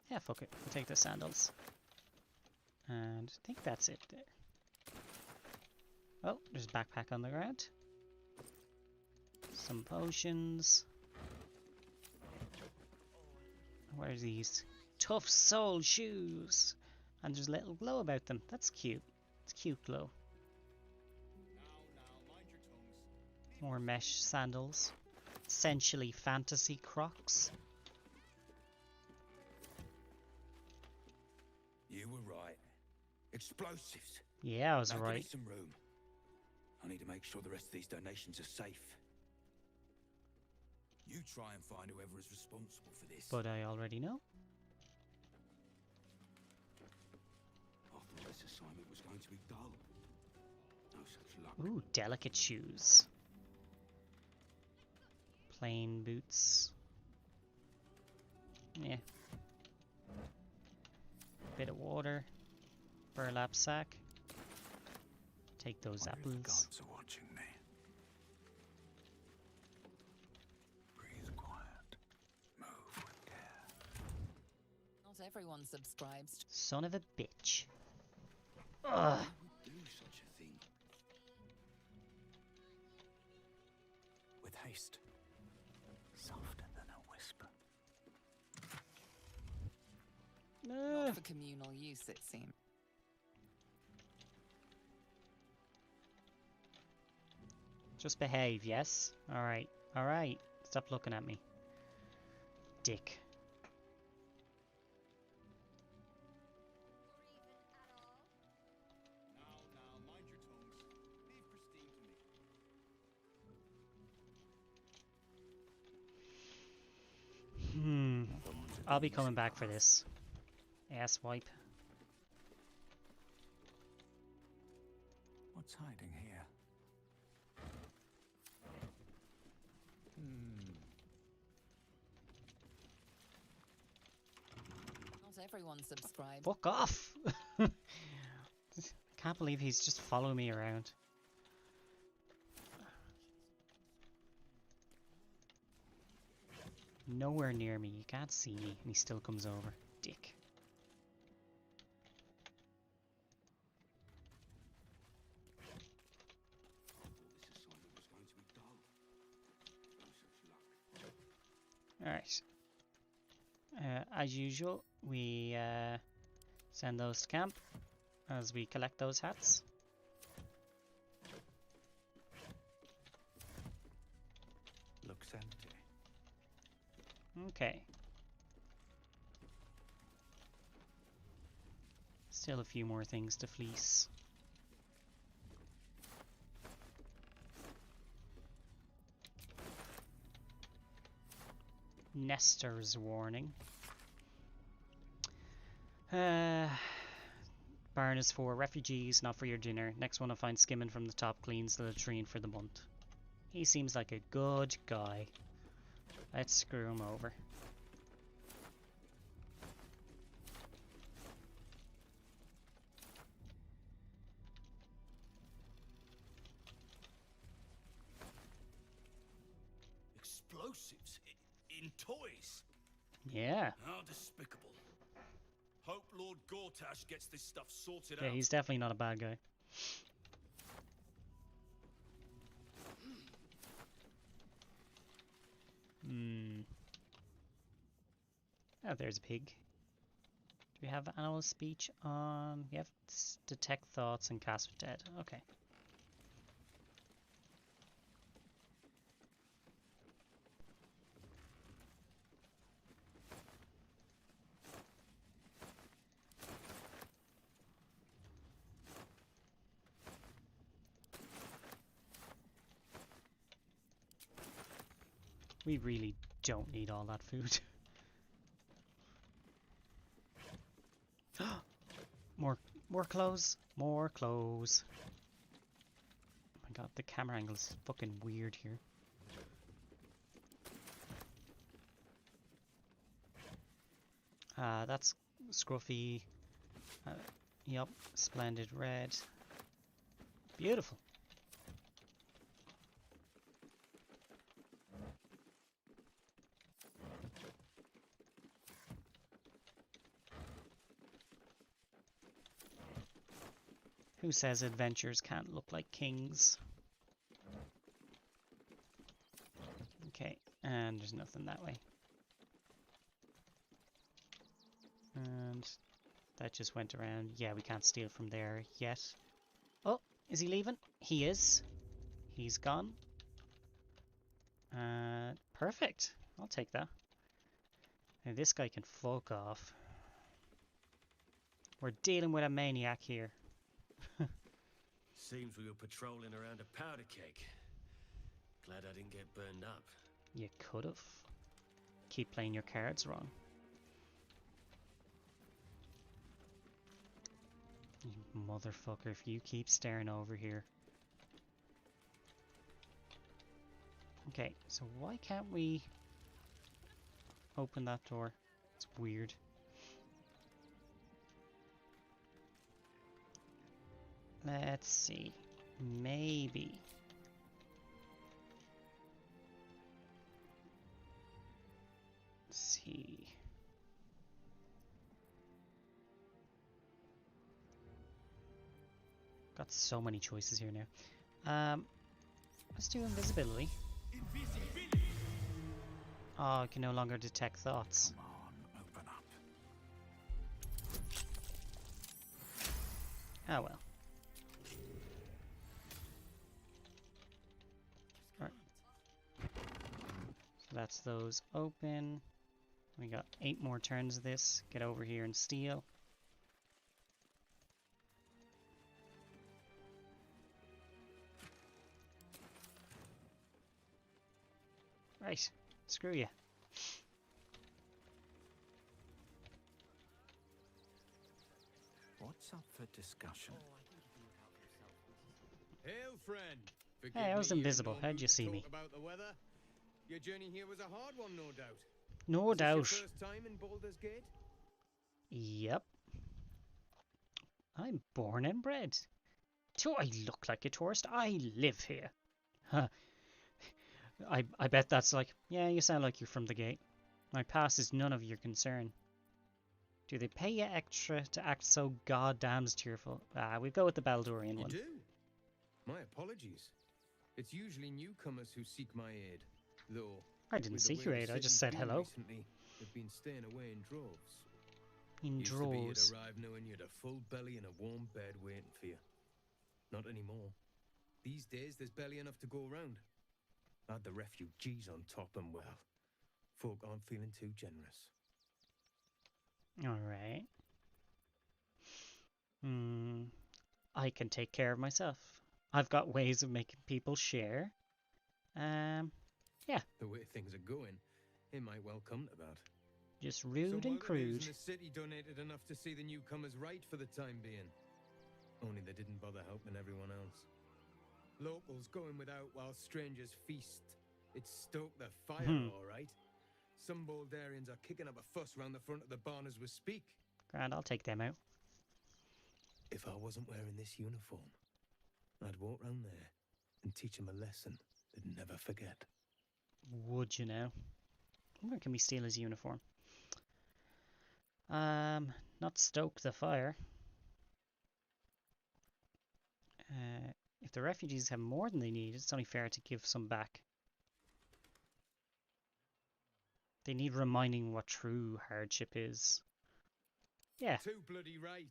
Yeah, fuck it. We'll take the sandals. And I think that's it there. Oh, there's a backpack on the ground. Some potions. What are these? Tough sole shoes. And there's a little glow about them. That's cute. It's cute glow. More mesh sandals. Essentially fantasy Crocs. You were right. Explosives. Yeah, I was Now right. give me some room. I need to make sure the rest of these donations are safe. You try and find whoever is responsible for this. But I already know. I thought this assignment was going to be dull. No such luck. Ooh, delicate shoes. Plain boots. Yeah. Bit of water. Burlap sack. Take those apples. Gods are watching me. Breathe quiet. Move with care. Not everyone subscribes. Son of a bitch. Ugh. Who would do such a thing? With haste. Softer than a whisper. Not for communal use, it seems. Just behave, yes? Alright, alright. Stop looking at me. Dick. I'll be coming back for this. Ass wipe. What's hiding here? everyone subscribe. Fuck off! Can't believe he's just following me around. Nowhere near me. You can't see me, and he still comes over. Dick. Alright. As usual, we send those to camp as we collect those hats. Looks empty. Okay. Still a few more things to fleece. Nestor's warning. Barn is for refugees, not for your dinner. Next one to find skimming from the top cleans the latrine for the month. He seems like a good guy. Let's screw him over. Explosives in toys? Yeah. How despicable. Hope Lord Gortash gets this stuff sorted Yeah, out. he's definitely not a bad guy. Oh, there's a pig. Do we have animal speech on? We have detect thoughts and cast with dead. Okay. We really don't need all that food. More clothes. More clothes. Oh my god, the camera angle is fucking weird here. That's scruffy. Yup, splendid red. Beautiful. Who says adventures can't look like kings? Okay, and there's nothing that way. And that just went around. Yeah, we can't steal from there yet. Oh, is he leaving? He is. He's gone. Perfect. I'll take that. Now this guy can fuck off. We're dealing with a maniac here. Seems we were patrolling around a powder keg. Glad I didn't get burned up. You could've. Keep playing your cards wrong. You motherfucker, if you keep staring over here. Okay, so why can't we open that door? It's weird. Let's see. Maybe. Let's see. Got so many choices here now. Let's do invisibility. Oh, I can no longer detect thoughts. Come on, open up. Oh well. Alright. So that's those open. We got 8 more turns of this. Get over here and steal. Right. Screw you. What's up for discussion? Hail, friend. Hey, I was invisible. How'd you see me? About the weather. Your journey here was a hard one, no doubt. No doubt. Is this your first time in Baldur's Gate? Yep. I'm born and bred. Do I look like a tourist? I live here. Huh. I bet that's like, yeah, you sound like you're from the gate. My past is none of your concern. Do they pay you extra to act so goddamn cheerful? We go with the Baldurian You one. do? My apologies. It's usually newcomers who seek my aid, though. I didn't with the seek way your the aid, I just city's said been hello. Recently, they've been staying away in droves. In Used to be you'd droves. arrive knowing you had a full belly and a warm bed waiting for you. Not anymore. These days, there's barely enough to go around. Add the refugees on top and, well, folk aren't feeling too generous. Alright. I can take care of myself. I've got ways of making people share. Yeah. The way things are going, it might well come to that. Just rude and crude. The city donated enough to see the newcomers right for the time being. Only they didn't bother helping everyone else. Locals going without while strangers feast. It stoked the fire, all right. Some Baldarians are kicking up a fuss round the front of the barn as we speak. Grand, I'll take them out. If I wasn't wearing this uniform, I'd walk round there and teach them a lesson they'd never forget. Would you know? Where can we steal his uniform? Not stoke the fire. If the refugees have more than they need, it's only fair to give some back. They need reminding what true hardship is. Yeah. Too bloody right.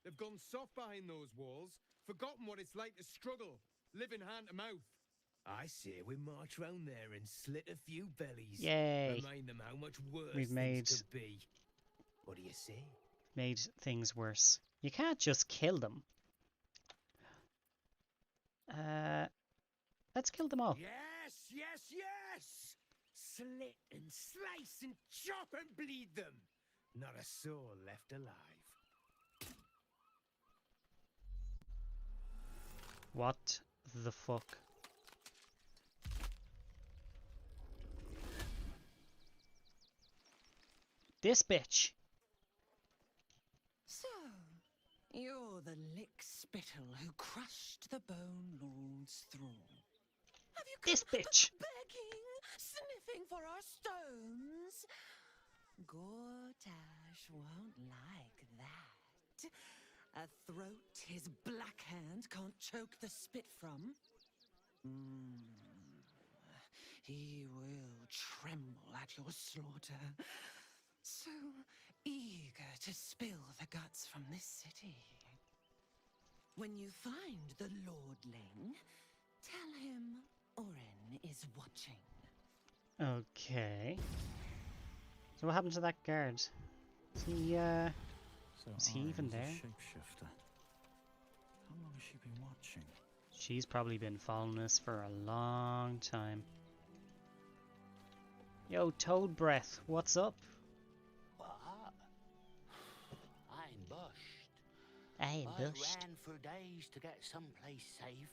They've gone soft behind those walls, forgotten what it's like to struggle, living hand to mouth. I say we march round there and slit a few bellies. Yay. Remind them how much worse We've made things could be. What do you say? Made things worse. You can't just kill them. Let's kill them all. Yes, yes, yes! Slit and slice and chop and bleed them. Not a soul left alive. What the fuck? This bitch. So, you're the lick spittle who crushed the Bone Lord's thrall. Have you come this bitch begging, sniffing for our stones? Gortash won't like that. A throat his black hand can't choke the spit from. He will tremble at your slaughter. So eager to spill the guts from this city. When you find the Lordling, tell him Orin is watching. Okay. So what happened to that guard? Is he, is he even there? Shapeshifter. How long has she been watching? She's probably been following us for a long time. Yo, Toad Breath, what's up? What? I'm bushed. I ran for days to get someplace safe,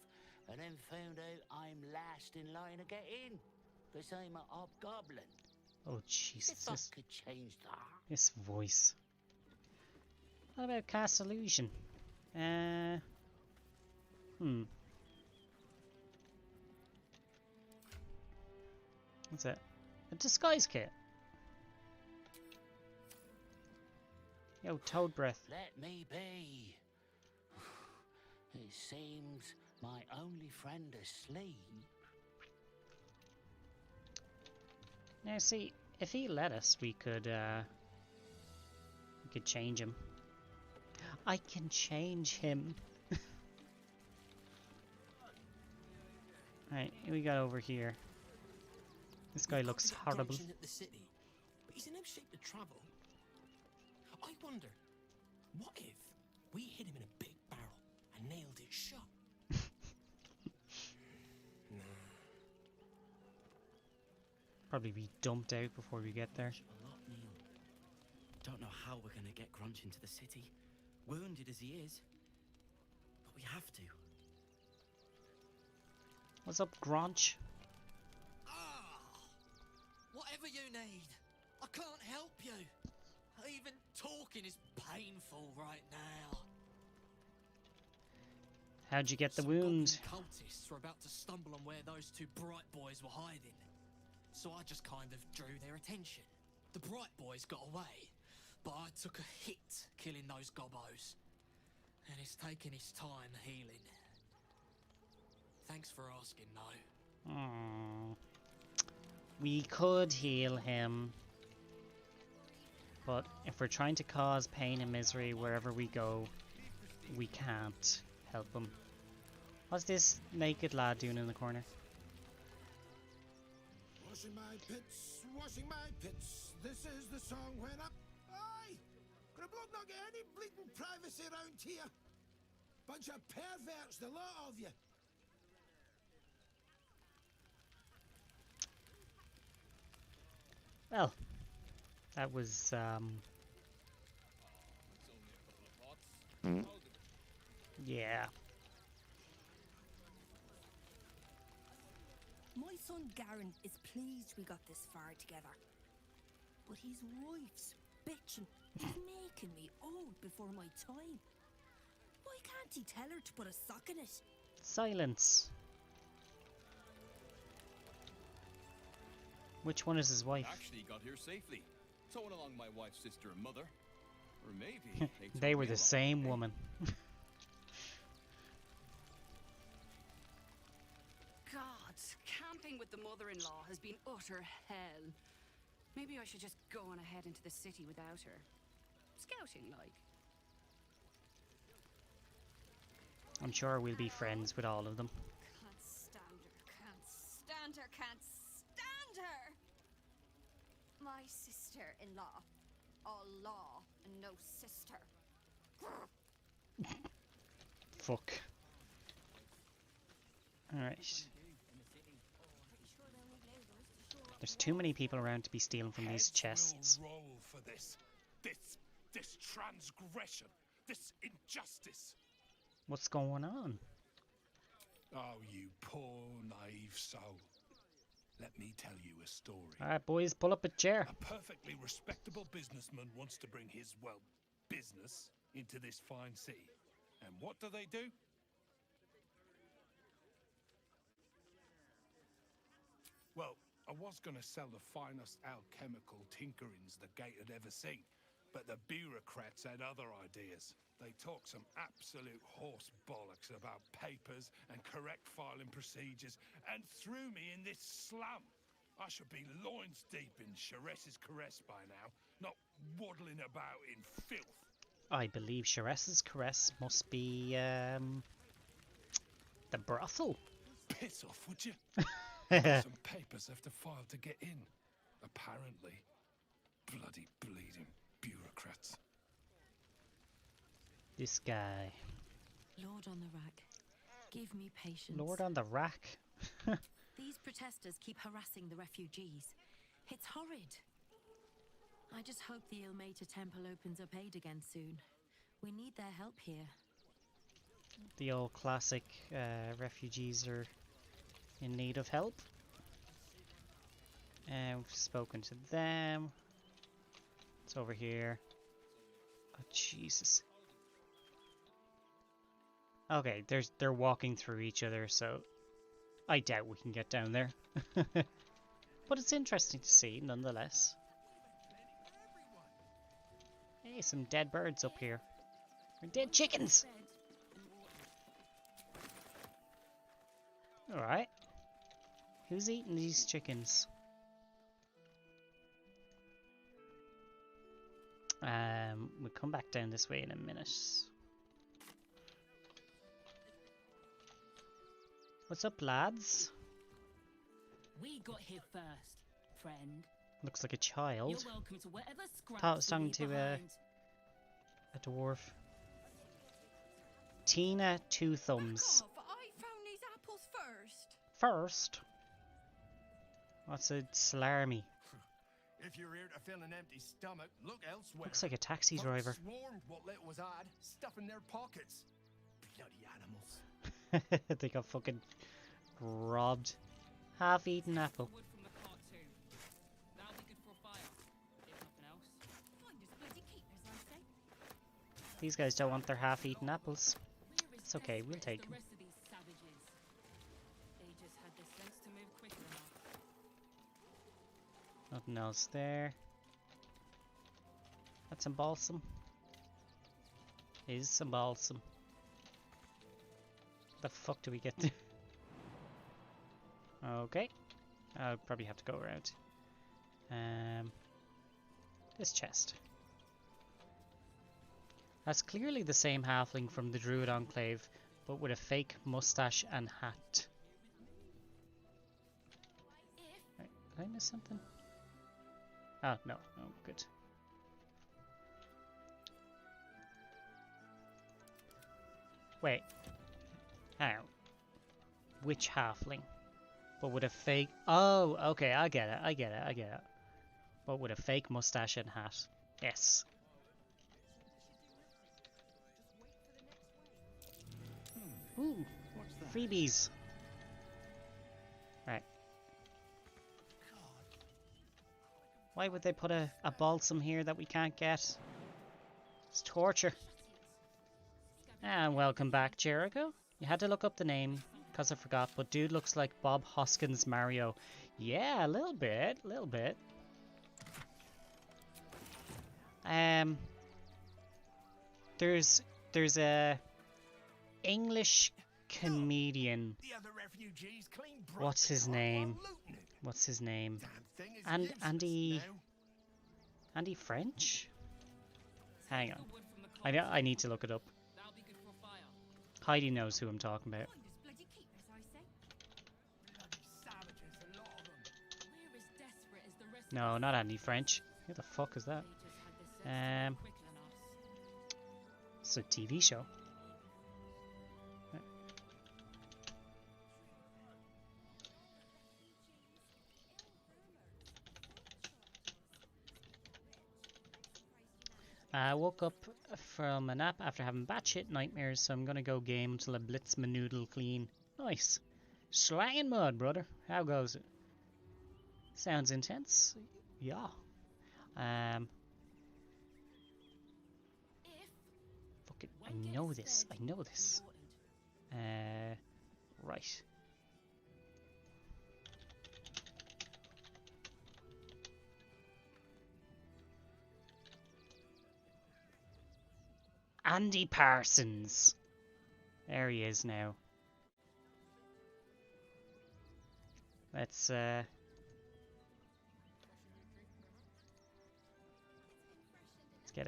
and then found out I'm last in line to get in, because I'm a hobgoblin. Oh, Jesus. If I could change that. This voice. What about Cast Illusion? What's that? A disguise kit. Yo, Toad Breath. Let me be. It seems my only friend asleep. Now, see, if he let us, we could change him. I can change him. Right, we got over here. This guy looks horrible. At the city, but he's in no shape to travel. I wonder, what if we hit him in a big barrel and nailed it shut? Probably be dumped out before we get there. A lot, Neil. Don't know how we're gonna get Grunch into the city, wounded as he is, but we have to. What's up, Grunch? Whatever you need, I can't help you. Even talking Walking is painful right now. How'd you get the Some wound? goblin cultists were about to stumble on where those two bright boys were hiding. So I just kind of drew their attention. The bright boys got away, but I took a hit killing those gobos. And it's taken its time healing. Thanks for asking, though. Aww. We could heal him. But if we're trying to cause pain and misery wherever we go, we can't help him. What's this naked lad doing in the corner? Washing my pits, washing my pits. This is the song when I... Aye! Could a bloke not get any bleeding privacy around here? Bunch of perverts, the lot of you. Well, that was, yeah. My son Garen is pleased we got this far together. But his wife's bitching. He's making me old before my time. Why can't he tell her to put a sock in it? Silence. Which one is his wife? Actually got here safely. Towing along my wife's sister and mother. Or maybe they were the same woman. God, camping with the mother-in-law has been utter hell. Maybe I should just go on ahead into the city without her. Scouting, like. I'm sure we'll be friends with all of them. Can't stand her, can't stand her, can't stand her! My sister-in-law. All law and no sister. Fuck. Alright. There's too many people around to be stealing from these chests. Will roll for this transgression, this injustice. What's going on? Oh, you poor, naive soul. Let me tell you a story. Alright, boys, pull up a chair. A perfectly respectable businessman wants to bring his, well, business into this fine city. And what do? Well, I was going to sell the finest alchemical tinkerings the gate had ever seen, but the bureaucrats had other ideas. They talked some absolute horse bollocks about papers and correct filing procedures and threw me in this slum. I should be loins deep in Sharess's caress by now, not waddling about in filth. I believe Sharess's caress must be, the brothel. Piss off, would you? I've got some papers I have to file to get in. Apparently. Bloody bleeding bureaucrats. This guy. Lord on the rack, give me patience. Lord on the rack? These protesters keep harassing the refugees. It's horrid. I just hope the Ilmater Temple opens up aid again soon. We need their help here. The old classic, refugees are in need of help. And we've spoken to them. It's over here. Oh, Jesus. Okay, they're walking through each other, so I doubt we can get down there. But it's interesting to see, nonetheless. Hey, some dead birds up here. Or dead chickens! Alright. Who's eating these chickens? We'll come back down this way in a minute. What's up, lads? We got here first, friend. Looks like a child. You're welcome to whatever scraps Thought it was talking we to behind. a dwarf. Tina Two Thumbs. I found these apples first. First? What's a slarmy? If you're here to fill an empty stomach, look elsewhere. Looks like a taxi Folks driver. swarmed what little was odd, stuffing their pockets. Bloody animals. They got fucking robbed. Half-eaten apple. Wood from the cart too. That'll be good for a fire, if nothing else. Find us bloody keepers, I say. These guys don't want their half-eaten apples. It's okay, we'll take them. Nothing else there. That's some balsam. Is some balsam. The fuck do we get there? Okay. I'll probably have to go around. This chest. That's clearly the same halfling from the Druid Enclave, but with a fake mustache and hat. Right, did I miss something? Oh, no. Oh, good. Wait. Hang on. Which halfling? But with a fake... Oh, okay, I get it. But with a fake mustache and hat. Yes. Ooh, freebies. Right. Why would they put a balsam here that we can't get? It's torture. And welcome back, Jericho. You had to look up the name, because I forgot, but dude looks like Bob Hoskins Mario. Yeah, a little bit. There's a English comedian. What's his name? Andy French? Hang on. I need to look it up. Heidi knows who I'm talking about. No, not Andy French. Who the fuck is that? It's a TV show. I woke up from a nap after having batshit nightmares, so I'm gonna go game until I blitz my noodle clean. Nice. Slanging mud, brother. How goes it? Sounds intense. Yeah. Fuck it. I know this. Right. Andy Parsons. There he is now. Let's get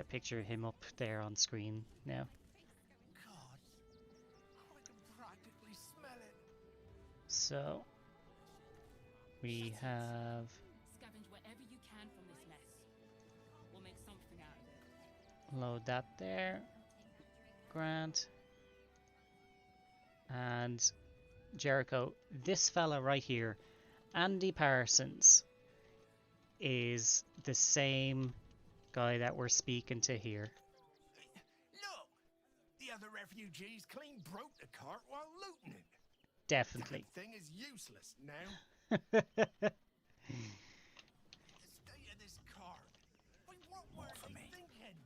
a picture of him up there on screen now. God, I can practically smell it. So we have Scavenge wherever you can from this mess. We'll make something out of it. load that there. Grant. And Jericho, this fella right here, Andy Parsons, is the same guy that we're speaking to here. Look! The other refugees clean broke the cart while looting it. Definitely. That thing is useless now. Hmm. The state of this cart. What were they thinking?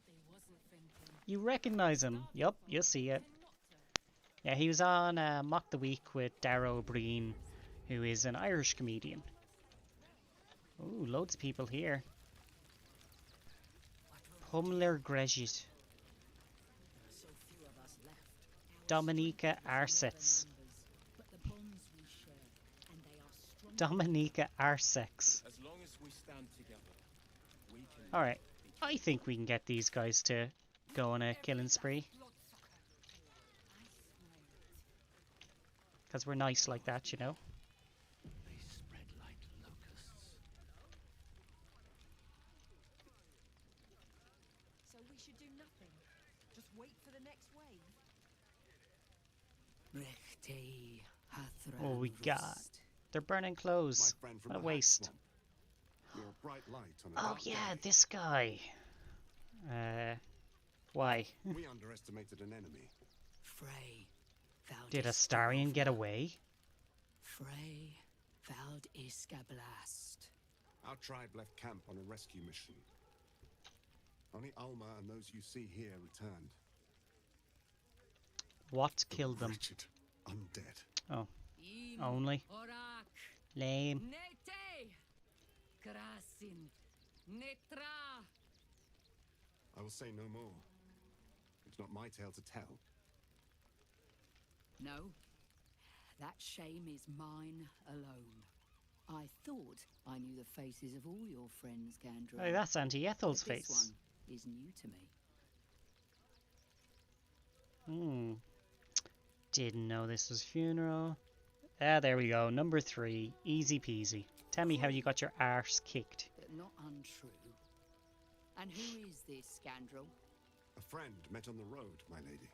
They wasn't thinking. You recognize him. Yup, you'll see it. Yeah, he was on Mock the Week with Darrow O'Brien, who is an Irish comedian. Ooh, loads of people here. Pumler Grejit. Dominica Arsex. Dominica Arsex. As long as we stand together, we can. Alright, I think we can get these guys to go on a killing spree. Because we're nice like that, you know. They spread like locusts. So we should do nothing. Just wait for the next wave. What we got? They're burning clothes. What a waste. You're a bright light on a Oh dark yeah, day. this guy. Why? We underestimated an enemy. Frey, thou Did Astarion get away? Frey, thou iska blast. Our tribe left camp on a rescue mission. Only Alma and those you see here returned. What killed them? Wretched undead. Oh, only? Lame. Nete! Krasin! Netra! I will say no more. It's not my tale to tell. No, that shame is mine alone. I thought I knew the faces of all your friends, Gandra. Hey, that's Auntie Ethel's but face. This one is new to me. Didn't know this was funeral. Ah, there we go. Number 3. Easy peasy. Tell me how you got your arse kicked. But not untrue. And who is this Gandrel? A friend met on the road, my lady.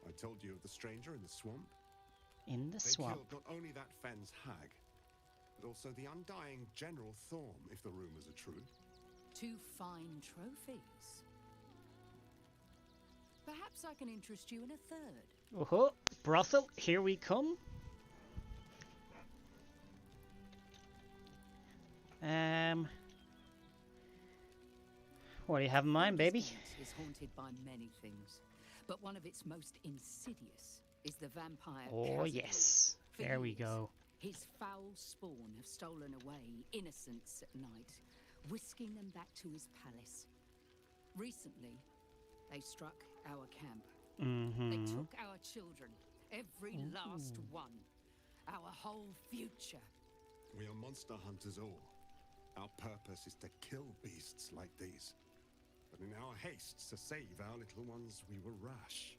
I told you of the stranger in the swamp. In the swamp. They killed not only that fen's hag, but also the undying General Thorm, if the rumors are true. 2 fine trophies. Perhaps I can interest you in a third. Oh, brothel, here we come. What do you have in mind, baby? Is haunted by many things, but one of its most insidious is the vampire. Oh, Khazad. yes. There we go. His foul spawn have stolen away innocents at night, whisking them back to his palace. Recently, they struck our camp. They took our children, every last one, our whole future. We are monster hunters all. Our purpose is to kill beasts like these. But in our haste to save our little ones, we were rash.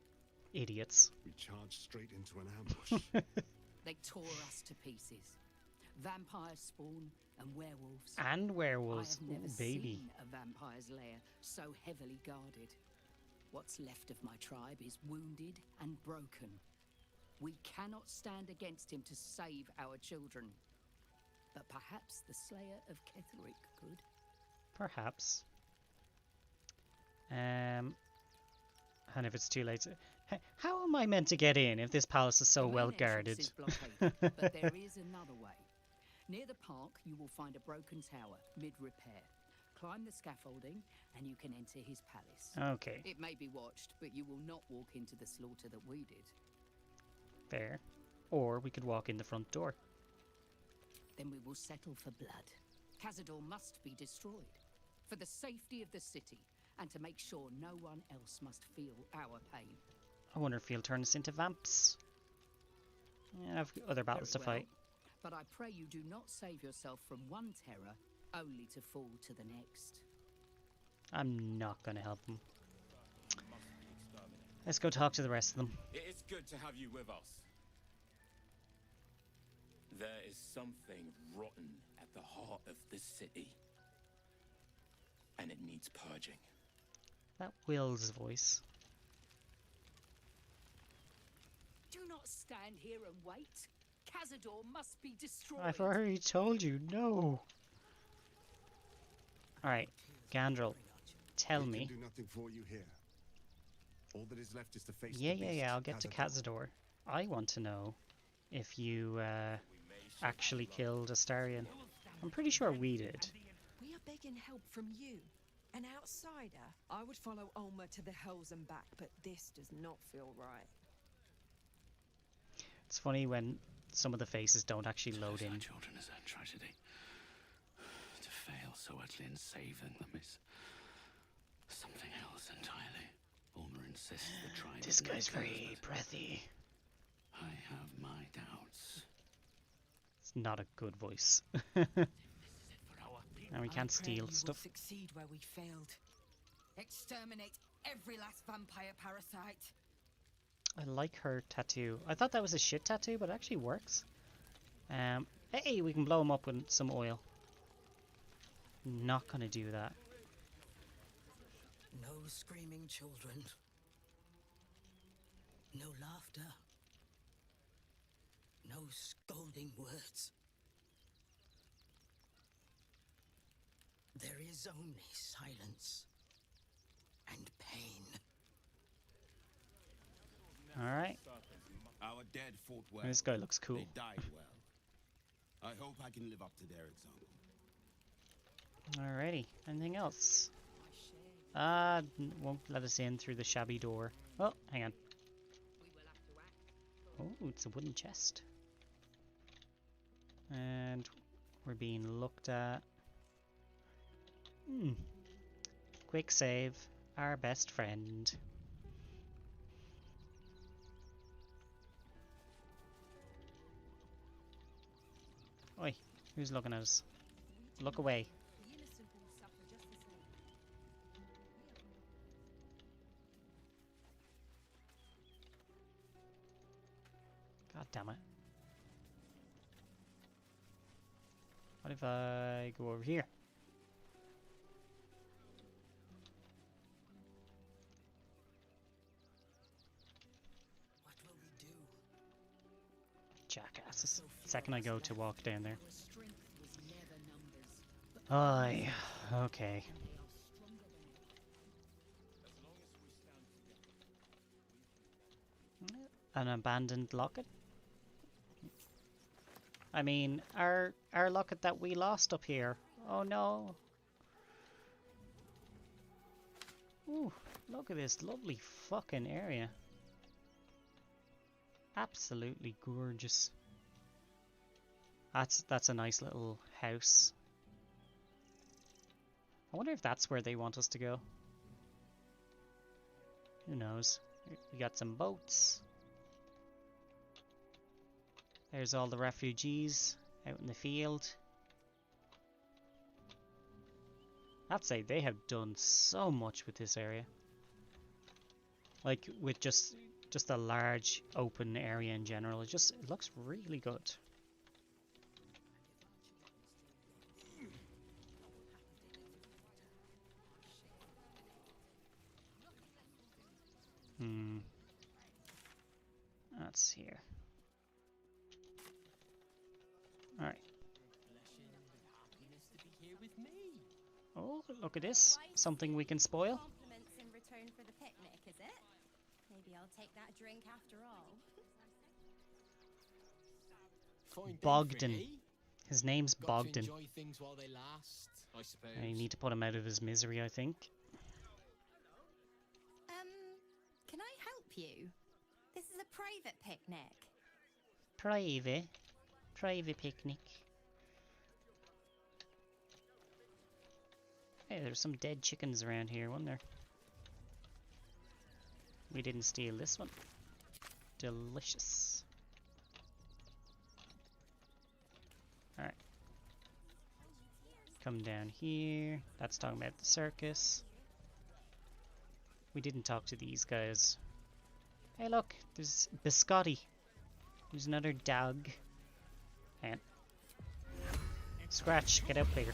Idiots. We charged straight into an ambush. They tore us to pieces. Vampire spawn and werewolves. And werewolves. I have never baby. seen a vampire's lair so heavily guarded. What's left of my tribe is wounded and broken. We cannot stand against him to save our children. But perhaps the Slayer of Ketheric could. Perhaps. And if it's too late, how am I meant to get in if this palace is so The main well entrance guarded? is blockaded, but there is another way. Near the park, you will find a broken tower, mid-repair. Climb the scaffolding, and you can enter his palace. Okay. It may be watched, but you will not walk into the slaughter that we did. Fair. Or we could walk in the front door. Then we will settle for blood. Khazad must be destroyed. For the safety of the city, and to make sure no one else must feel our pain. I wonder if he'll turn us into vamps. Yeah, I've other battles to Very well. fight. But I pray you do not save yourself from one terror, only to fall to the next. I'm not going to help them. Let's go talk to the rest of them. It is good to have you with us. There is something rotten at the heart of this city. And it needs purging. That Will's voice. Do not stand here and wait. Khazad must be destroyed. I've already told you, no. Alright, Gandrel, tell We me. can do nothing for you here. All that is left is to face Yeah, the yeah, beast, yeah, I'll get to Khazad. I want to know if you actually killed Astarion. I'm pretty sure we did. We are begging help from you, an outsider. I would follow Ulma to the hells and back, but this does not feel right. It's funny when some of the faces don't actually load in. Our children is a tragedy. To fail so utterly in saving them is something else entirely. Ulmer insists the tribe. This guy's very breathy. I have my doubts. It's not a good voice. And we can't steal stuff. Succeed where we failed. Exterminate every last vampire parasite. I like her tattoo. I thought that was a shit tattoo, but it actually works. Hey, we can blow him up with some oil. Not gonna do that. No screaming children. No laughter. No scolding words. There is only silence and pain. Alright. Our dead fought well. This guy looks cool. They died well. I hope I can live up to their example. Alrighty. Anything else? Won't let us in through the shabby door. Oh, hang on. Oh, it's a wooden chest. And we're being looked at. Quick save. Our best friend. Oi, who's looking at us? Look away. God damn it. What if I go over here? What will we do? Jackasses. Second I go to walk down there. Our strength was never numbers, but Aye, okay. An abandoned locket? I mean, our locket that we lost up here. Oh no. Ooh, look at this lovely fucking area. Absolutely gorgeous. That's a nice little house. I wonder if that's where they want us to go. Who knows? We got some boats. There's all the refugees out in the field. I'd say they have done so much with this area. Like with just a large open area in general. It looks really good. That's here. Alright. Oh, look at this. Something we can spoil. Compliments in return for the picnic, is it? Maybe I'll take that drink after all. Bogdan. His name's Bogdan. Enjoy things while they last, I suppose. I need to put him out of his misery, I think. Can I help you? This is a private picnic. Private? Private picnic. Hey, there's some dead chickens around here, wasn't there? We didn't steal this one. Delicious. Alright. Come down here. That's talking about the circus. We didn't talk to these guys. Hey look, there's Biscotti. There's another dog. And Scratch, get out here.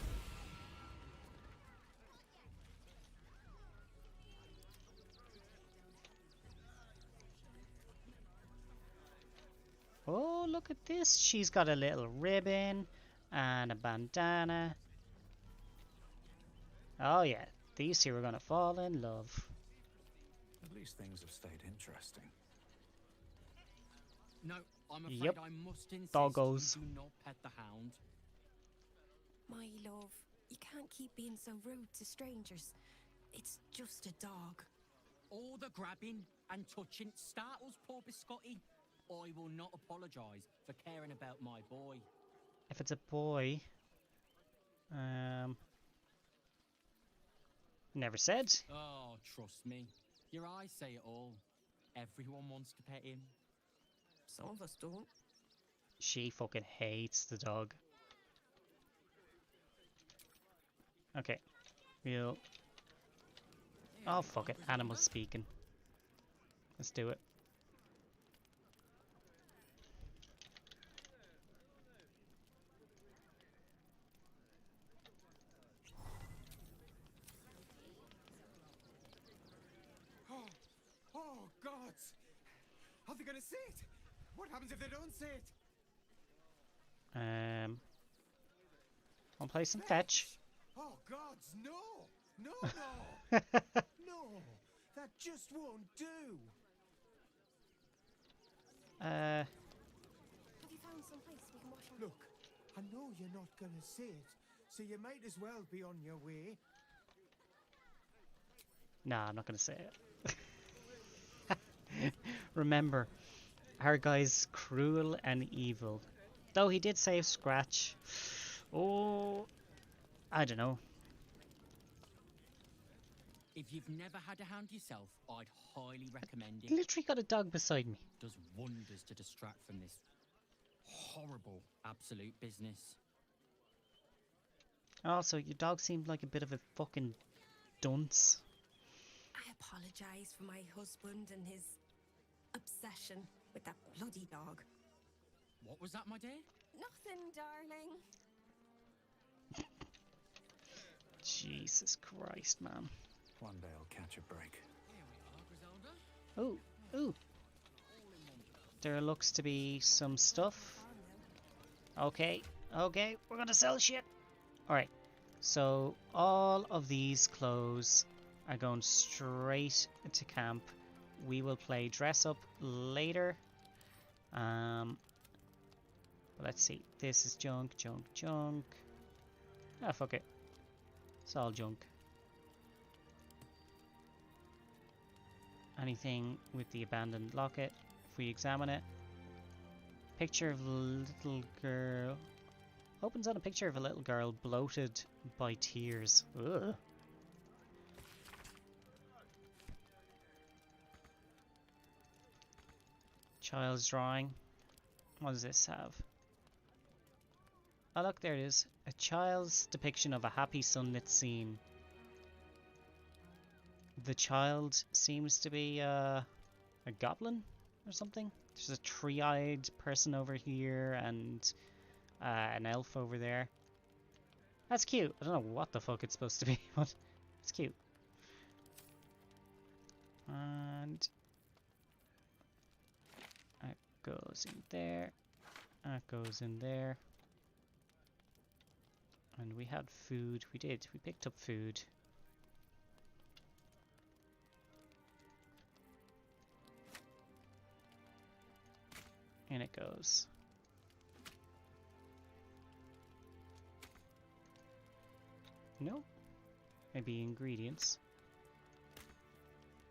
Oh, look at this. She's got a little ribbon and a bandana. Oh yeah, these two are gonna fall in love. At least things have stayed interesting. No, I'm afraid Yep. I must insist Doggos. you do not pet the hound. My love, you can't keep being so rude to strangers. It's just a dog. All the grabbing and touching startles poor Biscotti. I will not apologise for caring about my boy. If it's a boy, never said. Oh, trust me. Your eyes say it all. Everyone wants to pet him. Some of us don't. She fucking hates the dog. Okay, we'll. Oh fuck it, animals speaking. Let's do it. Oh, gods! Are they gonna see it? What happens if they don't see it? I'll play some fetch. Oh, gods, no! No, no! No! That just won't do! Have you found some place we can wash our... Look, I know you're not gonna see it, so you might as well be on your way. Nah, I'm not gonna say it. Remember, our guy's cruel and evil. Though he did save Scratch. Oh, I don't know. If you've never had a hound yourself, I'd highly recommend it. Literally got a dog beside me. Does wonders to distract from this horrible absolute business. Also, your dog seemed like a bit of a fucking dunce. I apologise for my husband and his obsession with that bloody dog. What was that, my dear? Nothing, darling. Jesus Christ, man. One day I'll catch a break. Ooh, ooh. There looks to be some stuff. Okay, okay, we're gonna sell shit. Alright, so all of these clothes are going straight to camp. We will play dress up later. Let's see. This is junk, junk, junk. Ah, fuck it. It's all junk. Anything with the abandoned locket, if we examine it. Picture of a little girl. Opens on a picture of a little girl bloated by tears. Ugh. Child's drawing. What does this have? Oh look, there it is. A child's depiction of a happy sunlit scene. The child seems to be a goblin or something. There's a tree-eyed person over here and an elf over there. That's cute. I don't know what the fuck it's supposed to be, but it's cute. And that goes in there. That goes in there. And we had food. We did. We picked up food. In it goes. Nope. Maybe ingredients.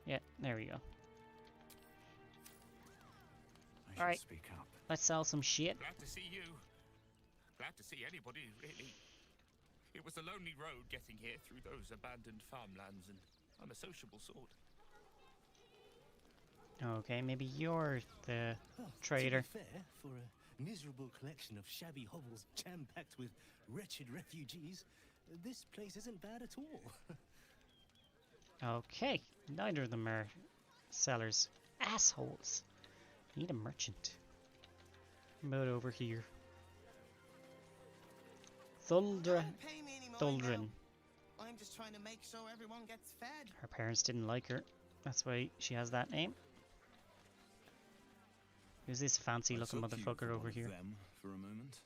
Yeah, there we go. Alright, speak up. Let's sell some shit. Glad to see you. Glad to see anybody, really. It was a lonely road getting here through those abandoned farmlands, and I'm a sociable sort. Okay, maybe you're the trader. To be fair, for a miserable collection of shabby hovels jam-packed with wretched refugees, this place isn't bad at all. Okay, neither of them are sellers. Assholes. Need a merchant. About over here. Thuldrin. I'm just trying to make sure everyone gets fed. Her parents didn't like her. That's why she has that name. Who's this fancy looking motherfucker over here? Them for a moment.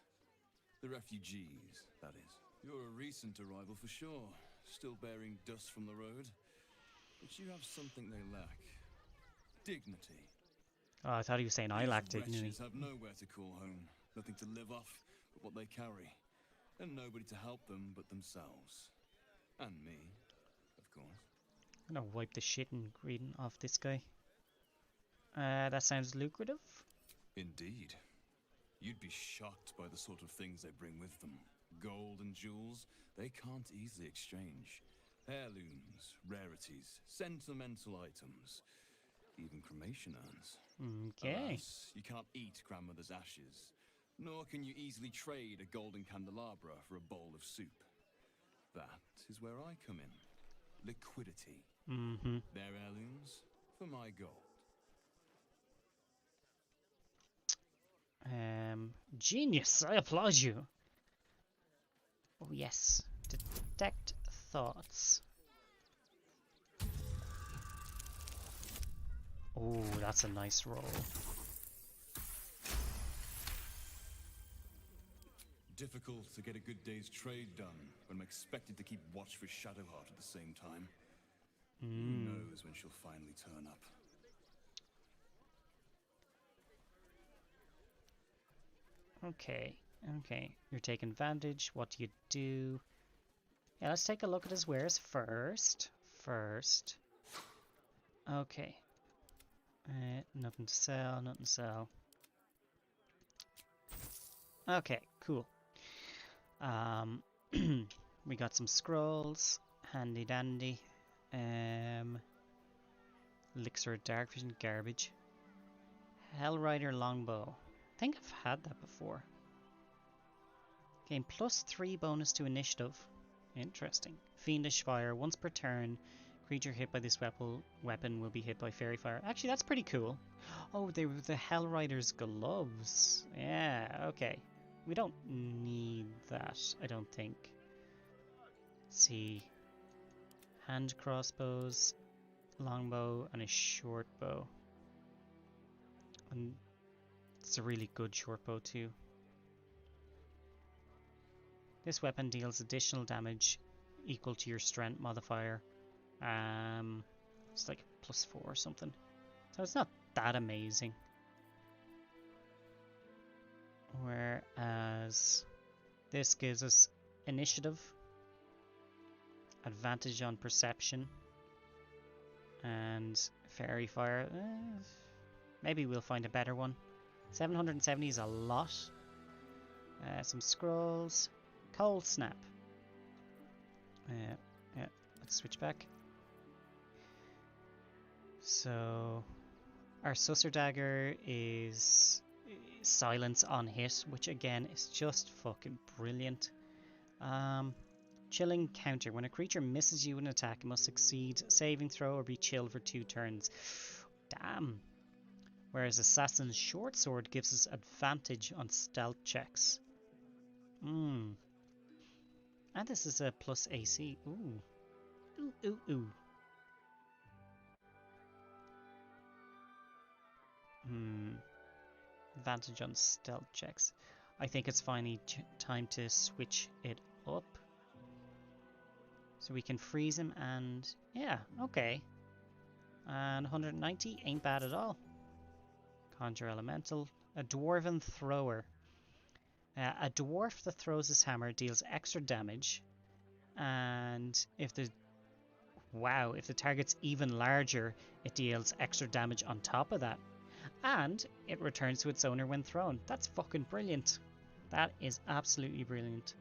The refugees, that is. You're a recent arrival for sure. Still bearing dust from the road. But you have something they lack. Dignity. Oh, I thought he was saying I lack dignity. Wretches have nowhere to call home. Nothing to live off but what they carry. And nobody to help them but themselves. And me, of course. I'm gonna wipe the shit and green off this guy. That sounds lucrative. Indeed. You'd be shocked by the sort of things they bring with them. Gold and jewels, they can't easily exchange. Heirlooms, rarities, sentimental items. Even cremation urns. Okay. Alas, you can't eat grandmother's ashes. Nor can you easily trade a golden candelabra for a bowl of soup. That is where I come in. Liquidity. Their heirlooms for my gold. Genius! I applaud you. Oh yes. Detect thoughts. Oh, that's a nice roll. Difficult to get a good day's trade done when I'm expected to keep watch for Shadowheart at the same time. Who knows when she'll finally turn up. Okay, okay. You're taking advantage. What do you do? Yeah, let's take a look at his wares first. Okay. Nothing to sell, nothing to sell. Okay, cool. We got some scrolls, handy dandy. Elixir of Dark Vision, garbage. Hellrider Longbow. I think I've had that before. Gain +3 bonus to initiative. Interesting. Fiendish Fire. Once per turn, creature hit by this weapon will be hit by Fairy Fire. Actually, that's pretty cool. Oh, they were the Hellrider's gloves. Yeah, okay. We don't need that, I don't think. Let's see. Hand crossbows, longbow, and a short bow. And it's a really good short bow too. This weapon deals additional damage equal to your strength modifier. It's like +4 or something. So it's not that amazing. Whereas this gives us initiative, advantage on perception, and fairy fire. Maybe we'll find a better one. 770 is a lot. Some scrolls. Cold snap. Yeah, let's switch back. So our Susser Dagger is silence on hit, which again is just fucking brilliant. Chilling counter. When a creature misses you in an attack, it must succeed saving throw or be chilled for 2 turns. Damn. Whereas Assassin's Short Sword gives us advantage on stealth checks. And this is a plus AC. Ooh. Ooh. Advantage on stealth checks. I think it's finally time to switch it up. So we can freeze him and... yeah, okay. And 190 ain't bad at all. Conjure Elemental. A Dwarven Thrower. A dwarf that throws his hammer deals extra damage. And if the target's even larger, it deals extra damage on top of that. And it returns to its owner when thrown. That's fucking brilliant. That is absolutely brilliant.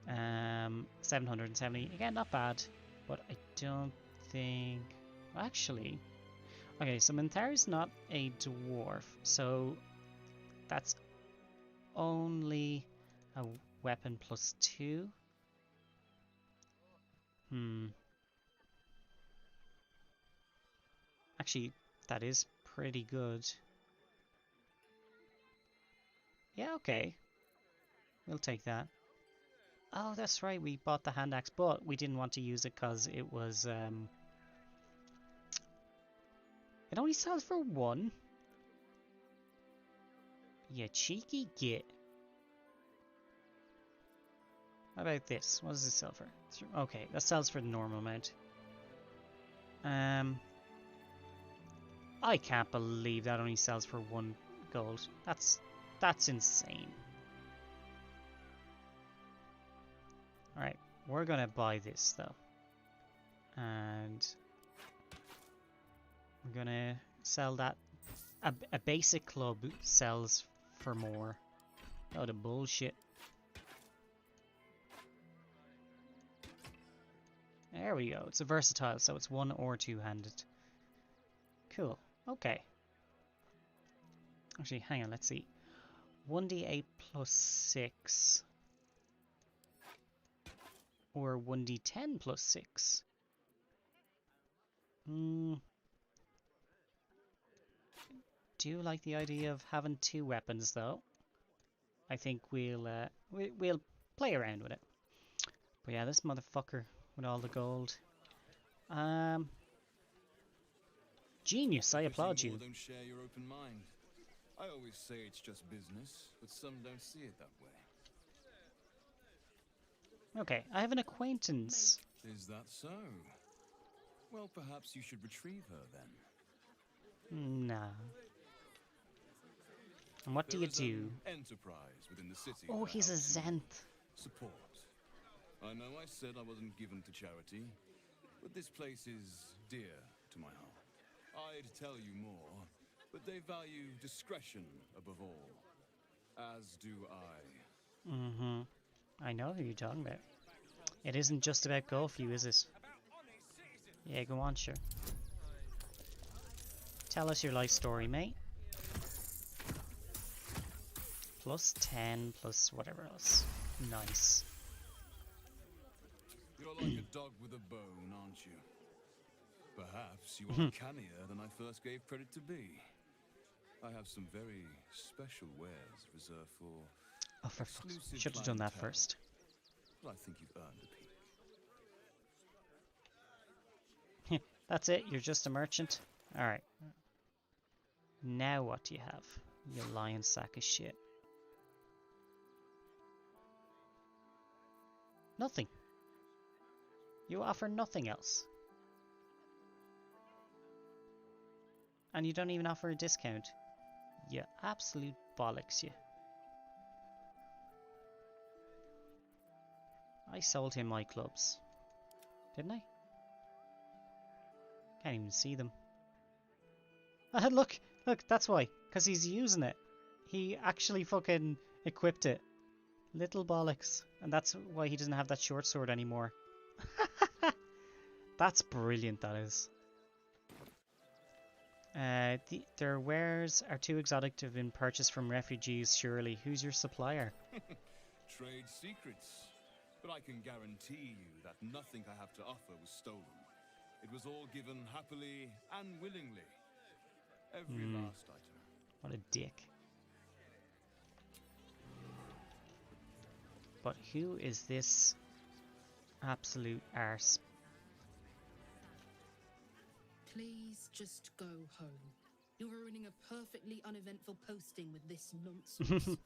770. Again, not bad. But I don't think... actually... okay, so Minthar's not a dwarf. So that's only a weapon +2. Actually, that is pretty good. Yeah, okay. We'll take that. Oh, that's right, we bought the hand axe, but we didn't want to use it because it was... it only sells for 1. You cheeky git. What about this? What does it sell for? Okay, that sells for the normal amount. I can't believe that only sells for 1 gold. That's insane. Alright, we're gonna buy this though. And we're gonna sell that. A basic club sells for more. Oh, the bullshit. There we go. It's a versatile, so it's 1 or 2-handed. Cool. Okay. Actually, hang on, let's see. 1d8 +6. Or 1d10 +6. Do like the idea of having 2 weapons though. I think we'll play around with it. But yeah, this motherfucker with all the gold. Genius, I applaud you. Don't share your open mind. I always say it's just business, but some don't see it that way. Okay, I have an acquaintance. Is that so? Well, perhaps you should retrieve her then. Nah. And what do you do? Enterprise within the city. Oh, he's a Zenth. Support. I know I said I wasn't given to charity, but this place is dear to my heart. I'd tell you more, but they value discretion above all. As do I. Mm-hmm. I know who you're talking about. It isn't just about golf, you, is it? Yeah, go on, sure. Tell us your life story, mate. Plus 10, plus whatever else. Nice. You're like a dog with a bone, aren't you? Perhaps you are cannier than I first gave credit to be. I have some very special wares reserved for Oh, for fuck's exclusive sake. Should have done that clientele. first. But I think you've earned a peek. That's it, you're just a merchant? Alright. Now what do you have? You lying sack of shit. Nothing. You offer nothing else. And you don't even offer a discount. You absolute bollocks, you. I sold him my clubs. Didn't I? Can't even see them. Look, that's why. Because he's using it. He actually fucking equipped it. Little bollocks. And that's why he doesn't have that short sword anymore. That's brilliant, that is. Their wares are too exotic to have been purchased from refugees, surely. Who's your supplier? Trade secrets. But I can guarantee you that nothing I have to offer was stolen. It was all given happily and willingly. Every last item. What a dick. But who is this absolute arse? Please just go home. You're ruining a perfectly uneventful posting with this nonsense.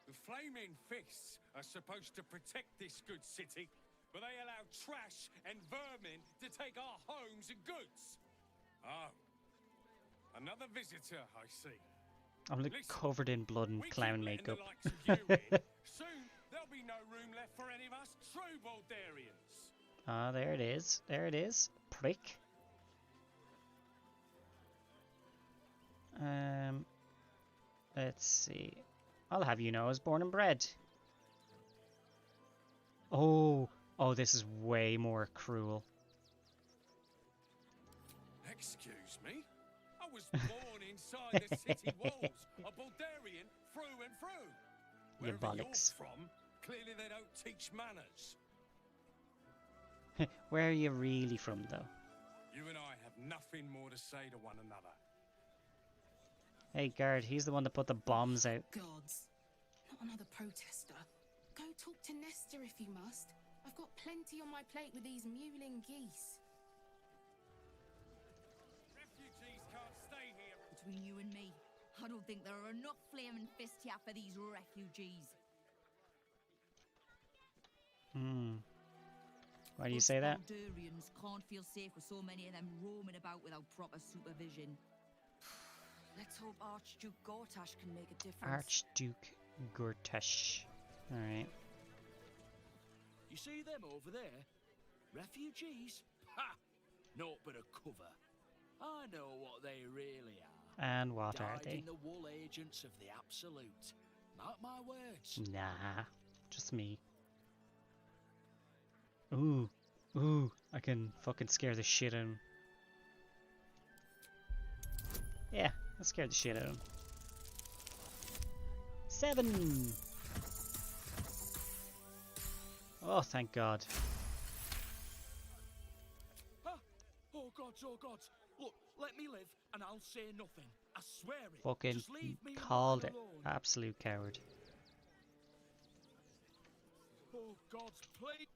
The Flaming Fists are supposed to protect this good city, but they allow trash and vermin to take our homes and goods. Oh, another visitor, I see. I'm like covered in blood and clown makeup. Soon there'll be no room left for any of us true Baldarians. Ah, there it is. There it is. Prick. Let's see. I'll have you know I was born and bred. Oh, this is way more cruel. Excuse me? I was born inside the city walls, a Baldarian through and through. You Wherever you're bollocks. from, clearly they don't teach manners. Where are you really from, though? You and I have nothing more to say to one another. Hey, guard, he's the one that put the bombs out. Gods, not another protester. Go talk to Nestor if you must. I've got plenty on my plate with these mewling geese. Refugees can't stay here. Between you and me, I don't think there are enough flaming fists here for these refugees. Why do you say that? Baldurians can't feel safe with so many of them roaming about without proper supervision. Let's hope Archduke Gortash can make a difference. Archduke Gortash. Alright. You see them over there? Refugees? Ha! Naught but a cover. I know what they really are. And what are they? Dyed-in-the-wool agents of the Absolute. Mark my words. Nah, just me. Ooh, I can fucking scare the shit out of him. Yeah, I scared the shit out of him. 7! Oh, thank God. Ah! Oh gods, oh gods. Look, let me live and I'll say nothing. I swear it. Fucking Just leave me called it. alone. Absolute coward. Oh gods, please.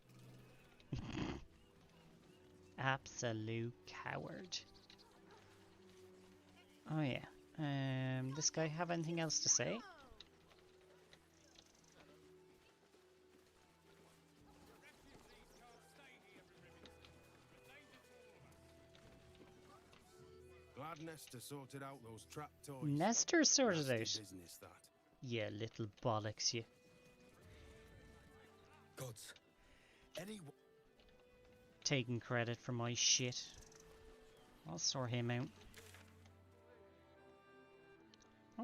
Absolute coward. Oh yeah. This guy have anything else to say? Glad Nestor sorted out those trap toys. Nestor sorted Nasty out. business, that. Yeah, little bollocks, you. Gods. Any... taking credit for my shit. I'll sort him out.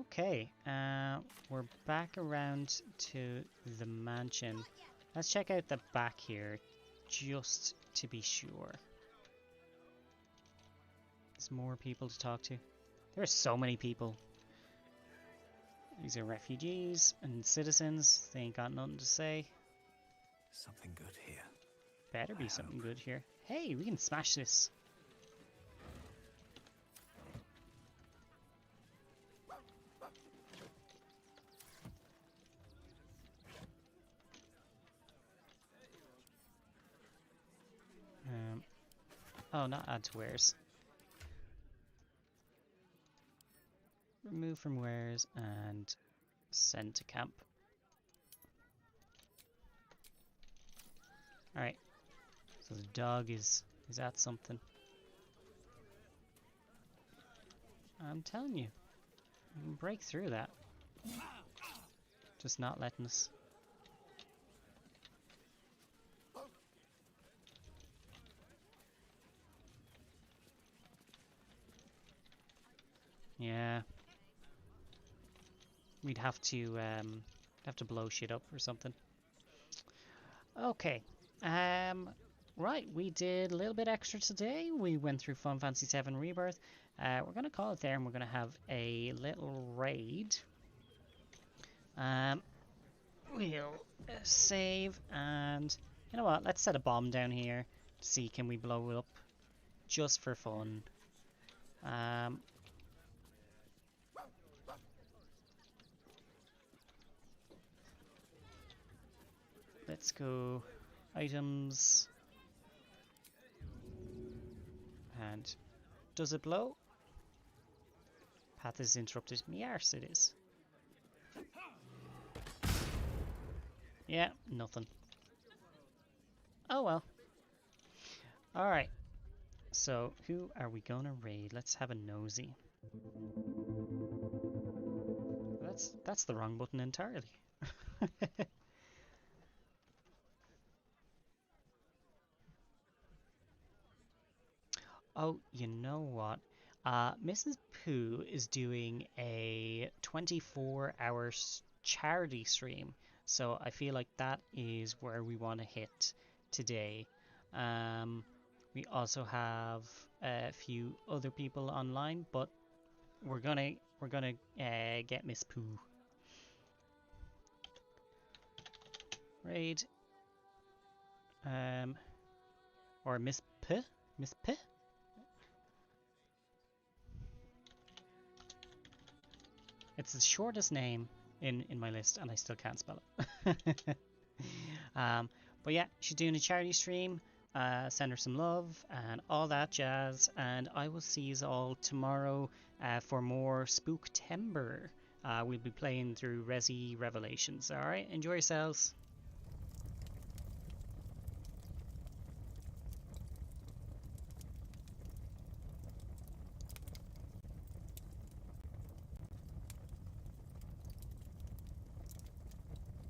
Okay, we're back around to the mansion. Let's check out the back here, just to be sure. There's more people to talk to. There are so many people. These are refugees and citizens. They ain't got nothing to say. Something good here. Better be something good here. Hey, we can smash this. Oh, not add to wares. Remove from wares and send to camp. Alright. So the dog is at something. I'm telling you. We can break through that. Just not letting us. Yeah. We'd have to blow shit up or something. Okay. Right, we did a little bit extra today. We went through Final Fantasy 7 Rebirth. We're gonna call it there, and we're gonna have a little raid. We'll save, and you know what? Let's set a bomb down here to see can we blow it up, just for fun. Let's go items, and does it blow? Path is interrupted. Me arse it is. Yeah, nothing. Oh well. Alright. So, who are we gonna raid? Let's have a nosy. That's the wrong button entirely. Oh, you know what? Mrs. Pooh is doing a 24-hour charity stream, so I feel like that is where we want to hit today. We also have a few other people online, but we're gonna get Miss Pooh. Raid. Or Miss P? Miss P? It's the shortest name in my list, and I still can't spell it. But yeah, she's doing a charity stream. Send her some love and all that jazz. And I will see you all tomorrow for more Spooktember. We'll be playing through Resi Revelations. Alright, enjoy yourselves.